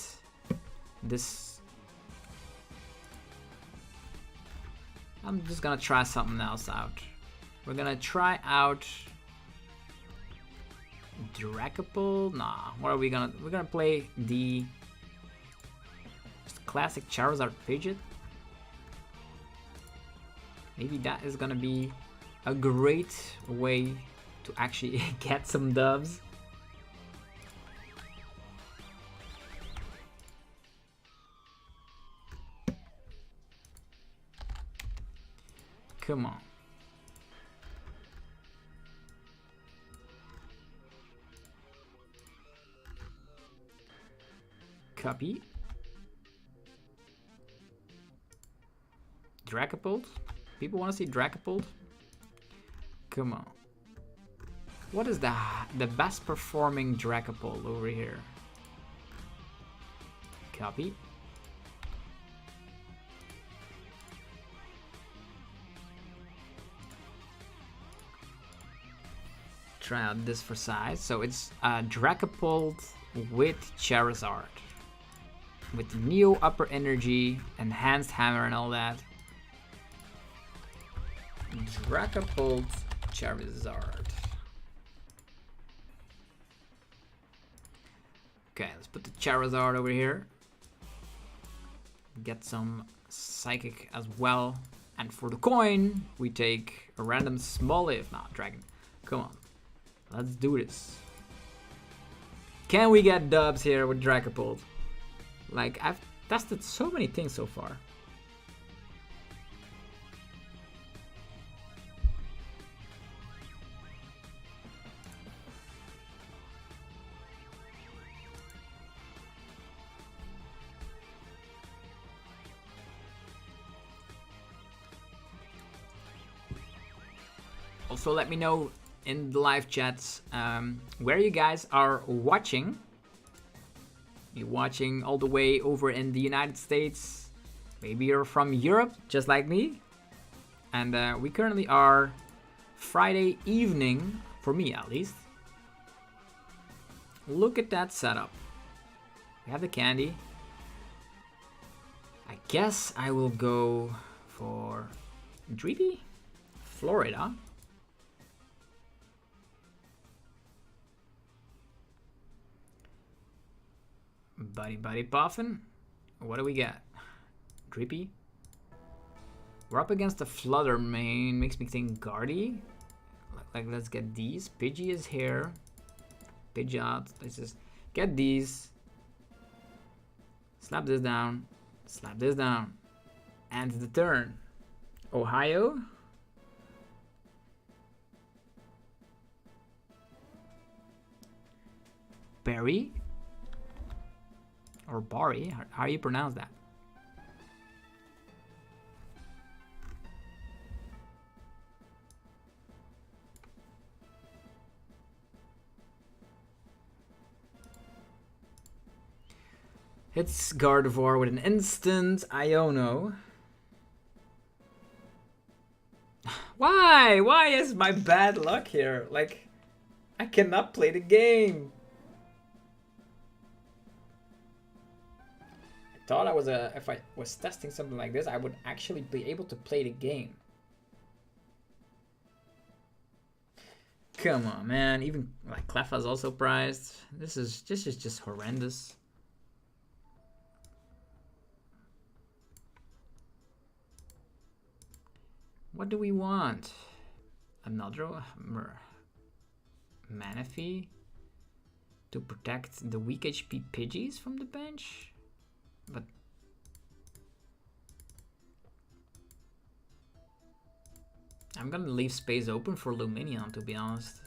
this. I'm just gonna try something else out. We're gonna try out Dragapult. Nah, what are we gonna? We're gonna play the classic Charizard Pidgeot. Maybe that is gonna be a great way to actually get some dubs. Come on. Copy. Dragapult? People want to see Dragapult? Come on. What is the best performing Dragapult over here? Copy. Try out this for size. So it's Dragapult with Charizard. With Neo Upper Energy, Enhanced Hammer and all that. Dragapult Charizard. Okay, let's put the Charizard over here. Get some Psychic as well. And for the coin, we take a random small if not dragon. Come on. Let's do this. Can we get dubs here with Dragapult? Like, I've tested so many things so far. Also, let me know in the live chats where you guys are watching. You're watching all the way over in the United States. Maybe you're from Europe, just like me. And we currently are Friday evening, for me at least. Look at that setup. We have the candy. I guess I will go for Dreepy, Florida. Buddy Puffin. What do we got? Drippy. We're up against the Flutter main. Makes me think Guardy. Like, let's get these. Pidgey is here. Pidgeot. Let's just get these. Slap this down. Slap this down. End the turn. Ohio. Barry. Or Bari. How do you pronounce that? Hits Gardevoir with an instant Iono. Why? Why is my bad luck here? Like, I cannot play the game. I thought I was if I was testing something like this, I would actually be able to play the game. Come on, man. Even like Cleffa's also prized. This is just horrendous. What do we want? Another Manaphy to protect the weak HP Pidgeys from the bench? But I'm gonna leave space open for Luminion, to be honest.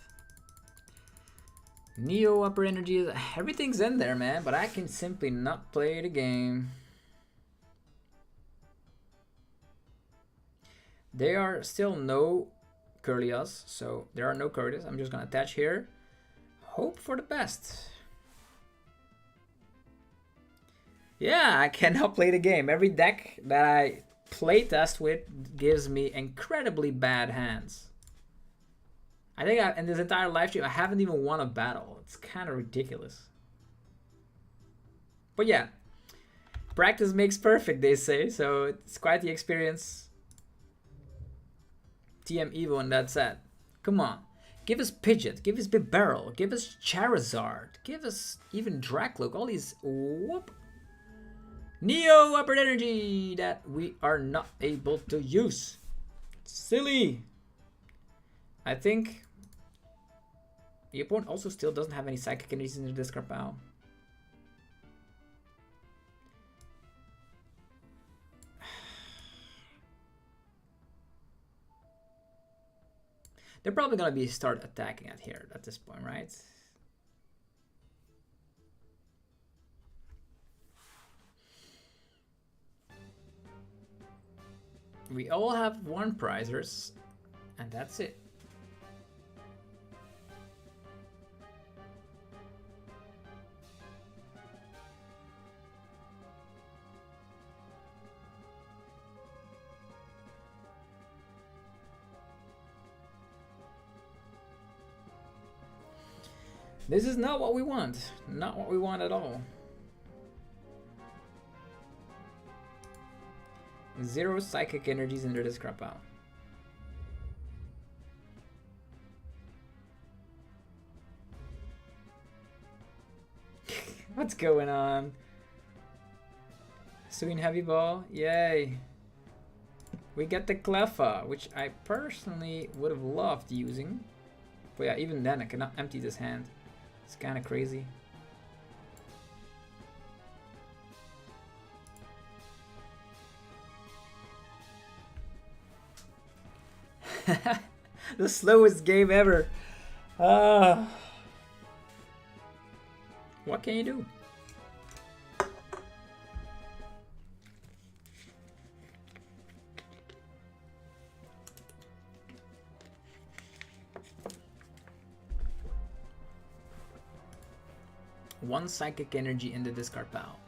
Neo upper energy, everything's in there, man, but I can simply not play the game. There are still no Curlias, so there are no Curlias. I'm just gonna attach here. Hope for the best. Yeah, I cannot play the game. Every deck that I play test with gives me incredibly bad hands. I think in this entire live stream, I haven't even won a battle. It's kind of ridiculous. But yeah, practice makes perfect, they say. So it's quite the experience. TM Evo and that's it. Come on. Give us Pidgeot. Give us Bibarel. Give us Charizard. Give us even Dracloak. All these... Whoop. Neo upper energy that we are not able to use. Silly. I think the opponent also still doesn't have any psychic energies in the discard pile. They're probably gonna be start attacking at here at this point, right? We all have one prizers, and that's it. This is not what we want. Not what we want at all. 0 psychic energies into this crap out. What's going on? Soon heavy ball. Yay. We get the Cleffa, which I personally would have loved using. But yeah, even then I cannot empty this hand. It's kind of crazy. The slowest game ever. What can you do? One psychic energy in the discard pile.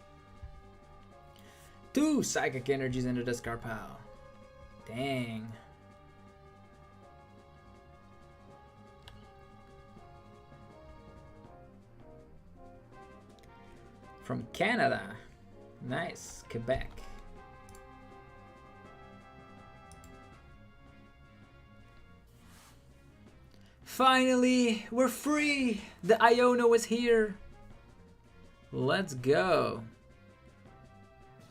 2 psychic energies in the discard pile. Dang. From Canada. Nice. Quebec. Finally, we're free. The Iono is here. Let's go.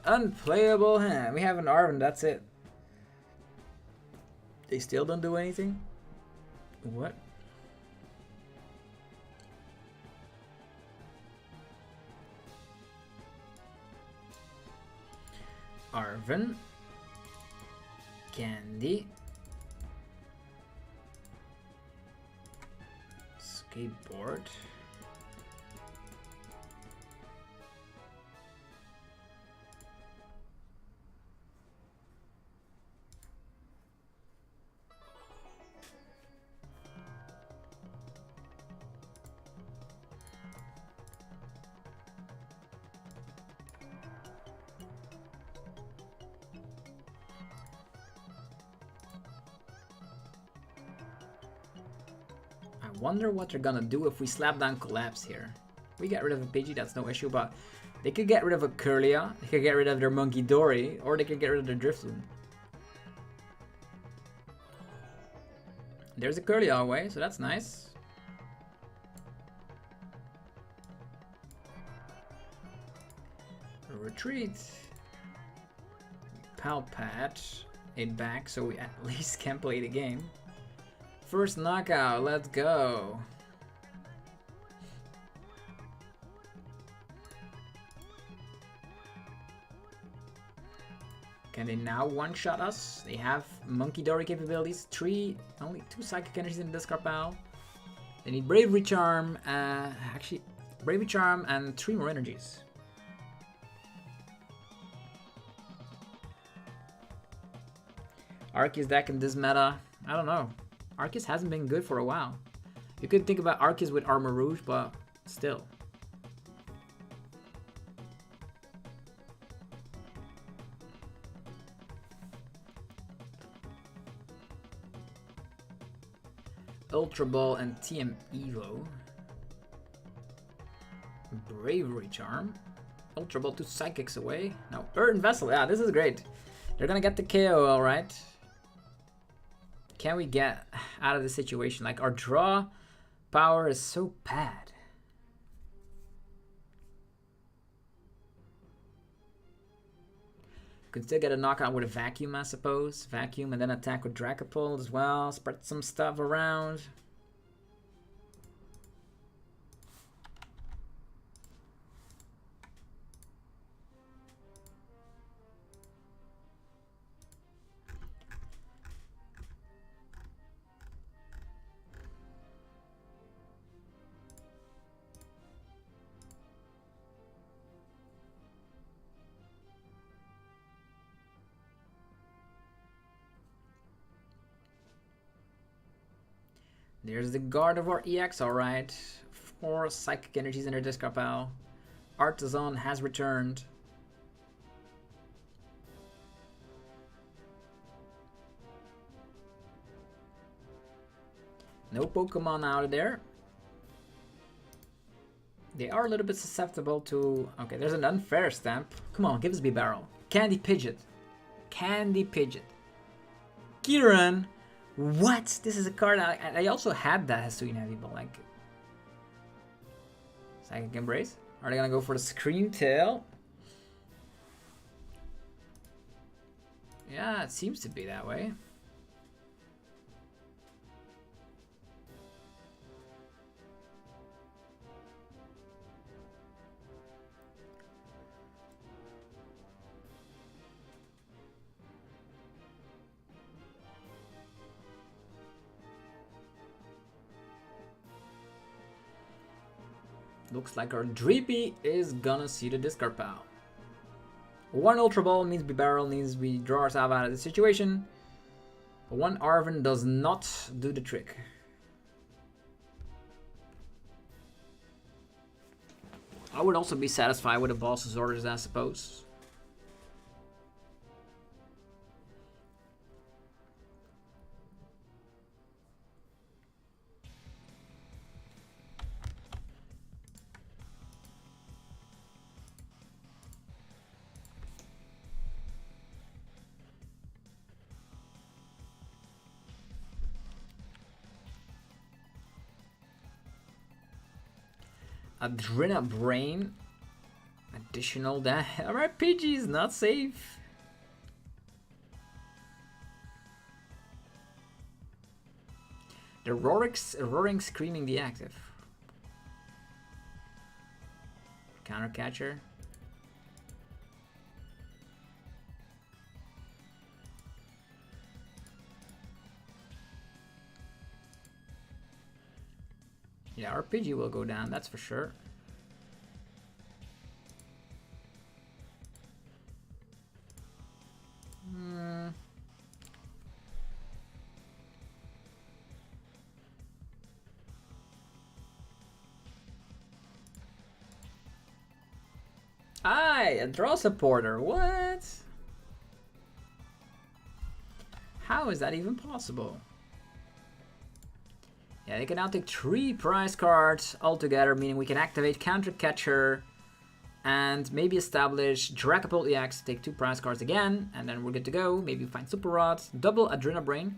Unplayable hand. We have an Arven, that's it. They still don't do anything? What? Arven. Candy. Skateboard. I wonder what they're gonna do if we slap down Collapse here. We get rid of a Pidgey, that's no issue, but they could get rid of a Curlia, they could get rid of their Monkey Dory, or they could get rid of their Drifloon. There's a Curlia away, so that's nice. Retreat. Palpat. It back, so we at least can play the game. First knockout, let's go. Can they now one-shot us? They have Monkey Dory capabilities. Only 2 Psychic Energies in the discard pile. They need Bravery Charm, actually Bravery Charm and 3 more energies. Arceus deck in this meta, I don't know. Arceus hasn't been good for a while. You could think about Arceus with Armor Rouge, but still. Ultra Ball and TM Evo. Bravery Charm. Ultra Ball 2 Psychics away. No, Earthen Vessel. Yeah, this is great. They're gonna get the KO, alright. Can we get out of the situation? Like, our draw power is so bad. Could still get a knockout with a Vacuum, I suppose. Vacuum and then attack with Dragapult as well. Spread some stuff around. There's the Gardevoir EX, alright. 4 Psychic Energies in their discard pile. Artisan has returned. No Pokemon out of there. They are a little bit susceptible to... Okay, there's an unfair stamp. Come on, give us B-Barrel. Candy Pidgeot. Candy Pidgeot. Kyurem. What? This is a card I also had that Hisuian Heavy Ball. Like, Psychic Embrace. Are they gonna go for the Scream Tail? Yeah, it seems to be that way. Looks like our Dreepy is gonna see the discard pile. 1 Ultra Ball means B-Barrel, means we draw ourselves out of the situation. 1 Arven does not do the trick. I would also be satisfied with the boss's orders, I suppose. Adrena Brain. Additional that. Alright, Pidgey's not safe. The Roaring Screaming the active. Counter Catcher. Yeah, our Pidgey will go down, that's for sure. Aye, a draw supporter, what? How is that even possible? Yeah, they can now take 3 prize cards altogether, meaning we can activate Counter Catcher and maybe establish Dragapult EX, take 2 prize cards again, and then we're good to go. Maybe find Super Rod, double Adrenabrain.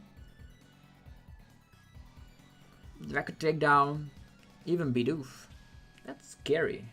That could take down even Bidoof. That's scary.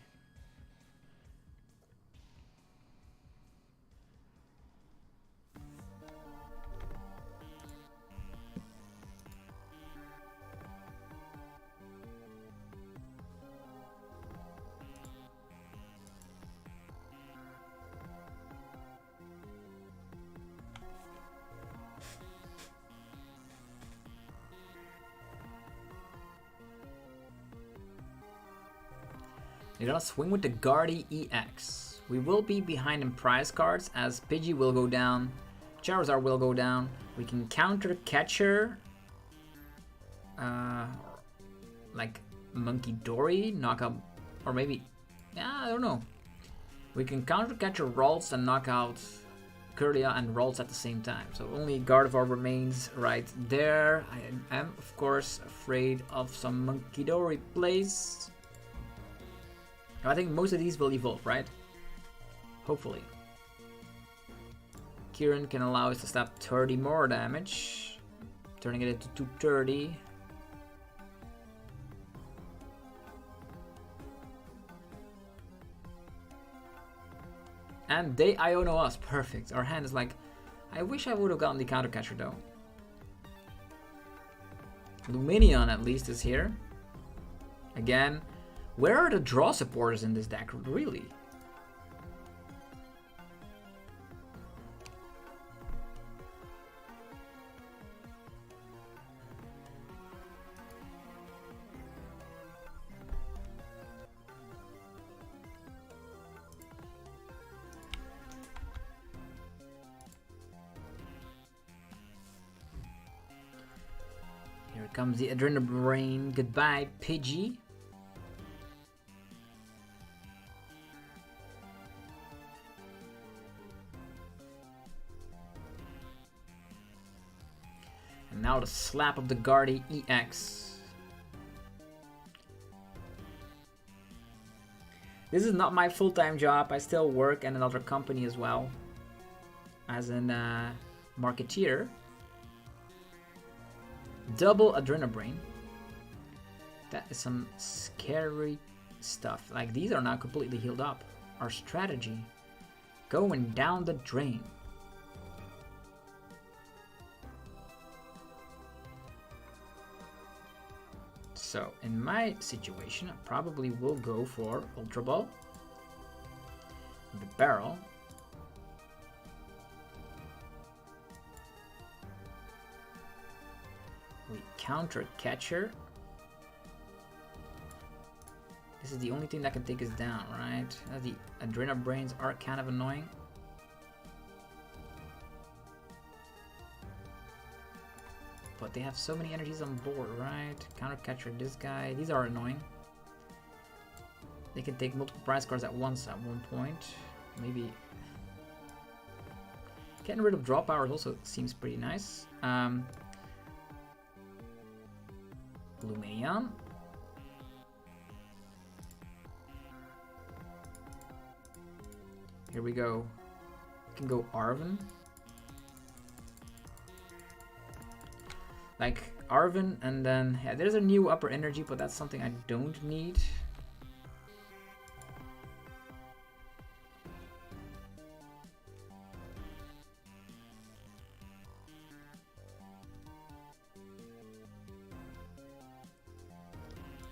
You're gonna swing with the Gardy EX. We will be behind in prize cards as Pidgey will go down, Charizard will go down. We can counter Catcher, like Monkey Dory, knock out, or maybe, yeah, I don't know. We can counter Catcher Ralts and knock out Kirlia and Ralts at the same time. So only Gardevoir remains right there. I am, of course, afraid of some Monkey Dory plays. I think most of these will evolve, right? Hopefully. Kyurem can allow us to stop 30 more damage, turning it into 230. And they Iono us, perfect. Our hand is like, I wish I would have gotten the counter catcher though. Lumineon at least is here. Again. Where are the draw supporters in this deck, really? Here comes the Adrenabrain. Goodbye, Pidgey. Now the slap of the Gardy EX. This is not my full-time job. I still work in another company as well. As a marketeer. Double Adrenabrain. That is some scary stuff. Like, these are now completely healed up. Our strategy. Going down the drain. So, in my situation, I probably will go for Ultra Ball. The barrel. We counter Catcher. This is the only thing that can take us down, right? The Adrenabrains are kind of annoying. But they have so many energies on board, right? Counter Catcher this guy. These are annoying. They can take multiple prize cards at once at one point. Maybe getting rid of draw powers also seems pretty nice. Lumineon. Here we go. We can go Arven. Like Arven, and then yeah, there's a new upper energy, but that's something I don't need.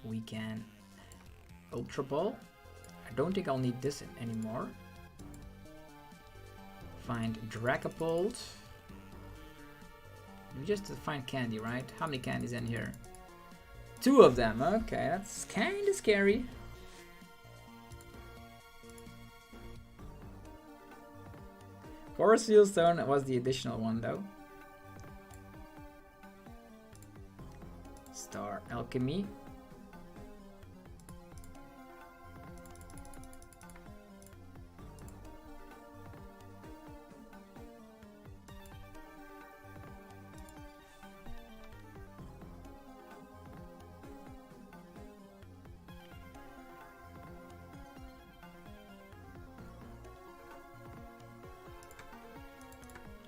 We can Ultra Ball. I don't think I'll need this anymore. Find Dragapult. We just find candy, right? How many candies in here? 2 of them. Okay, that's kind of scary. Forest Sealstone was the additional one though. Star Alchemy.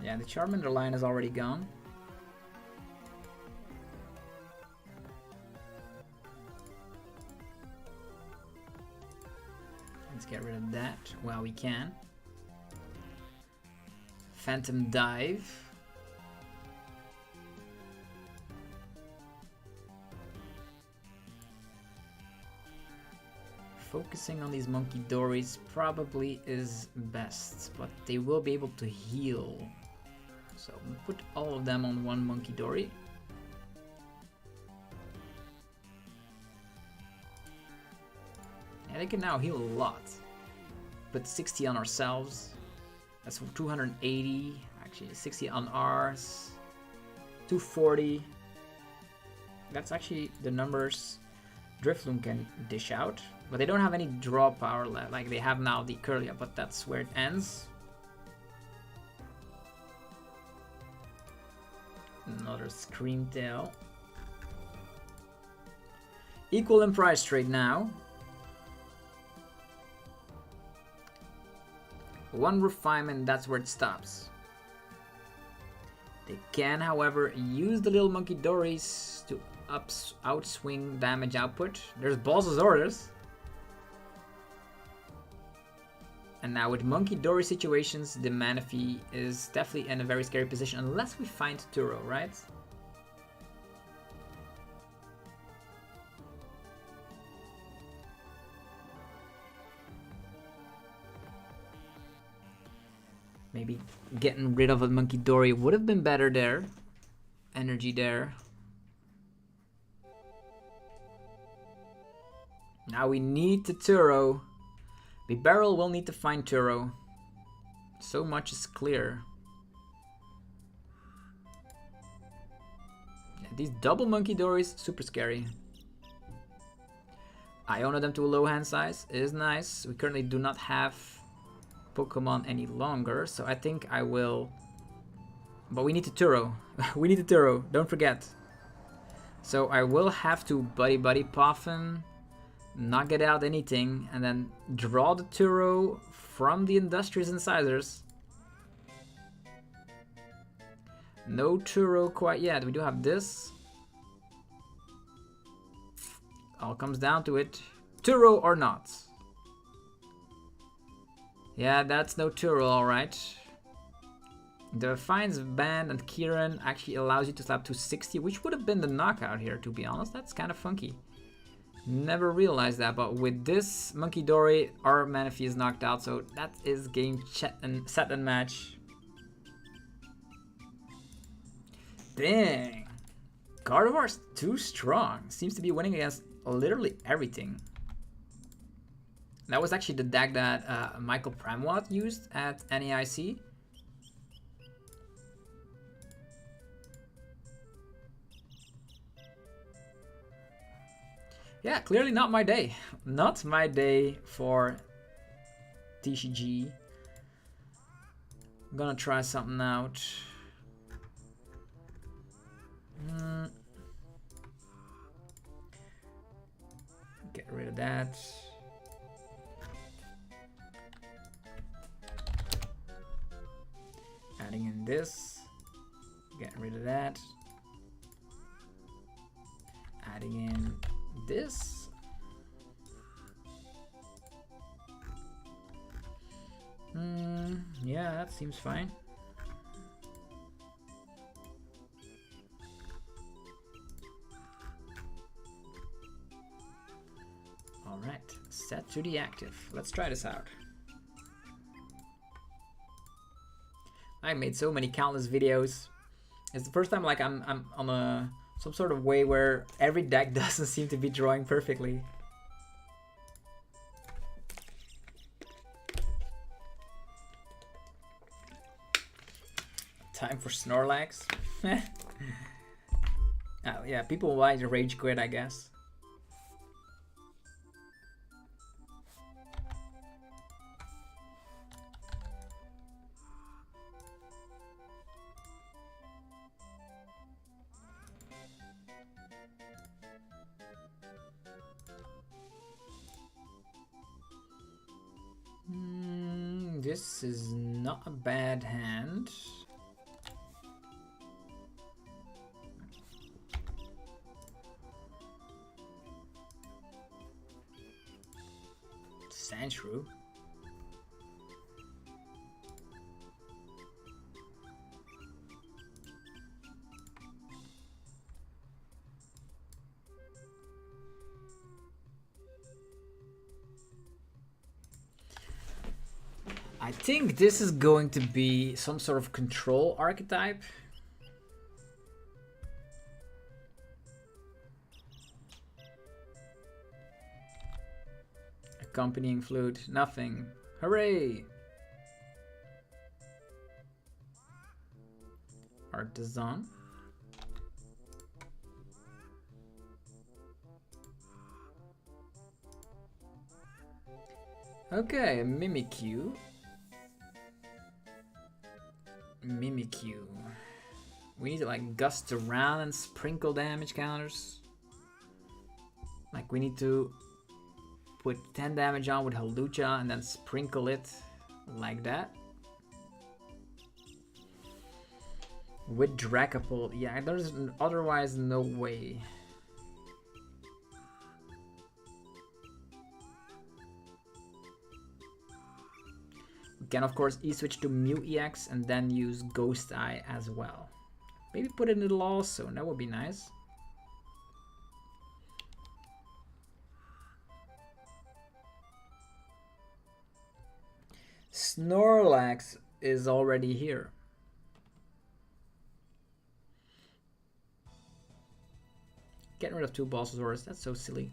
Yeah, the Charmander line is already gone. Let's get rid of that while we can. Phantom Dive. Focusing on these Monkey Dories probably is best, but they will be able to heal. So put all of them on one Monkey Dory. Yeah, they can now heal a lot. Put 60 on ourselves. That's 280. Actually, 60 on ours. 240. That's actually the numbers Drifloon can dish out. But they don't have any draw power left. Like they have now the Curlia, but that's where it ends. Another Screamtail. Equal in price trade now. One refinement, that's where it stops. They can, however, use the little Monkey Dories to outswing damage output. There's Balsasaurus. And now with Monkey Dory situations, the Manaphy is definitely in a very scary position unless we find Turo, right? Maybe getting rid of a Monkey Dory would have been better there. Energy there. Now we need the Turo. Bibarel will need to find Turo. So much is clear. Yeah, these double Monkey Dories, super scary. Iona them to a low hand size is nice. We currently do not have Pokemon any longer, so I think I will... But we need to Turo. We need to Turo, don't forget. So I will have to Buddy Puffin. Not get out anything, and then draw the Turo from the Industrious Incisors. No Turo quite yet. We do have this. All comes down to it. Turo or not? Yeah, that's no Turo, alright. The Defiance Band and Kyurem actually allows you to slap 260, which would have been the knockout here, to be honest. That's kind of funky. Never realized that, but with this Monkey Dory, our Manaphy is knocked out, so that is game set and match. Dang. Gardevoir's too strong. Seems to be winning against literally everything. That was actually the deck that Michael Pramwat used at NAIC. Yeah, clearly not my day. Not my day for TCG. I'm gonna try something out. Get rid of that. Adding in this. Get rid of that. Adding in this. Yeah, that seems fine. All right, set to the active. Let's try this out. I made so many countless videos. It's the first time like I'm on a Some sort of way where every deck doesn't seem to be drawing perfectly. Time for Snorlax. Oh, yeah, people like the Rage Quit, I guess. This is not a bad hand. Sandshrew. I think this is going to be some sort of control archetype. Accompanying flute, nothing. Hooray! Artisan. Okay, Mimikyu. Mimikyu. We need to like gust around and sprinkle damage counters. Like we need to put 10 damage on with Halucha and then sprinkle it like that. With Dragapult, yeah, there's otherwise no way. We can of course E-switch to Mew EX and then use Ghost Eye as well. Maybe put it in the also, that would be nice. Snorlax is already here. Getting rid of 2 Bulbasaurs, that's so silly.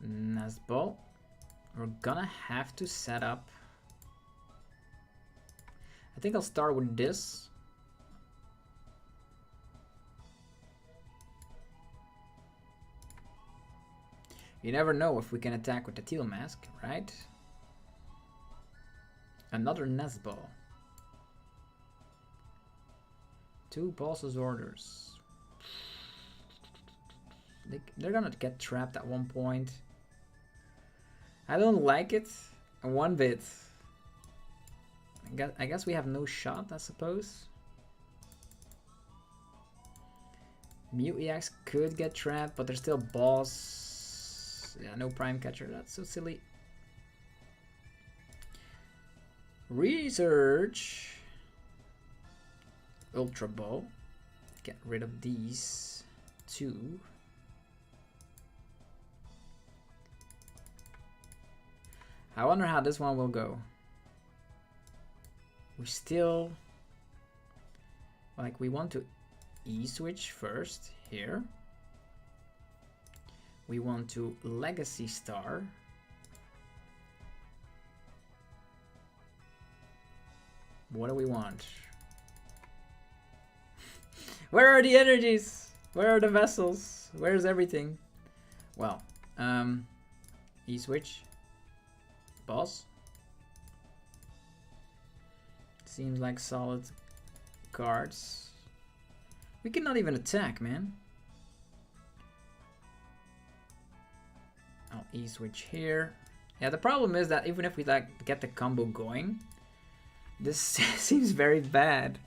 Nazball. We're gonna have to set up. I think I'll start with this. You never know if we can attack with the Teal Mask, right? Another Nazball. 2 Bulbasaurs. They're gonna get trapped at one point. I don't like it one bit. I guess we have no shot, I suppose. Mew EX could get trapped, but there's still boss. Yeah, no Prime Catcher. That's so silly. Research. Ultra Ball. Get rid of these 2. I wonder how this one will go. We still, like, we want to E-switch first here. We want to Legacy Star. What do we want? Where are the energies? Where are the vessels? Where's everything? Well, E-switch. Boss. Seems like solid cards. We cannot even attack, man. I'll E-switch here. Yeah, the problem is that even if we like get the combo going, this seems very bad.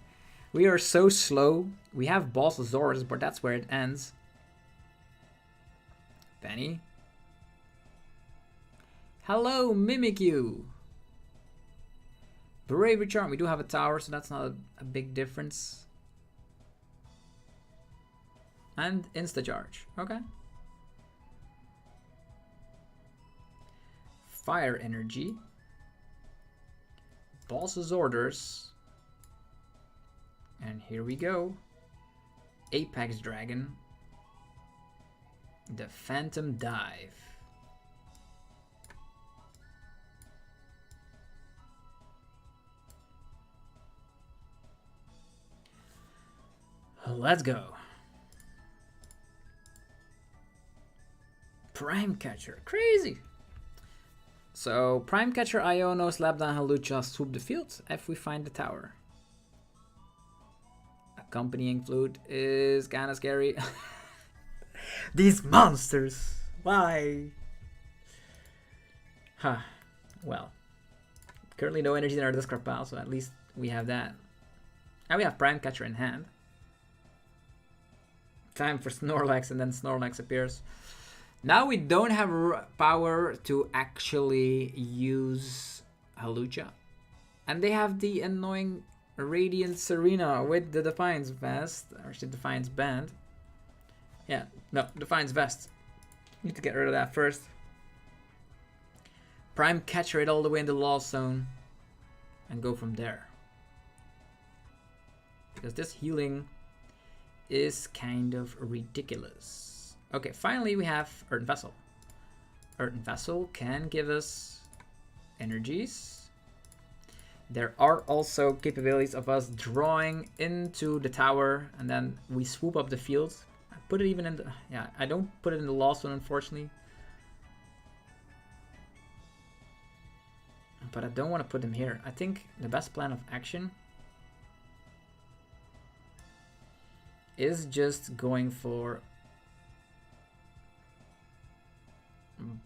We are so slow. We have Bulbasaurus, but that's where it ends. Penny. Hello, Mimikyu. Bravery Charm. We do have a tower, so that's not a big difference. And Insta Charge. Okay. Fire Energy. boss's orders. And here we go. Apex Dragon. The Phantom Dive. Let's go. Prime Catcher. Crazy. So, Prime Catcher, Iono, Slapdown, Halucha, swoop the field if we find the tower. Accompanying flute is kinda scary. These monsters! Why? Huh. Well. Currently no energies in our discard pile, so at least we have that. And we have Prime Catcher in hand. Time for Snorlax, and then Snorlax appears. Now we don't have power to actually use Halucha. And they have the annoying Radiant Serena with the Defiance Vest. Or actually Defiance Band. Yeah, no, Defiance Vest. Need to get rid of that first. Prime Catcher it all the way in the Lost Zone. And go from there. Because this healing is kind of ridiculous. Okay, finally we have Earthen Vessel. Earthen Vessel can give us energies. There are also capabilities of us drawing into the tower and then we swoop up the field. I put it even in the... Yeah, I don't put it in the Lost One, unfortunately. But I don't want to put them here. I think the best plan of action is just going for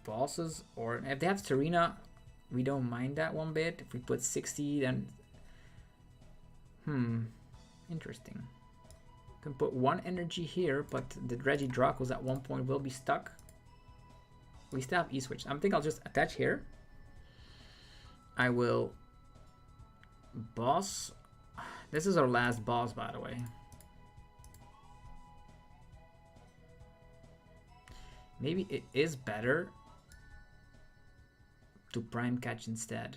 bosses, or if they have Serena, we don't mind that one bit. If we put 60, then interesting. Can put one energy here, but the Regidragos at one point will be stuck. We still have E-Switch. I think I'll just attach here. I will boss. This is our last boss, by the way. Maybe it is better to Prime Catch instead.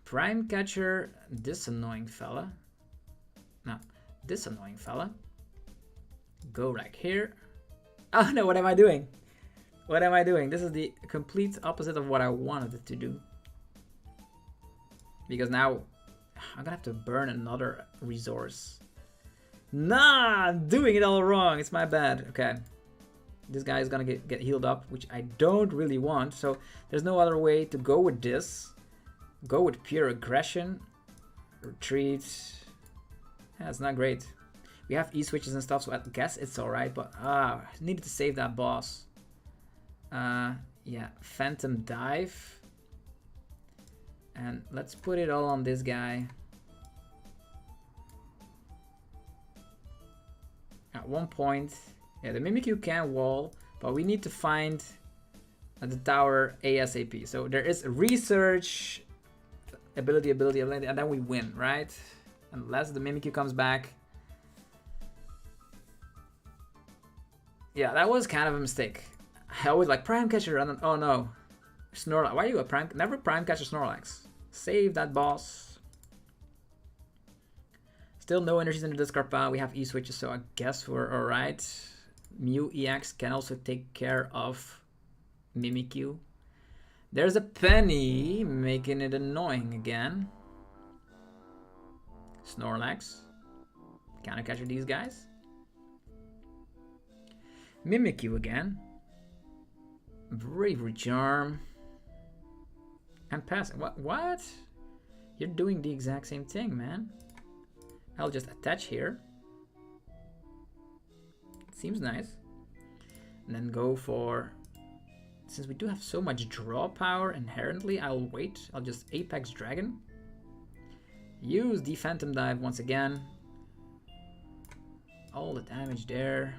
Prime Catcher, this annoying fella. No, this annoying fella. Go right here. Oh no, what am I doing? What am I doing? This is the complete opposite of what I wanted it to do. Because now I'm gonna have to burn another resource. Nah, I'm doing it all wrong. It's my bad. Okay. This guy is gonna get healed up, which I don't really want. So there's no other way to go with this. Go with pure aggression. Retreat. Yeah, it's not great. We have E-switches and stuff, so I guess it's alright. But I needed to save that boss. Yeah, Phantom Dive. And let's put it all on this guy. At one point... Yeah, the Mimikyu can wall, but we need to find the tower ASAP. So there is research, ability, and then we win, right? Unless the Mimikyu comes back. Yeah, that was kind of a mistake. I always like Prime Catcher, and then, oh no. Snorlax, why are you a Prime? Never Prime Catcher Snorlax. Save that boss. Still no energies in the discard pile. We have E-switches, so I guess we're alright. Mew EX can also take care of Mimikyu. There's a Penny making it annoying again. Snorlax. Can I catch these guys? Mimikyu again. Bravery Charm. And passing. What? You're doing the exact same thing, man. I'll just attach here. Seems nice. And then go for... Since we do have so much draw power inherently, I'll wait. I'll just Apex Dragon. Use the Phantom Dive once again. All the damage there.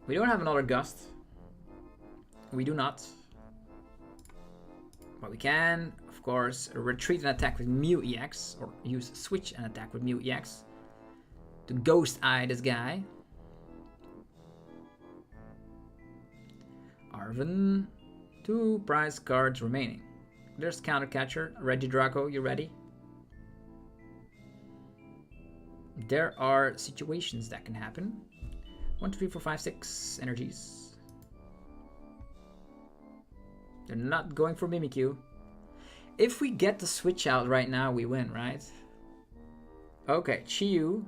We don't have another Gust. We do not. But we can, of course, retreat and attack with Mew EX. Or use Switch and attack with Mew EX. To Ghost Eye this guy. Arven. 2 prize cards remaining. There's Counter Catcher. Regidrago, you ready? There are situations that can happen. 1, 2, 3, 4, 5, 6 energies. They're not going for Mimikyu. If we get the switch out right now, we win, right? Okay, Chiyu.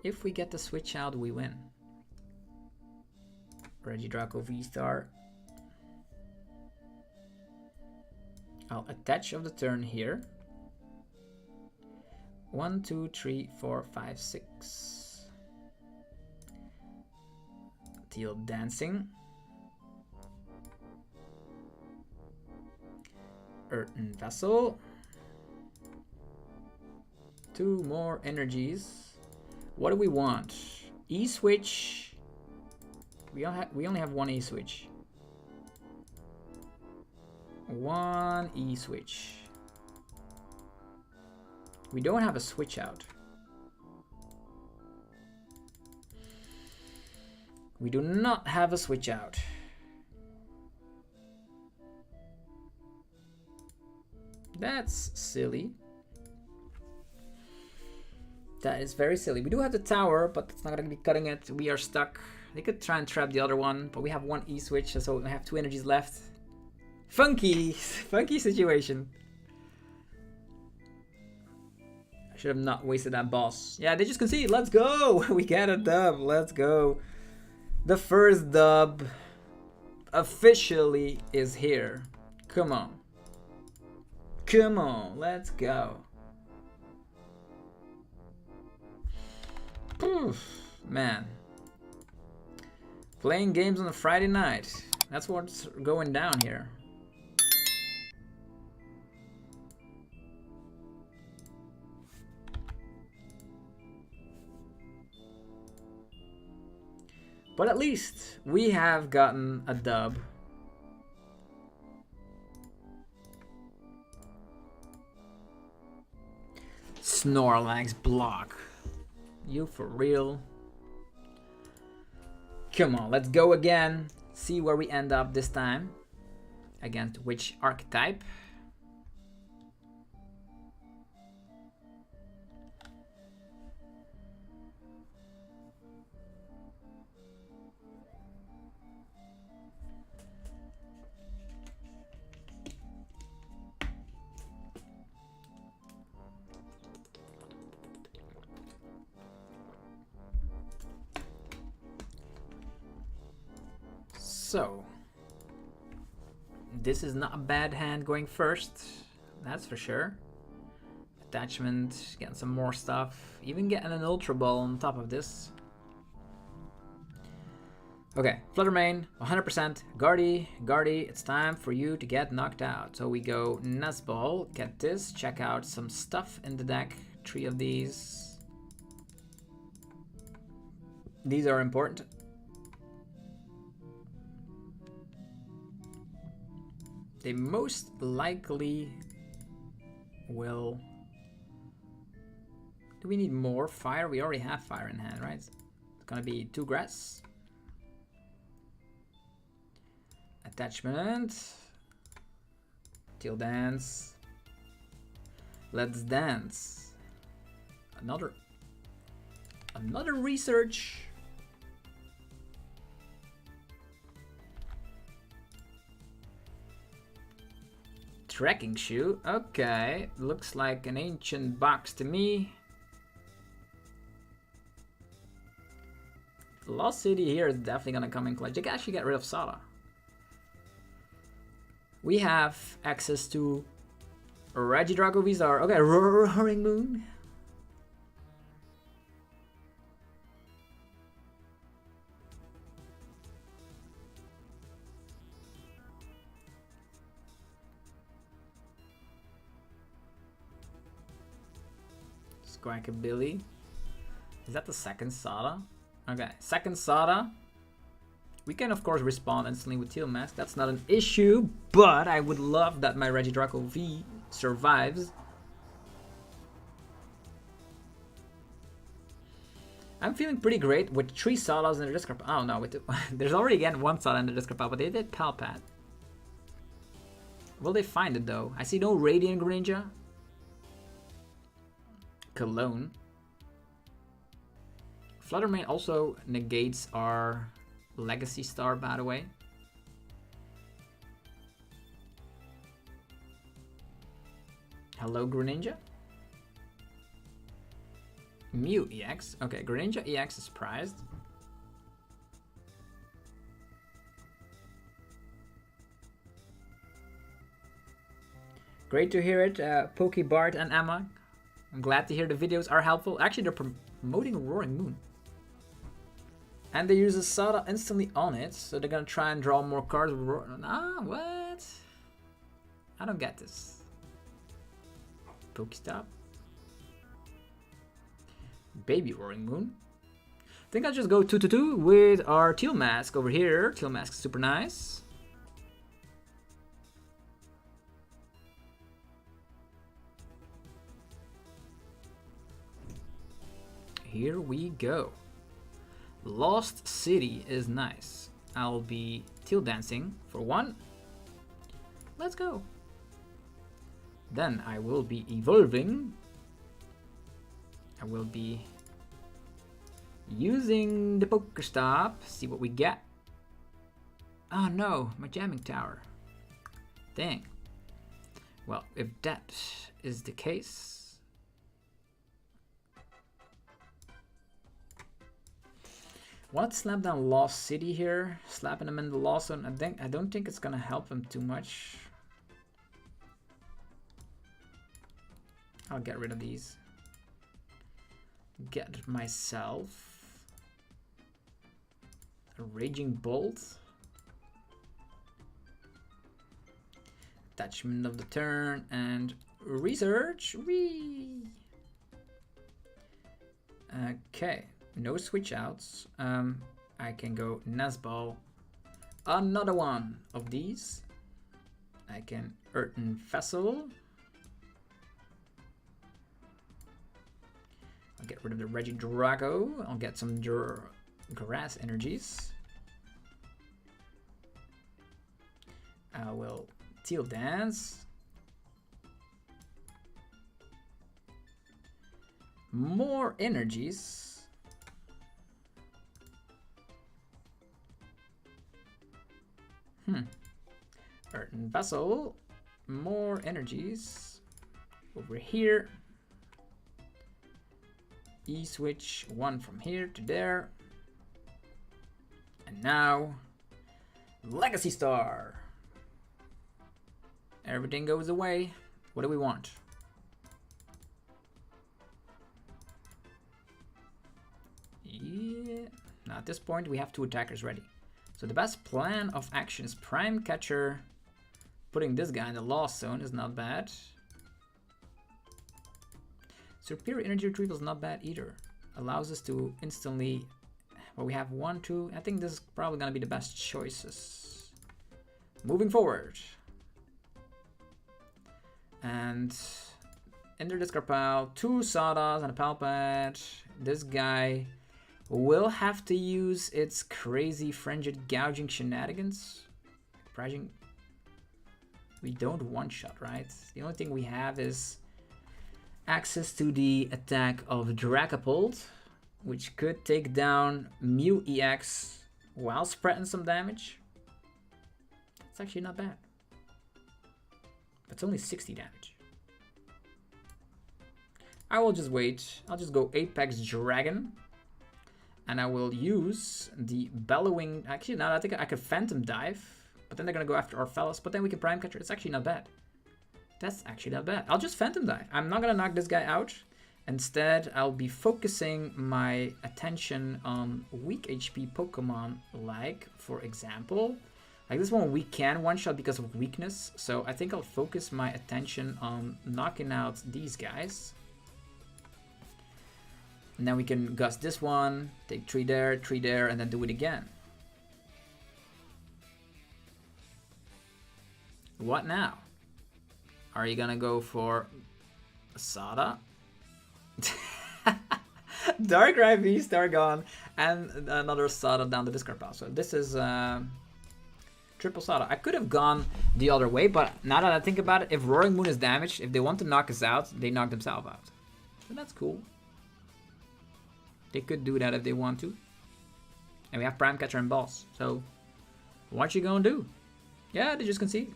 If we get the switch out, we win. Regidrago VSTAR. I'll attach of the turn here. 1, 2, 3, 4, 5, 6. Teal Dancing. Earthen Vessel. 2 more energies. What do we want? E-switch. We only have 1 E-switch. 1 E-switch. We don't have a switch out. We do not have a switch out. That's silly. That is very silly. We do have the tower, but it's not going to be cutting it. We are stuck. They could try and trap the other one, but we have 1 E-switch, so we have 2 energies left. Funky situation. I should have not wasted that boss. Yeah, they just concede. Let's go. We get a dub. Let's go. The first dub officially is here. Come on. Come on. Let's go. Poof, man. Playing games on a Friday night. That's what's going down here. But at least we have gotten a dub. Snorlax block. You for real? Come on, let's go again. See where we end up this time. Against which archetype? So, this is not a bad hand going first, that's for sure. Attachment, getting some more stuff, even getting an Ultra Ball on top of this. Okay, Fluttermane, 100%. Guardy, it's time for you to get knocked out. So we go Nuzball, get this, check out some stuff in the deck, 3 of these. These are important. They most likely will... Do we need more fire? We already have fire in hand, right? It's gonna be 2 grass. Attachment. Till dance. Let's dance. Another research. Trekking shoe. Okay, looks like an ancient box to me. Lost City here is definitely gonna come in clutch. I can actually get rid of Sada. We have access to Regidrago VSTAR. Okay, Roaring Moon. Squawkabilly. Is that the second Sada? Okay, second Sada. We can of course respond instantly with Teal Mask. That's not an issue, but I would love that my Regidrago V survives. I'm feeling pretty great with 3 Salas in the Discord. Oh no, there's already again 1 Sala in the Discord, but they did Palpat. Will they find it though? I see no Radiant Greninja. Cologne. Fluttermane also negates our Legacy Star, by the way. Hello, Greninja. Mew EX. Okay, Greninja EX is prized. Great to hear it, Pokebart and Emma. I'm glad to hear the videos are helpful. Actually, they're promoting Roaring Moon. And they use a Sada instantly on it, so they're gonna try and draw more cards. Ah, what? I don't get this. Pokestop. Baby Roaring Moon. I think I'll just go 2-2 with our Teal Mask over here. Teal Mask is super nice. Here we go. Lost City is nice. I'll be Teal Dancing for 1. Let's go. Then I will be evolving. I will be using the Pokestop. See what we get. Oh no, my jamming tower. Dang. Well, if that is the case, want to slap down Lost City here, slapping him in the Lost Zone. I don't think it's gonna help him too much. I'll get rid of these. Get myself a Raging Bolt. Attachment of the turn and research. Whee! Okay. No switch outs. I can go Nazball. Another one of these. I can Earthen Vessel. I'll get rid of the Regidrago. I'll get some grass energies. I will Teal Dance. More energies. Earthen Vessel. More energies. Over here. E-switch 1 from here to there. And now, Legacy Star. Everything goes away. What do we want? Yeah. Now at this point we have 2 attackers ready. So the best plan of action is Prime Catcher. Putting this guy in the Lost Zone is not bad. Superior Energy Retrieval is not bad either. Allows us to instantly... Well, we have 1, 2... I think this is probably going to be the best choices. Moving forward. And... in their discard pile, 2 Sawdust and a Palpad. This guy will have to use its crazy Frenzied Gouging shenanigans. Pricing... We don't one-shot, right? The only thing we have is access to the attack of Dragapult, which could take down Mew EX while spreading some damage. It's actually not bad. It's only 60 damage. I will just wait. I'll just go Apex Dragon. And I will use the Bellowing... Actually, no, I think I could Phantom Dive. But then they're going to go after Orphelis. But then we can Prime Catcher. It's actually not bad. That's actually not bad. I'll just Phantom Dive. I'm not going to knock this guy out. Instead, I'll be focusing my attention on weak HP Pokemon. Like, for example... Like this one we can one-shot because of weakness. So I think I'll focus my attention on knocking out these guys. And then we can gust this one, take 3 there, and then do it again. What now? Are you gonna go for Sada? Darkrai VSTAR gone, and another Sada down the discard pile. So this is triple Sada. I could have gone the other way, but now that I think about it, if Roaring Moon is damaged, if they want to knock us out, they knock themselves out. So that's cool. They could do that if they want to. And we have Prime Catcher and Boss. So what you gonna do? Yeah, they just concede.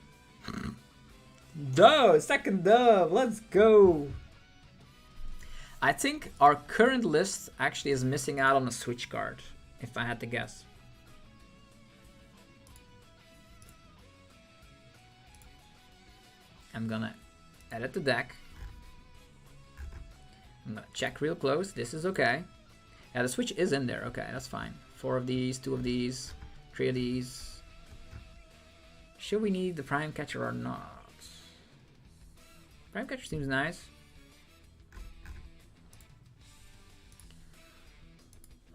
Dove, second dove, let's go. I think our current list actually is missing out on a switch card, if I had to guess. I'm gonna edit the deck. I'm gonna check real close. This is okay. Yeah, the switch is in there. Okay, that's fine. 4 of these, 2 of these, 3 of these. Should we need the Prime Catcher or not? Prime Catcher seems nice.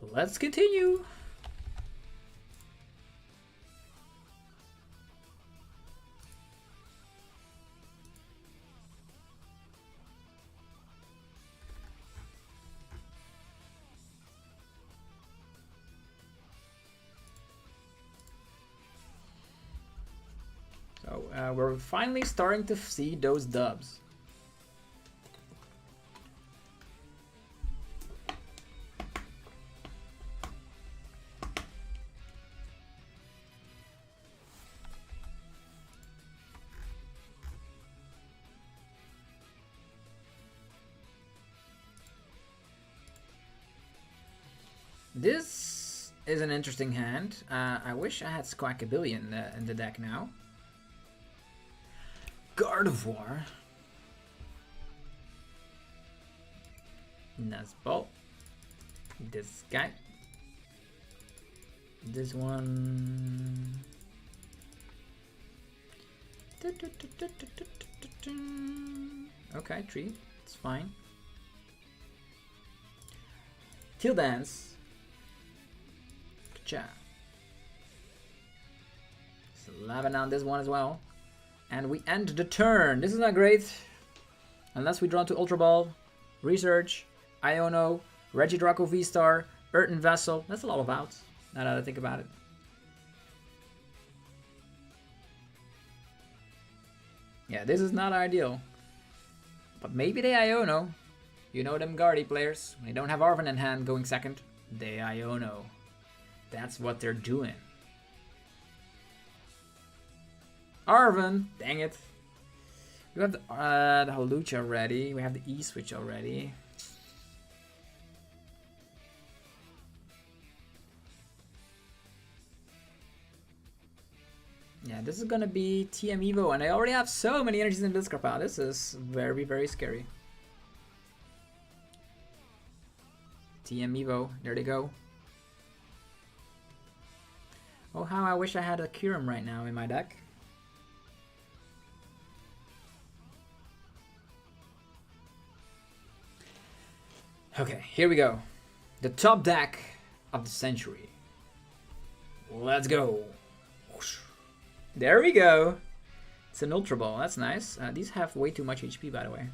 Let's continue. So we're finally starting to see those dubs. This is an interesting hand. I wish I had Squawkabilly in the deck now. Gardevoir. Nuzball. This guy. This one. Okay, 3. It's fine. Till Dance. Cha. Slapping on this one as well. And we end the turn. This is not great. Unless we draw to Ultra Ball, Research, Iono, Regidrago VSTAR, Earthen Vessel. That's a lot of outs, now that I think about it. Yeah, this is not ideal. But maybe they Iono. You know them Guardy players. When they don't have Arven in hand going second, they Iono. That's what they're doing. Arven, dang it. We have the Hawlucha already. We have the E-Switch already. Yeah, this is gonna be TM Evo, and I already have so many energies in the discard pile. This is very, very scary. TM Evo, there they go. Oh, how I wish I had a Kyurem right now in my deck. Okay, here we go. The top deck of the century. Let's go. There we go. It's an Ultra Ball. That's nice. These have way too much HP, by the way.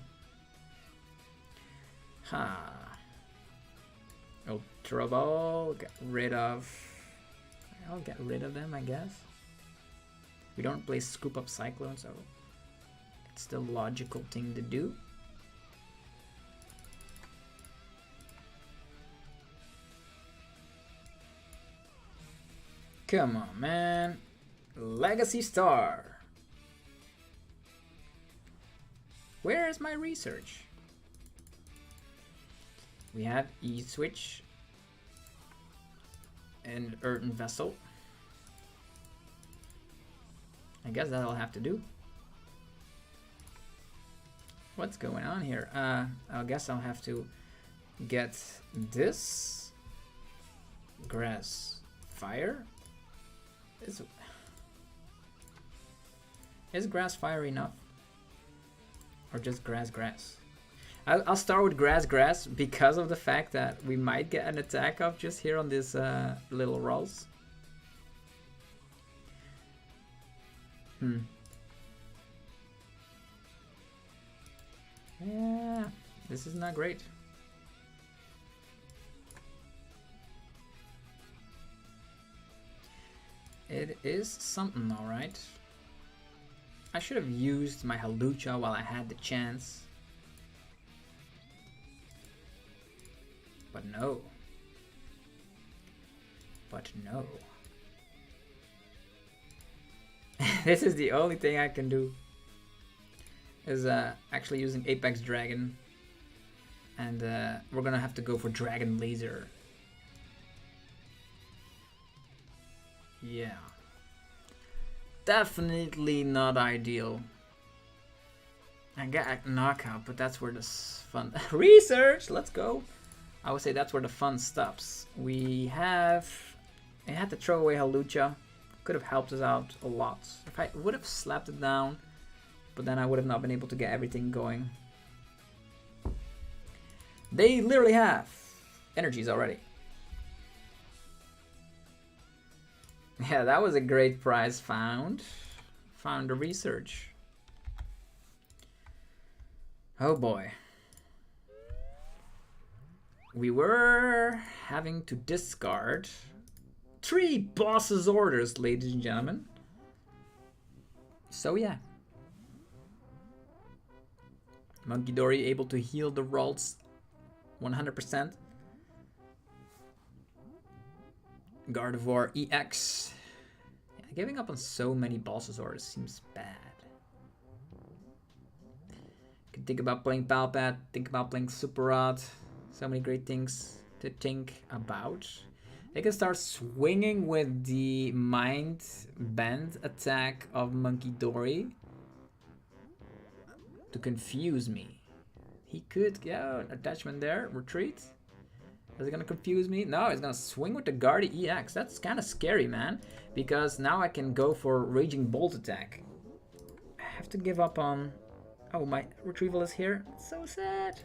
Ultra Ball. Get rid of... I'll get rid of them, I guess. We don't play Scoop Up Cyclone, so it's the logical thing to do. Come on, man. Legacy Star. Where is my research? We have E-Switch and Earthen Vessel. I guess that'll have to do. What's going on here? I guess I'll have to get this. Grass Fire. Is Grass Fire enough? Or just Grass? I'll start with Grass because of the fact that we might get an attack up just here on this little rolls. Yeah, this is not great. It is something, alright. I should have used my Hawlucha while I had the chance. But no. But no. This is the only thing I can do. Is actually using Apex Dragon. And we're gonna have to go for Dragon Laser. Yeah. Definitely not ideal. I got a knockout, but that's where the fun... Research! Let's go! I would say that's where the fun stops. We have... I had to throw away Hawlucha. Could have helped us out a lot. If I would have slapped it down, but then I would have not been able to get everything going. They literally have energies already. Yeah, that was a great prize found. Found the research. Oh boy. We were having to discard 3 boss's orders, ladies and gentlemen. So yeah. Munkidori able to heal the Ralts 100%. Gardevoir EX. Yeah, giving up on so many boss's orders seems bad. Could think about playing Palpat, think about playing Super Rod. So many great things to think about. They can start swinging with the Mind Bend attack of Munkidori to confuse me. He could, yeah, attachment there, retreat. Is it gonna confuse me? No, it's gonna swing with the Guardi EX. That's kind of scary, man. Because now I can go for Raging Bolt attack. I have to give up on... Oh, my retrieval is here. It's so sad.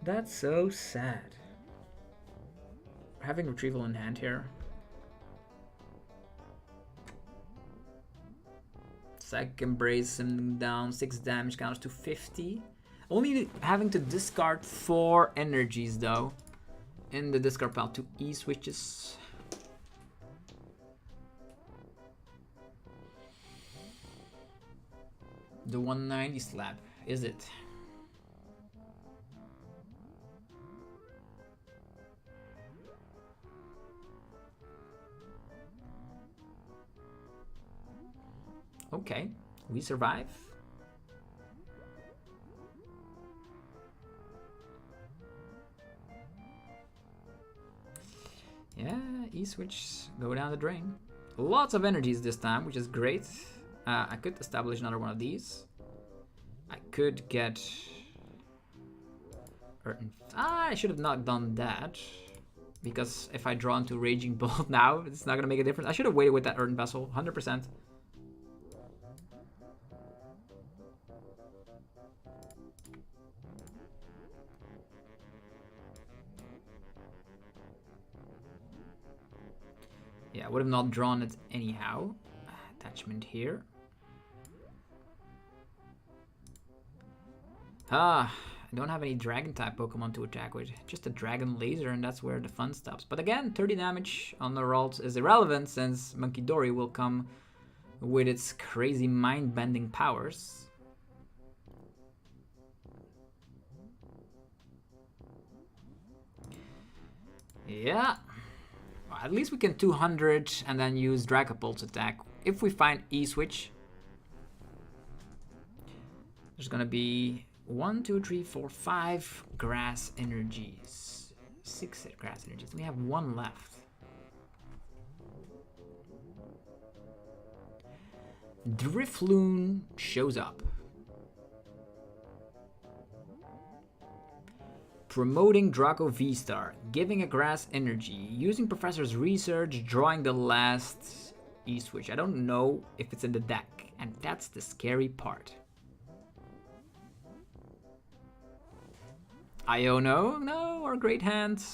That's so sad. Having retrieval in hand here. Psychic Embrace him down. 6 damage counters to 50. Only having to discard 4 energies though. In the discard pile, 2 E-switches. The 190 slap, is it? Okay, we survive. Yeah, E-switch go down the drain. Lots of energies this time, which is great. I could establish another one of these. I could get... I should have not done that. Because if I draw into Raging Bolt now, it's not going to make a difference. I should have waited with that Earthen Vessel, 100%. Yeah, I would have not drawn it anyhow. Attachment here. I don't have any dragon type Pokemon to attack with. Just a Dragon Laser, and that's where the fun stops. But again, 30 damage on the Ralts is irrelevant since Munkidori will come with its crazy mind-bending powers. Yeah. At least we can 200 and then use Dragapult's attack. If we find E-switch, there's gonna be 1, 2, 3, 4, 5 grass energies. 6 grass energies. We have 1 left. Drifloon shows up. Promoting Drago VSTAR, giving a grass energy, using Professor's research, drawing the last E-switch. I don't know if it's in the deck, and that's the scary part. Iono, no, or Great Hand.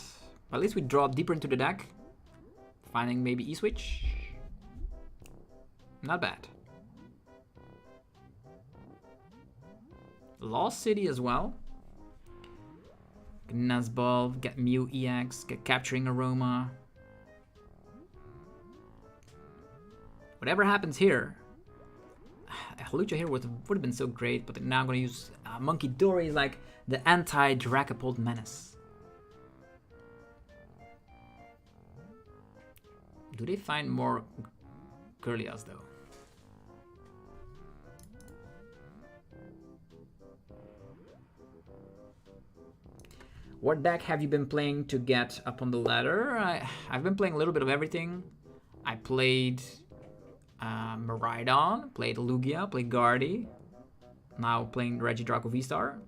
At least we draw deeper into the deck. Finding maybe E-switch. Not bad. Lost City as well. Nuzball, get Mew EX, get Capturing Aroma. whatever happens here, Lugia here would have been so great, but now I'm going to use Monkey Dory, like the anti-Dragapult menace. Do they find more Curlias though? What deck have you been playing to get up on the ladder? I've been playing a little bit of everything. I played Miraidon, played Lugia, played Gardy. Now playing Regidrago VSTAR.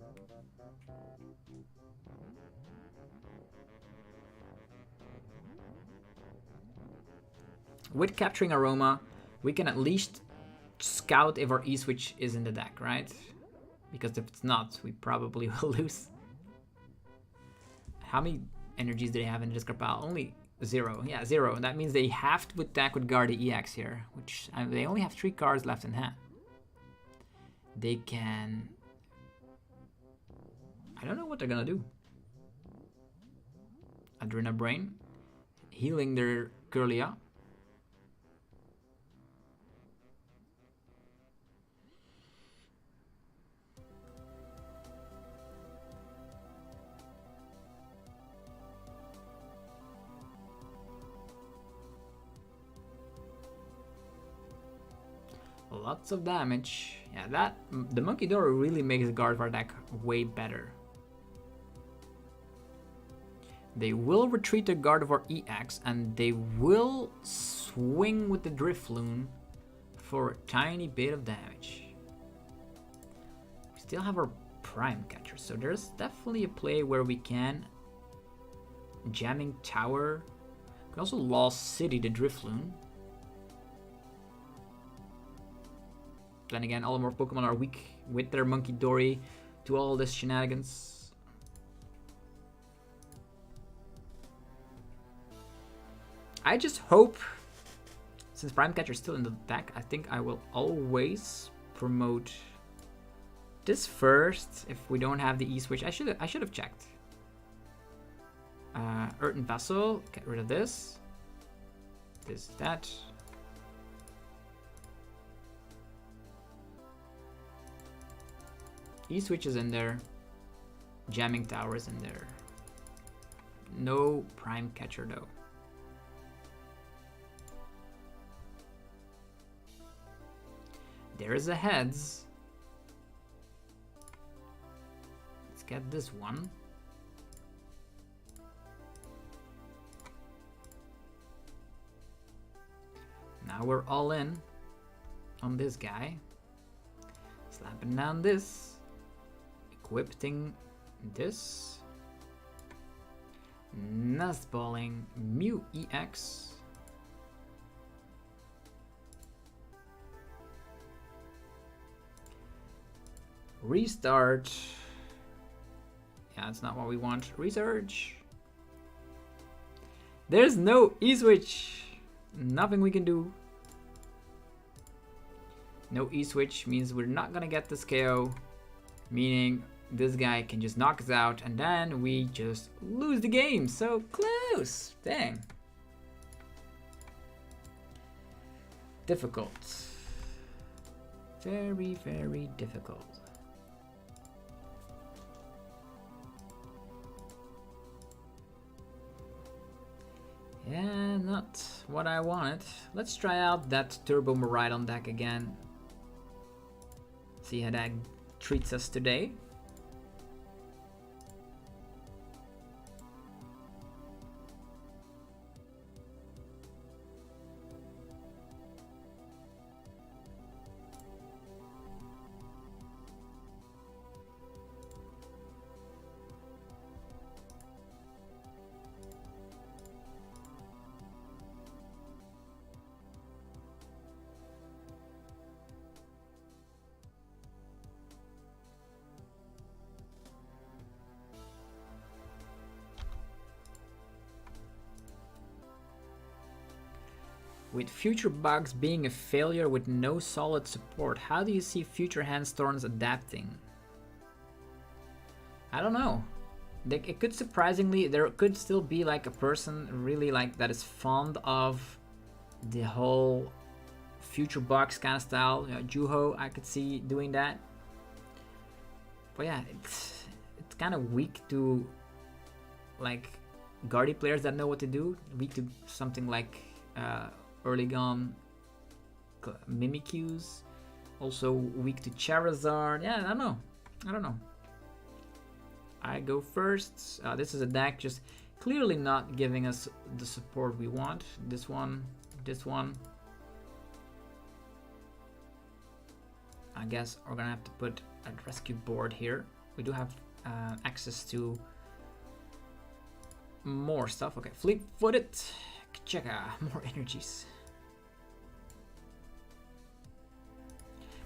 With Capturing Aroma, we can at least scout if our E-Switch is in the deck, right? Because if it's not, we probably will lose. How many energies do they have in the discard pile? Only 0. Yeah, 0. That means they have to attack with Gardy EX here, which they only have 3 cards left in hand. They can... I don't know what they're gonna do. Adrena Brain, healing their Curlia. Lots of damage. Yeah, the Monkey Dory really makes the Gardevoir deck way better. They will retreat the Gardevoir EX and they will swing with the Drifloon for a tiny bit of damage. We still have our Prime Catcher, so there's definitely a play where we can Jamming Tower. We can also Lost City the Drifloon. Then again, all of our Pokemon are weak with their Monkey Dory to all this shenanigans. I just hope, since Prime Catcher is still in the deck, I think I will always promote this first. If we don't have the E-Switch, I should have checked. Earthen Vessel, get rid of this. That. E-Switch is in there. Jamming Tower is in there. No Prime Catcher though. There is a Heads. Let's get this one. Now we're all in on this guy. Slapping down this. Equipping this. Nestballing Mew EX. Restart. Yeah, that's not what we want. Research. There's no E-Switch. Nothing we can do. No E-Switch means we're not gonna get this KO. Meaning this guy can just knock us out and then we just lose the game. So close. Dang. Difficult. Very, very difficult. Yeah, not what I wanted. Let's try out that Turbo Miraidon deck again. See how that treats us today. With Future Bugs being a failure with no solid support, how do you see Future Handstorms adapting? I don't know. It could surprisingly, there could still be like a person really like that is fond of the whole future box kind of style. You know, Juho, I could see doing that. But yeah, it's kind of weak to like Guardy players that know what to do. Weak to something like early gone Mimikyus. Also weak to Charizard. Yeah, I don't know. I go first. This is a deck just clearly not giving us the support we want. This one. I guess we're gonna have to put a rescue board here. We do have access to more stuff. Okay, fleet-footed. Check out more energies.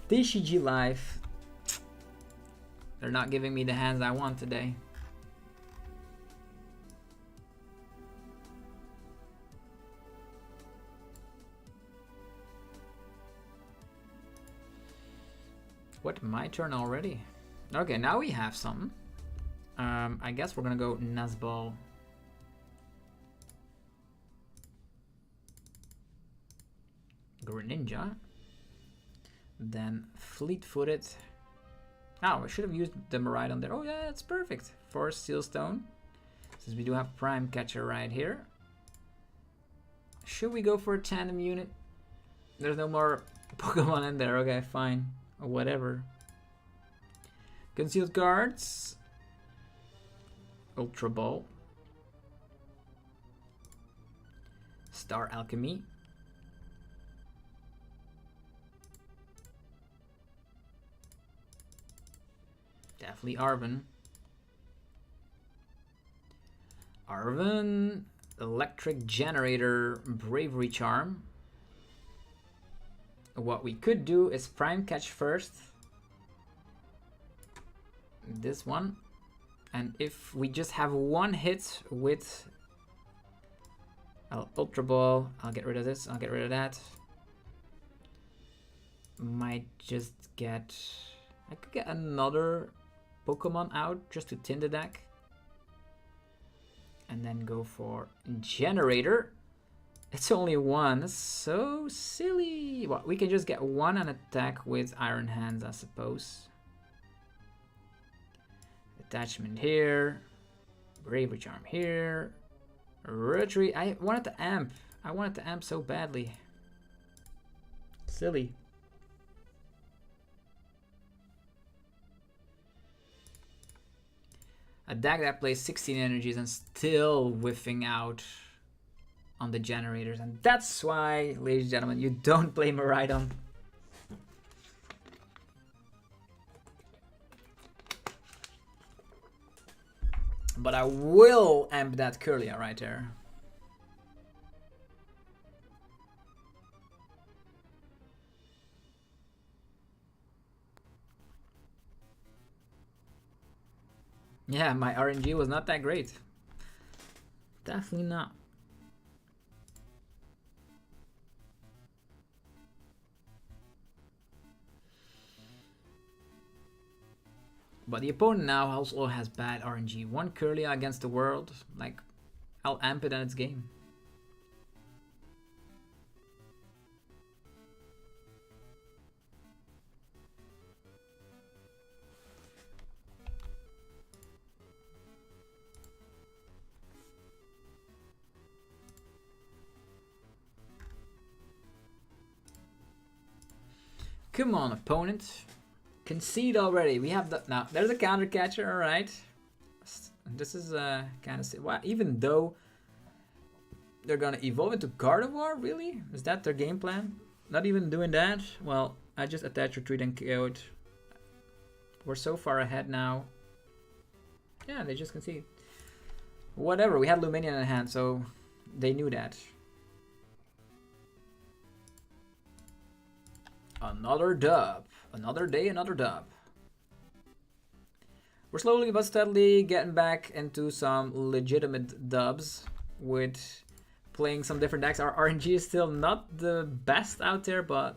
TCG Live. They're not giving me the hands I want today. What, my turn already? Okay, now we have some. I guess we're gonna go Nazball. Greninja. Then fleet-footed. Oh, I should have used the Miraidon there. Oh yeah, that's perfect for Steelstone. Since we do have Prime Catcher right here. Should we go for a tandem unit? There's no more Pokemon in there. Okay, fine. Or whatever. Concealed Guards. Ultra Ball. Star Alchemy. Definitely Arven. Electric Generator, Bravery Charm. What we could do is Prime Catch first. This one. And if we just have one hit with Ultra Ball, I'll get rid of this, I'll get rid of that. Might just get... I could get another Pokemon out just to tin the deck. And then go for Generator. It's only one. That's so silly. Well, we can just get one and attack with Iron Hands, I suppose. Attachment here. Bravery Charm here. Retreat. I wanted to amp. I wanted to amp so badly. Silly. A deck that plays 16 energies and still whiffing out on the generators. And that's why, ladies and gentlemen, you don't play Miraidon. But I will amp that Curlia right there. Yeah, my RNG was not that great. Definitely not. But the opponent now also has bad RNG. One Curlia against the world. Like, I'll amp it and it's game. Come on, opponent. Concede already. We have the... Now, there's a counter catcher, alright. This is kind of... Well, even though they're going to evolve into Gardevoir, really? Is that their game plan? Not even doing that? Well, I just attach, retreat, and KO it. We're so far ahead now. Yeah, they just concede. Whatever, we had Luminion in hand, so they knew that. Another dub. Another day, another dub. We're slowly but steadily getting back into some legitimate dubs with playing some different decks. Our RNG is still not the best out there, but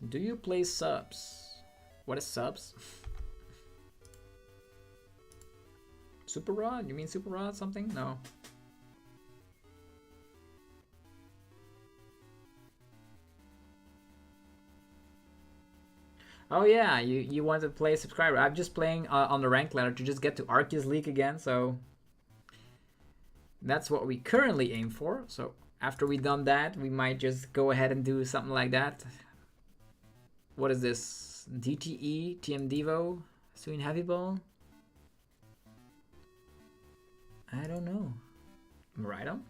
Do you play subs? What is subs? Super Rod? You mean Super Rod something? No. Oh yeah, you want to play subscriber. I'm just playing on the rank ladder to just get to Arceus League again, so that's what we currently aim for. So after we've done that, we might just go ahead and do something like that. What is this? DTE, TM Devo, Soon Heavy Ball? I don't know. Right on.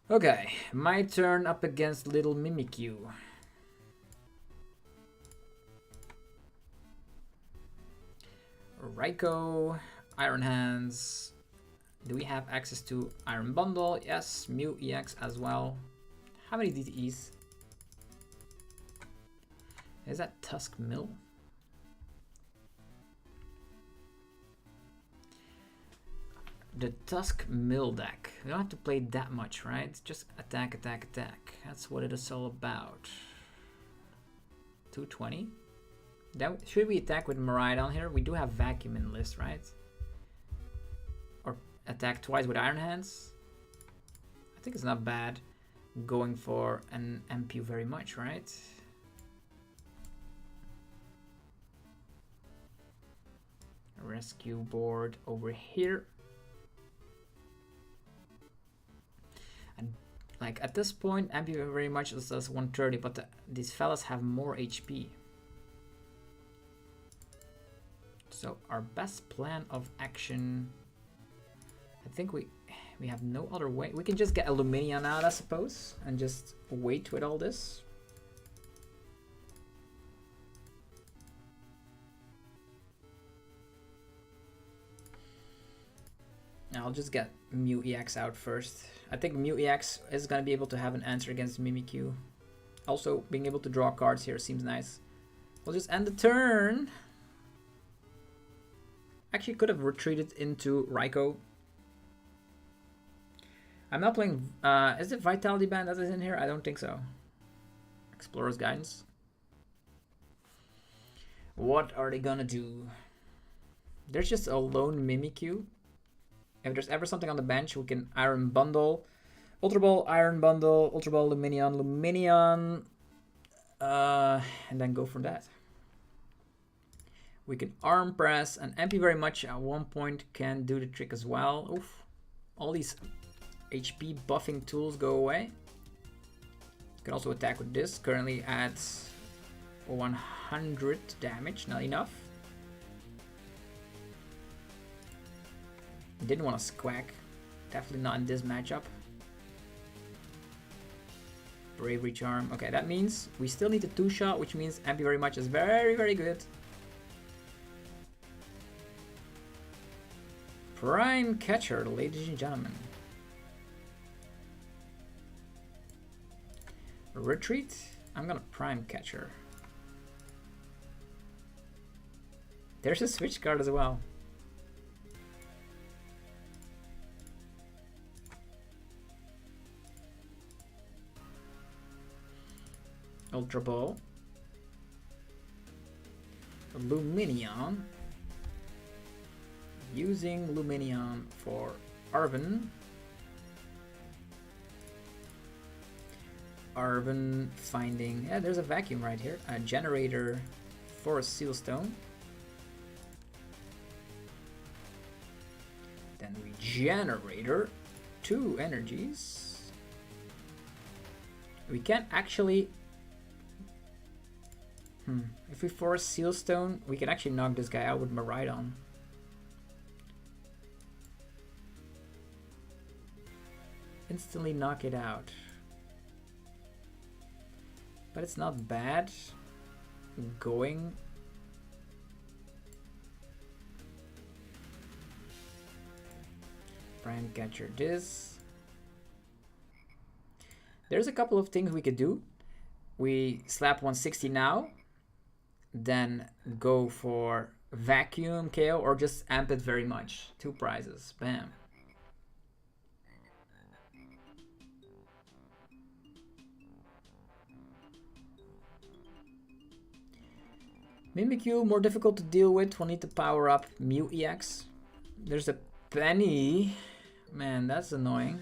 Okay, my turn up against Little Mimikyu. Raikou, Iron Hands. Do we have access to Iron Bundle? Yes, Mew EX as well. How many DTEs? Is that Tusk Mill? The Tusk Mill deck. We don't have to play that much, right? Just attack, attack, attack. That's what it is all about. 220. Should we attack with Miraidon here? We do have Vacuum in the list, right? Or attack twice with Iron Hands? I think it's not bad going for an MP very much, right? Rescue board over here. And like at this point, MP very much is 130, but these fellas have more HP. So our best plan of action, I think we have no other way. We can just get a Lumineon out, I suppose, and just wait with all this. I'll just get Mew EX out first. I think Mew EX is going to be able to have an answer against Mimikyu. Also, being able to draw cards here seems nice. We'll just end the turn. Actually, could have retreated into Raikou. I'm not playing... is it Vitality Band that is in here? I don't think so. Explorer's Guidance. What are they gonna do? There's just a lone Mimikyu. If there's ever something on the bench, we can Iron Bundle. Ultra Ball, Iron Bundle, Ultra Ball, Lumineon, Lumineon. And then go from that. We can Arm Press, and MP very much at one point can do the trick as well. Oof. All these HP buffing tools go away. You can also attack with this. Currently at 100 damage, not enough. Didn't want to Squack. Definitely not in this matchup. Bravery Charm. Okay, that means we still need a 2-shot, which means MP very much is very, very good. Prime Catcher, ladies and gentlemen. Retreat. I'm gonna Prime Catcher. There's a switch card as well. Ultra Ball. Lumineon. Using Lumineon for Arven. Arven finding... Yeah, there's a vacuum right here. A generator for a Seal Stone. Then we generator 2 energies. We can't actually... If we force Seal Stone, we can actually knock this guy out with Miraidon. Instantly knock it out. But it's not bad going. Prime Catcher this. There's a couple of things we could do. We slap 160 now. Then go for Vacuum KO or just amp it very much. 2 prizes. Bam. Mimikyu, more difficult to deal with. We'll need to power up Mew EX. There's a Penny. Man, that's annoying.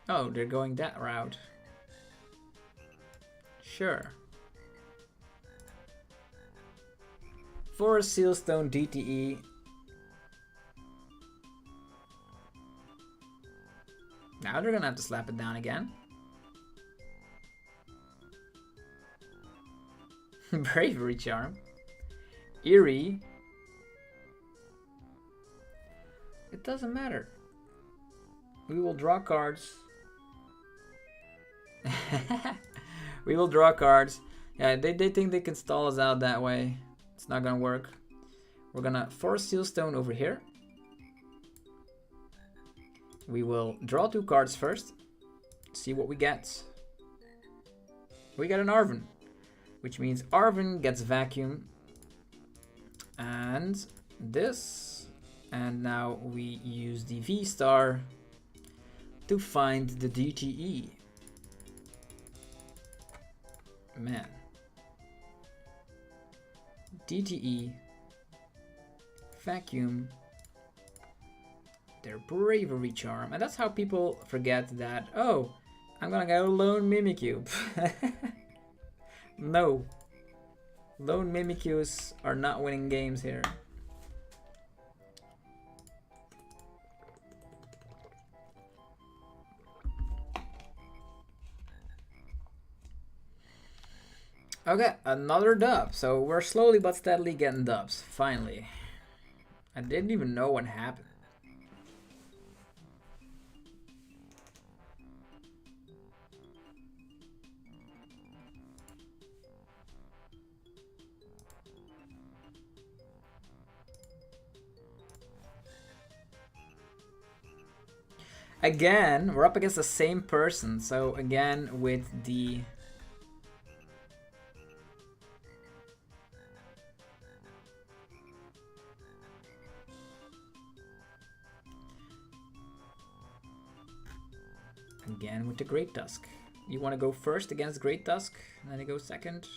Oh, they're going that route. Sure. For a Sealstone DTE. Now they're gonna have to slap it down again. Bravery Charm. Eerie. It doesn't matter. We will draw cards. We will draw cards. Yeah, they think they can stall us out that way. It's not gonna work. We're gonna force Sealstone over here. We will draw 2 cards first. See what we get. We get an Arven, which means Arven gets Vacuum. And this. And now we use the V-Star to find the DTE. Man. DTE. Vacuum. Their Bravery Charm. And that's how people forget that, oh, I'm gonna go Lone Mimikyu. No. Lone Mimikyus are not winning games here. Okay, another dub. So we're slowly but steadily getting dubs, finally. I didn't even know what happened. Again, we're up against the same person. So again, with the... Again with the Great Tusk. You want to go first against Great Tusk, and then you go second.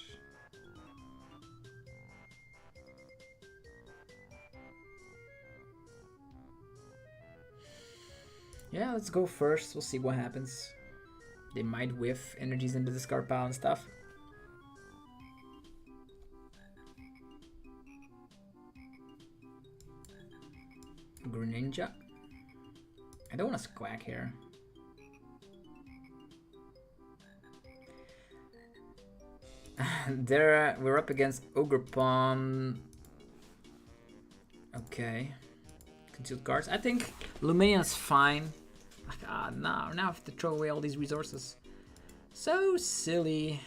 Yeah, let's go first. We'll see what happens. They might whiff energies into the discard pile and stuff. Greninja. I don't want to Squack here. There, we're up against Ogerpon. Okay. Concealed cards. I think Luminia's fine. Now I have to throw away all these resources. So silly.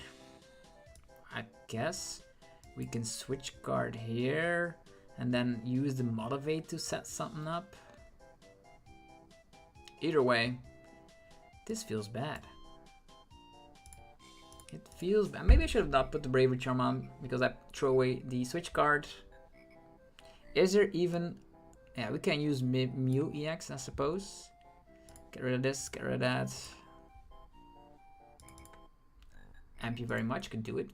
I guess we can switch card here and then use the Motivate to set something up. Either way, this feels bad. It feels bad. Maybe I should have not put the Bravery Charm on because I throw away the switch card. Is there even... Yeah, we can use Mew EX, I suppose. Get rid of this, get rid of that. Amp you very much, could do it.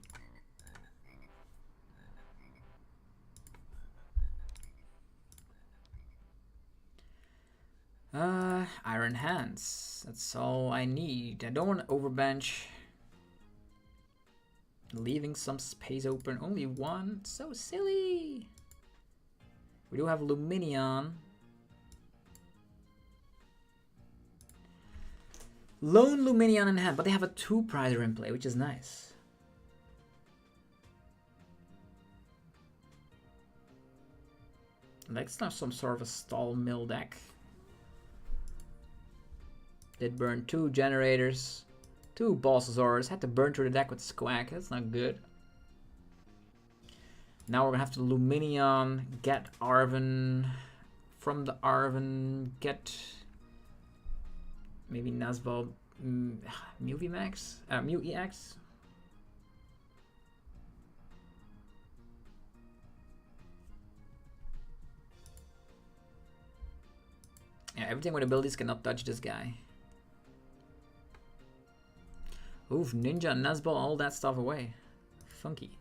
Iron Hands. That's all I need. I don't want to overbench. Leaving some space open. Only one. So silly. We do have Lumineon. Lone Lumineon in hand, but they have a 2-prizer in play, which is nice. Let's have some sort of a stall mill deck. Did burn 2 generators, 2 Balsasaurs. Had to burn through the deck with Squack. That's not good. Now we're gonna have to Lumineon, get Arven. From the Arven, get maybe Nazball, Mew VMAX, Mew EX. Yeah, everything with abilities cannot touch this guy. Oof, Ninja, Nazball, all that stuff away. Funky.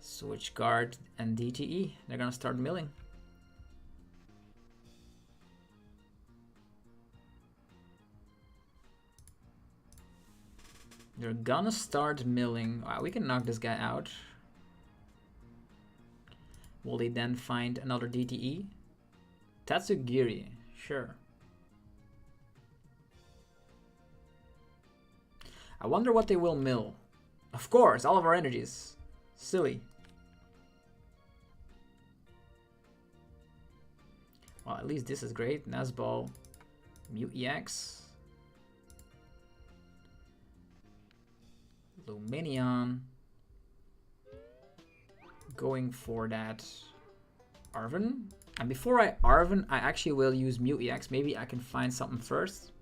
Switch guard and DTE. They're gonna start milling. They're gonna start milling. Wow, we can knock this guy out. Will they then find another DTE? Tatsugiri, sure. I wonder what they will mill. Of course, all of our energies. Silly. Well, at least this is great. Nazball, Mute EX. Luminion. Going for that Arven. And before I Arven, I actually will use Mute EX. Maybe I can find something first.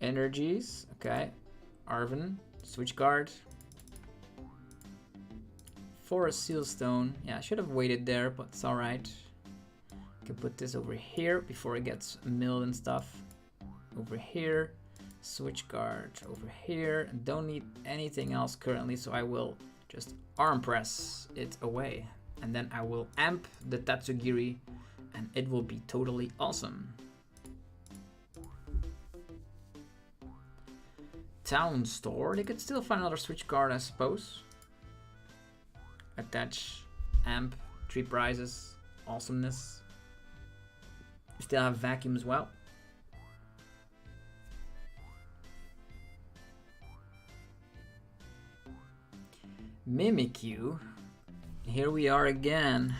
Energies. Okay. Arven. Switch guard. Forest Sealstone. Yeah, I should have waited there, but it's alright. I can put this over here before it gets milled and stuff. Over here. Switch guard over here. Don't need anything else currently, so I will just arm press it away. And then I will amp the Tatsugiri and it will be totally awesome. Town store. They could still find another switch guard, I suppose. Attach amp, 3 prizes, awesomeness. We still have vacuum as well. Mimikyu. Here we are again.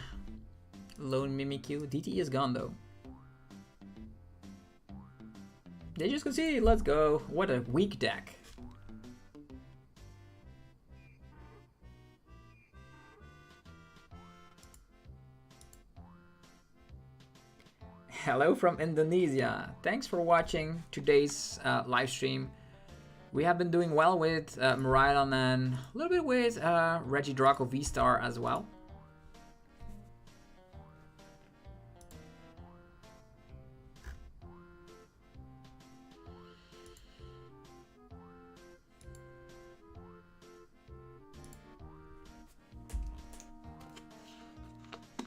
Lone Mimikyu. DT is gone though. They just conceded. Let's go. What a weak deck. Hello from Indonesia. Thanks for watching today's live stream. We have been doing well with Miraidon and a little bit with Regidrago VSTAR as well.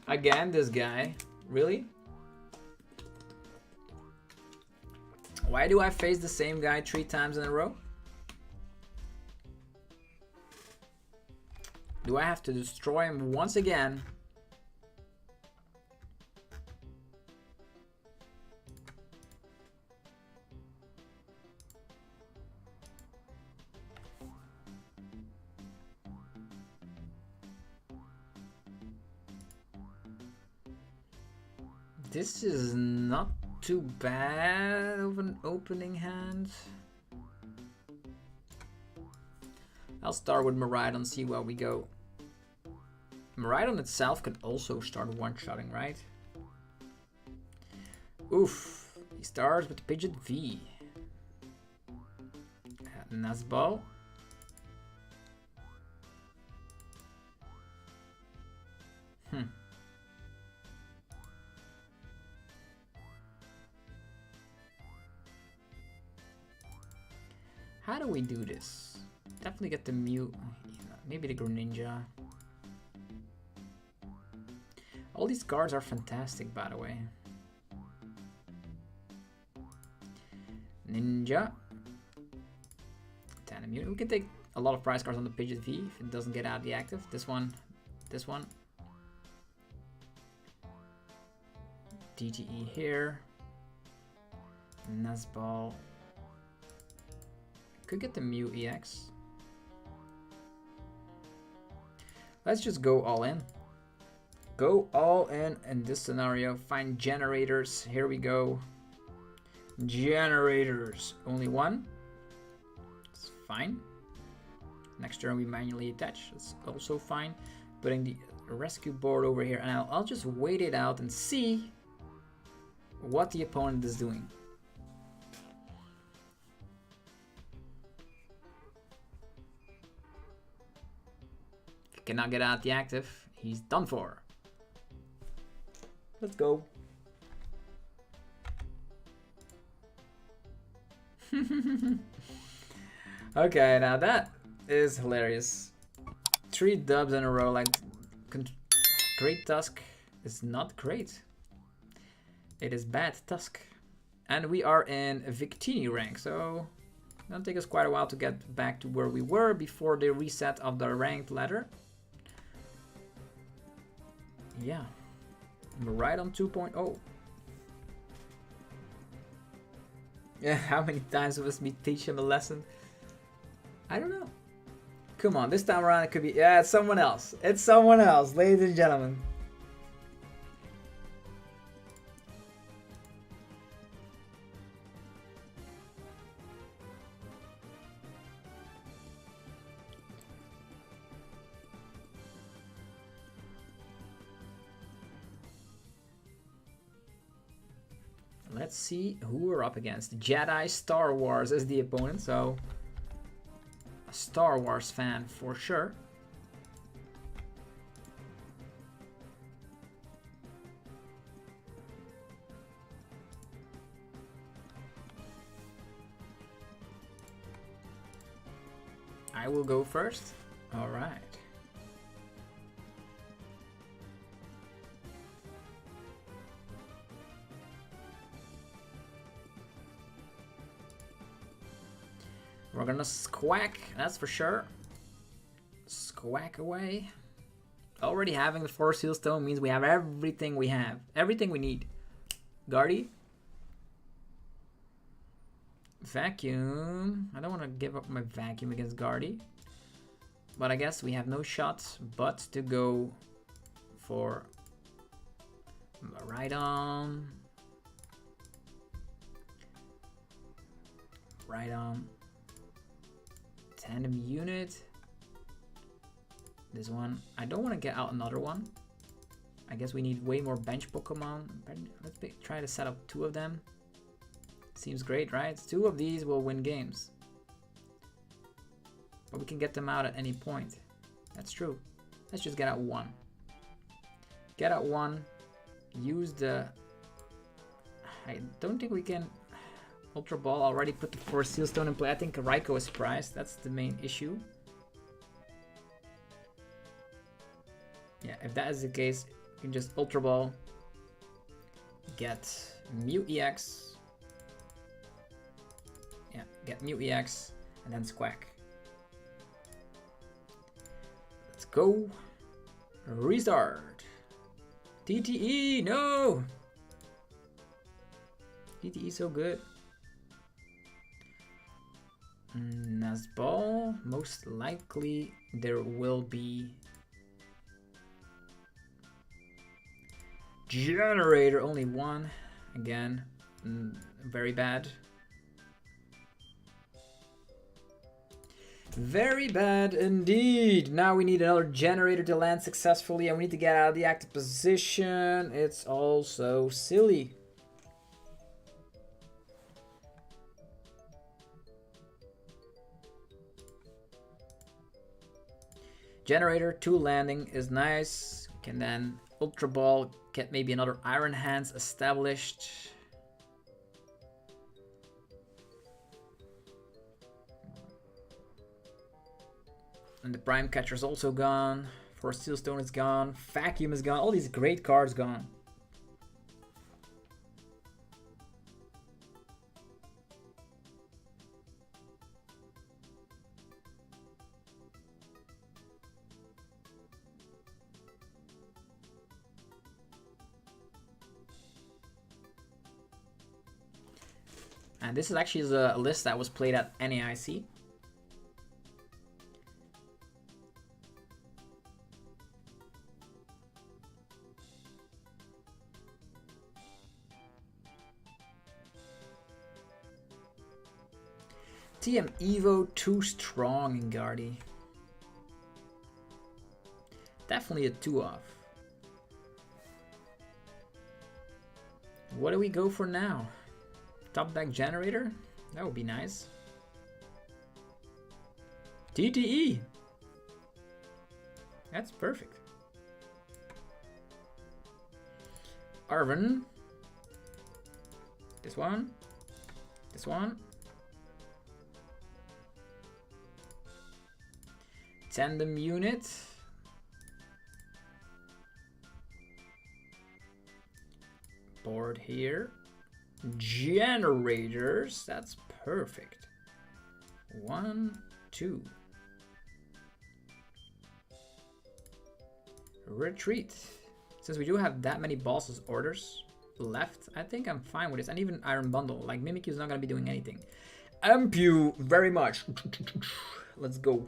Again, this guy. Really? Why do I face the same guy 3 times in a row? Do I have to destroy him once again? This is not too bad of an opening hand. I'll start with Miraidon, see where we go. Miraidon itself can also start one-shotting, right? Oof. He starts with Pidgeot V. Nazball. How do we do this? Definitely get the Mew, maybe the Greninja. All these cards are fantastic, by the way. Ninja. Mew. We can take a lot of prize cards on the Pidgeot V if it doesn't get out the active. This one, this one. DTE here. Nazball. Could get the Mew EX. Let's just go all in. Go all in this scenario. Find generators. Here we go. Generators. Only one. It's fine. Next turn we manually attach. It's also fine. Putting the rescue board over here. And I'll just wait it out and see what the opponent is doing. Cannot get out the active, he's done for. Let's go. Okay, now that is hilarious. 3 dubs in a row, like Great Tusk is not great. It is bad Tusk. And we are in Victini rank, so it'll take us quite a while to get back to where we were before the reset of the ranked ladder. Yeah, we're right on 2.0. Yeah, how many times must we teach him a lesson? I don't know. Come on, this time around it could be... Yeah, it's someone else. It's someone else, ladies and gentlemen. Let's see who we're up against. Jedi Star Wars is the opponent, so a Star Wars fan for sure. I will go first. All right. We're gonna squack, that's for sure. Squack away. Already having the 4 Seal Stone means we have everything we have. Everything we need. Guardy. Vacuum. I don't want to give up my vacuum against Guardy. But I guess we have no shot but to go for Rhydon. Rhydon. Tandem unit. This one. I don't want to get out another one. I guess we need way more bench Pokemon. Let's try to set up 2 of them. Seems great, right? 2 of these will win games. But we can get them out at any point. That's true. Let's just get out 1. Get out 1. Use the... I don't think we can... Ultra Ball already put the 4 Seal Stone in play. I think Raikou is surprised. That's the main issue. Yeah, if that is the case, you can just Ultra Ball. Get Mew EX. Yeah, get Mew EX and then Squack. Let's go. Restart. TTE, no! TTE so good. Nazball, most likely there will be Generator, only 1 again, very bad. Very bad indeed. Now we need another Generator to land successfully and we need to get out of the active position. It's all so silly. Generator 2 landing is nice. Can then Ultra Ball, get maybe another Iron Hands established. And the Prime Catcher is also gone. 4 Steel Stone is gone. Vacuum is gone. All these great cards gone. And this is actually a list that was played at NAIC. TM Evo too strong in Guardy. Definitely a 2-off. What do we go for now? Top deck Generator? That would be nice. TTE! That's perfect. Arven. This one. This one. Tandem unit. Board here. Generators. That's perfect. 1, 2. Retreat. Since we do have that many bosses orders left, I think I'm fine with this. And even Iron Bundle. Like, Mimikyu is not going to be doing anything. Amp you very much. Let's go.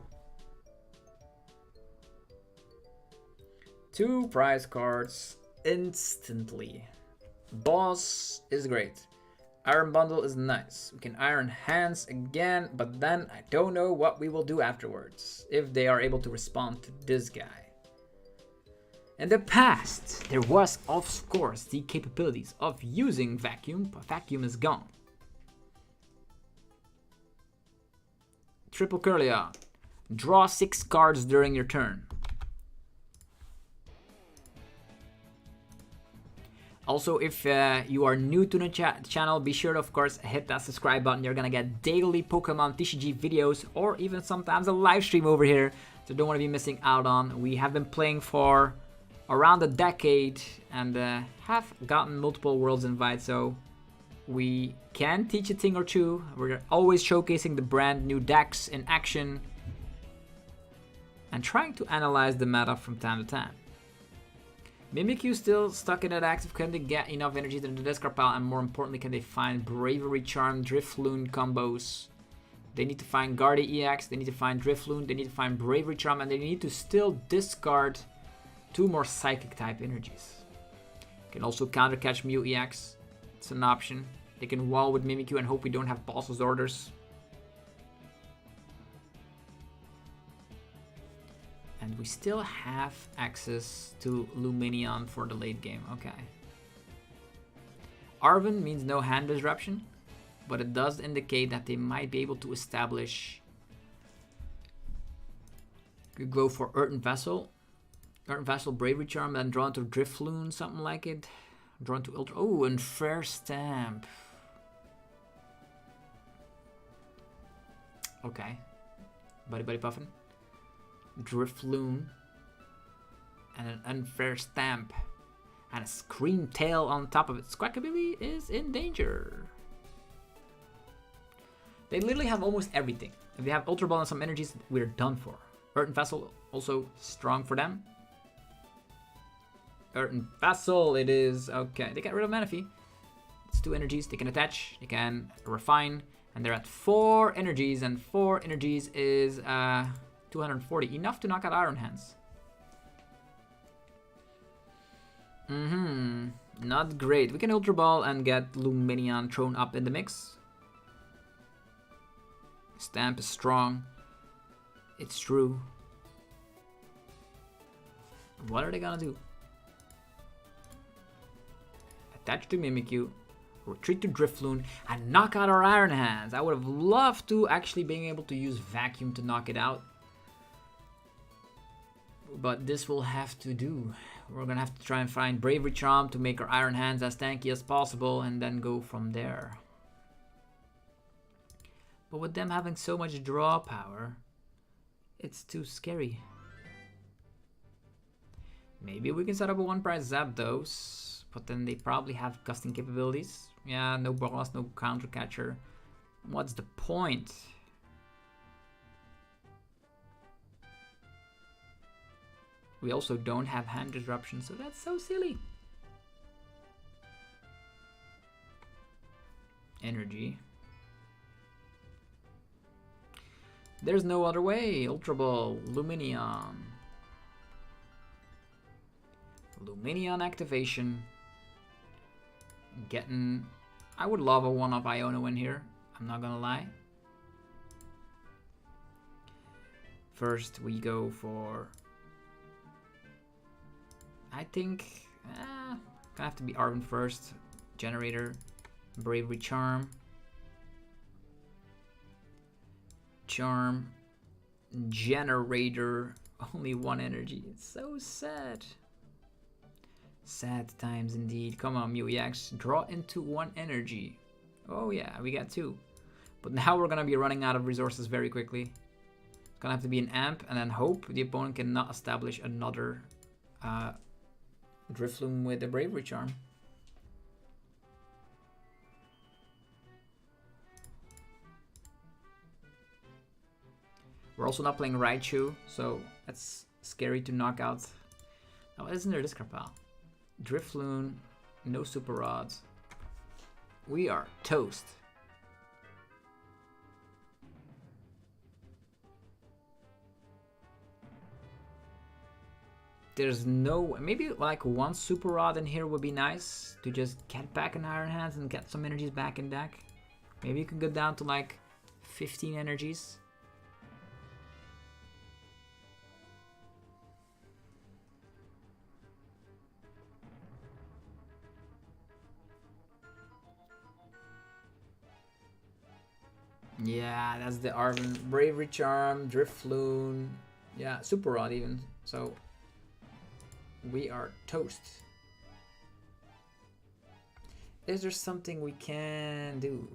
2 prize cards instantly. Boss is great. Iron Bundle is nice. We can Iron Hands again, but then I don't know what we will do afterwards. If they are able to respond to this guy. In the past, there was, of course, the capabilities of using Vacuum, but Vacuum is gone. Triple Curlia. Draw 6 cards during your turn. Also, if you are new to the channel, be sure to, of course, hit that subscribe button. You're gonna get daily Pokemon TCG videos, or even sometimes a live stream over here, so don't want to be missing out on. We have been playing for around a decade and have gotten multiple worlds invites, so we can teach a thing or two. We're always showcasing the brand new decks in action and trying to analyze the meta from time to time. Mimikyu still stuck in that active. Can they get enough energy to the discard pile? And more importantly, can they find Bravery Charm, Drifloon combos? They need to find Guardi EX, they need to find Drifloon, they need to find Bravery Charm, and they need to still discard 2 more Psychic type energies. Can also counter catch Mew EX. It's an option. They can wall with Mimikyu and hope we don't have boss's orders. And we still have access to Lumineon for the late game. Okay. Arven means no hand disruption, but it does indicate that they might be able to establish. Could go for Earthen Vessel. Earthen Vessel, Bravery Charm, then draw into Drifloon, something like it. Drawn to Ultra. Oh, and Fair Stamp. Okay. Buddy Puffin. Drifloon. And an Unfair Stamp. And a Scream Tail on top of it. Squawkabilly is in danger. They literally have almost everything. If they have Ultra Ball and some energies, we're done for. Earthen Vessel, also strong for them. Earthen Vessel, it is. Okay, they get rid of Manaphy. It's 2 energies. They can attach, they can refine, and they're at 4 energies, and 4 energies is 240. Enough to knock out Iron Hands. Not great. We can Ultra Ball and get Lumineon thrown up in the mix. Stamp is strong. It's true. What are they gonna do? Attach to Mimikyu, retreat to Drifloon, and knock out our Iron Hands. I would have loved to actually being able to use Vacuum to knock it out. But this will have to do. We're gonna have to try and find Bravery Charm to make our Iron Hands as tanky as possible and then go from there. But with them having so much draw power, it's too scary. Maybe we can set up a 1-price Zapdos. But then they probably have gusting capabilities. Yeah, no boss, no counter catcher. What's the point? We also don't have hand disruption, so that's so silly. Energy. There's no other way. Ultra Ball, Lumineon. Lumineon activation. Getting, I would love a 1-up Iono in here, I'm not gonna lie. First we go for, I think, gonna have to be Arven first. Generator, Bravery Charm. Charm, Generator, only 1 energy, it's so sad. Sad times indeed. Come on, Mew EX. Draw into 1 energy. Oh yeah, we got 2. But now we're gonna be running out of resources very quickly. It's gonna have to be an amp and then hope the opponent cannot establish another Drifloon with a Bravery Charm. We're also not playing Raichu, so that's scary to knock out. Oh, isn't there Discard? Drifloon, no Super Rods. We are toast. There's no... Maybe like one Super Rod in here would be nice to just get back in Iron Hands and get some energies back in deck. Maybe you can go down to like 15 energies. Yeah, that's the Arven. Bravery Charm, Drifloon. Yeah, Super Rod even. So we are toast. Is there something we can do?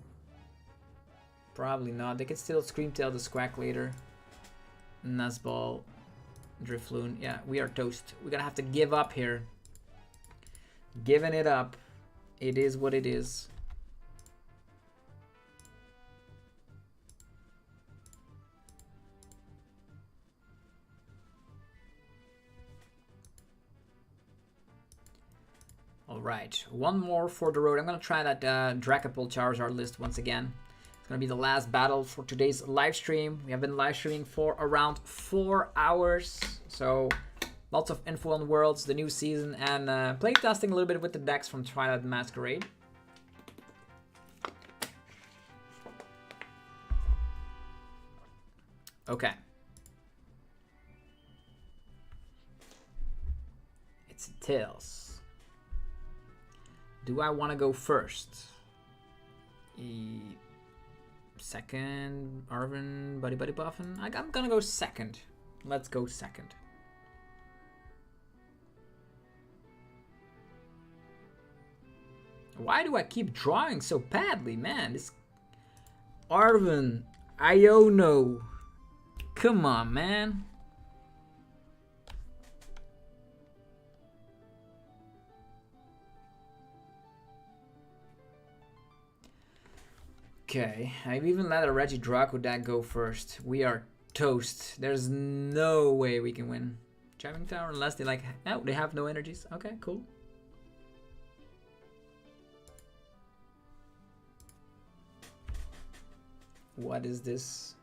Probably not. They can still Screamtail the Squack later. Nuzball, Drifloon. Yeah, we are toast. We're gonna have to give up here. Giving it up. It is what it is. Alright, one more for the road. I'm going to try that Dragapult Charizard list once again. It's going to be the last battle for today's live stream. We have been live streaming for around 4 hours. So, lots of info on Worlds, the new season, and playtesting a little bit with the decks from Twilight Masquerade. Okay. It's Tails. Do I want to go first? Second, Arven, Buddy Buffin. I'm gonna go second. Let's go second. Why do I keep drawing so badly, man? This Arven, Iono. Come on, man. Okay, I've even let a Regidrago deck go first. We are toast. There's no way we can win Jamming Tower unless they like... Oh, they have no energies. Okay, cool. What is this?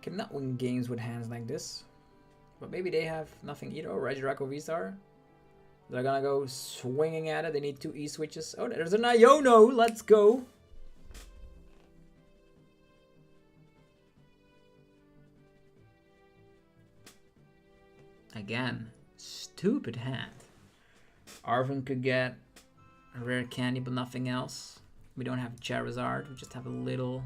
Cannot win games with hands like this. But maybe they have nothing either. Oh, Regidrago VSTAR. They're gonna go swinging at it. They need 2 E-switches. Oh, there's an Iono. Let's go. Again, stupid hand. Arven could get a rare candy, but nothing else. We don't have Charizard. We just have a little.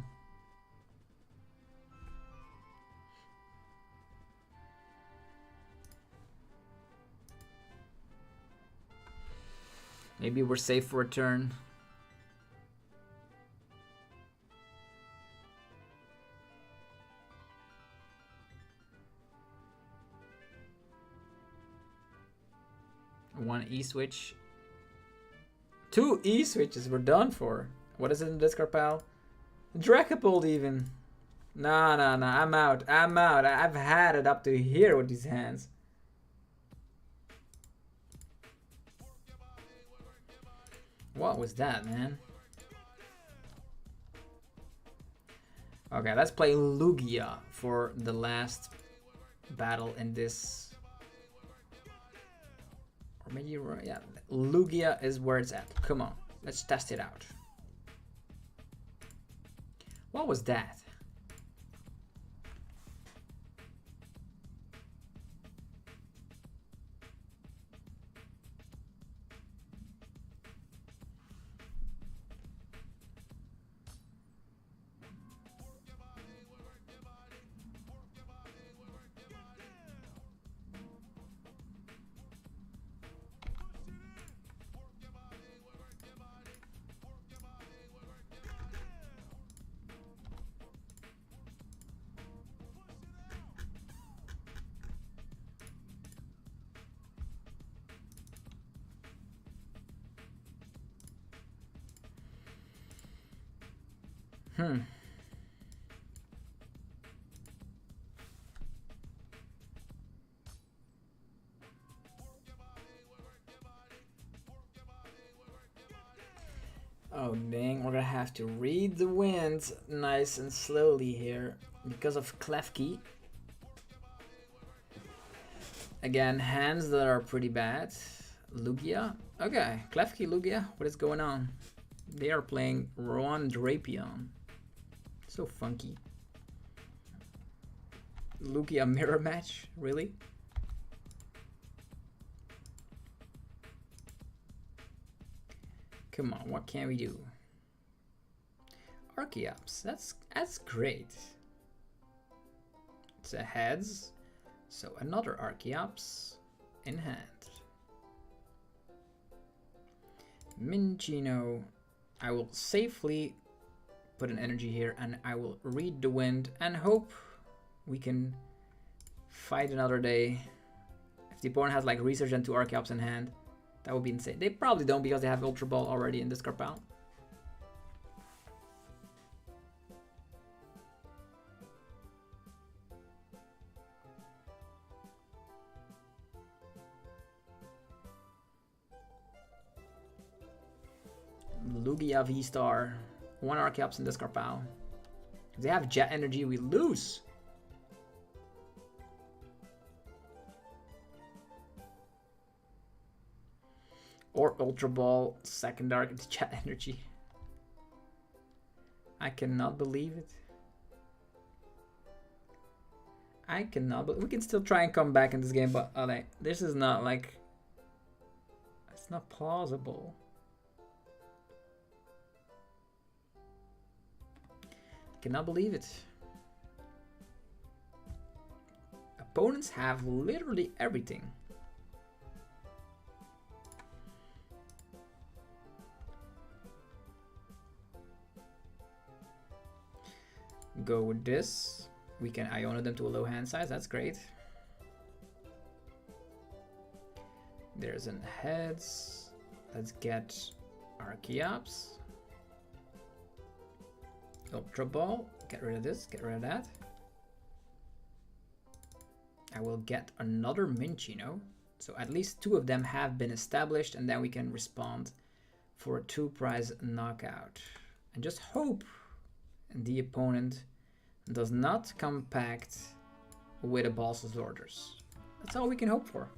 Maybe we're safe for a turn. One E-switch. 2 E-switches. We're done for. What is it in discard pile? Dragapult even. Nah. I'm out. I've had it up to here with these hands. What was that, man? Okay, let's play Lugia for the last battle in this. Or maybe, yeah, Lugia is where it's at. Come on, let's test it out. What was that? Oh dang, we're gonna have to read the wind nice and slowly here because of Klefki. Again, hands that are pretty bad. Lugia. Okay, Klefki, Lugia, what is going on? They are playing Rowan Drapion. So funky. Lugia mirror match? Really? Come on, what can we do? Archeops, that's great. It's a heads, so another Archeops in hand. Minccino, I will safely put an energy here and I will read the wind and hope we can fight another day. If the opponent has like research and 2 Archeops in hand, that would be insane. They probably don't because they have Ultra Ball already in this Gardevoir. Lugia VSTAR. 1 Archeops in this Gardevoir. If they have Jet Energy, we lose. Or Ultra Ball, second Dark into Jet Energy. I cannot believe it. I cannot believe. We can still try and come back in this game, but like, this is not like, it's not plausible. Cannot believe it. Opponents have literally everything. Go with this. We can Iona them to a low hand size. That's great. There's an heads. Let's get Archeops. Ultra Ball. Get rid of this. Get rid of that. I will get another Minccino. So at least 2 of them have been established, and then we can respond for a 2-prize knockout. And just hope the opponent does not compact with a boss's orders. That's all we can hope for.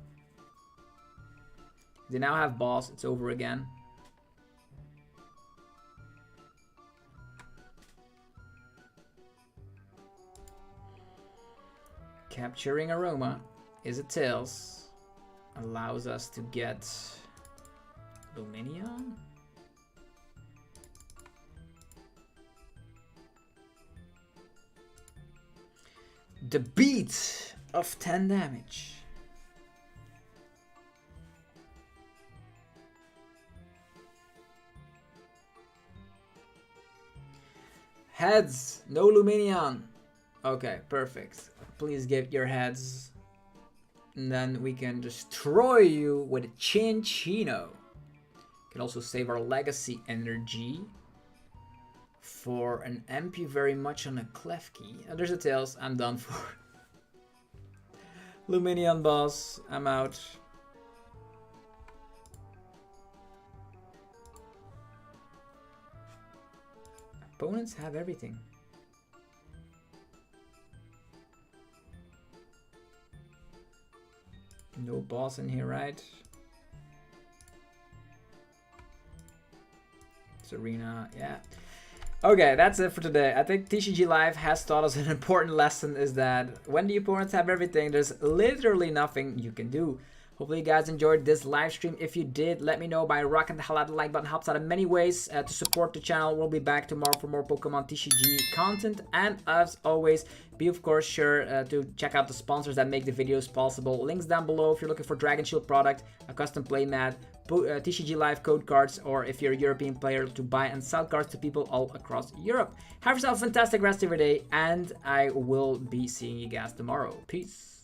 They now have boss, it's over again. Capturing Aroma is a Tails. Allows us to get Luminion. The beat of 10 damage. Heads, no Luminion. Okay, perfect. Please give your heads. And then we can destroy you with a Cinccino. Can also save our legacy energy for an MP very much on a Klefki. And there's a Tails. I'm done for. Luminion boss. I'm out. Opponents have everything. No boss in here, right? Serena, yeah. Okay, that's it for today. I think TCG Live has taught us an important lesson, is that when the opponents have everything, there's literally nothing you can do. Hopefully you guys enjoyed this live stream. If you did, let me know by rocking the hell out of the like button. Helps out in many ways to support the channel. We'll be back tomorrow for more Pokemon TCG content. And as always, be of course sure to check out the sponsors that make the videos possible. Links down below if you're looking for Dragon Shield product, a custom playmat, TCG Live code cards, or if you're a European player, to buy and sell cards to people all across Europe. Have yourself a fantastic rest of your day, and I will be seeing you guys tomorrow. Peace.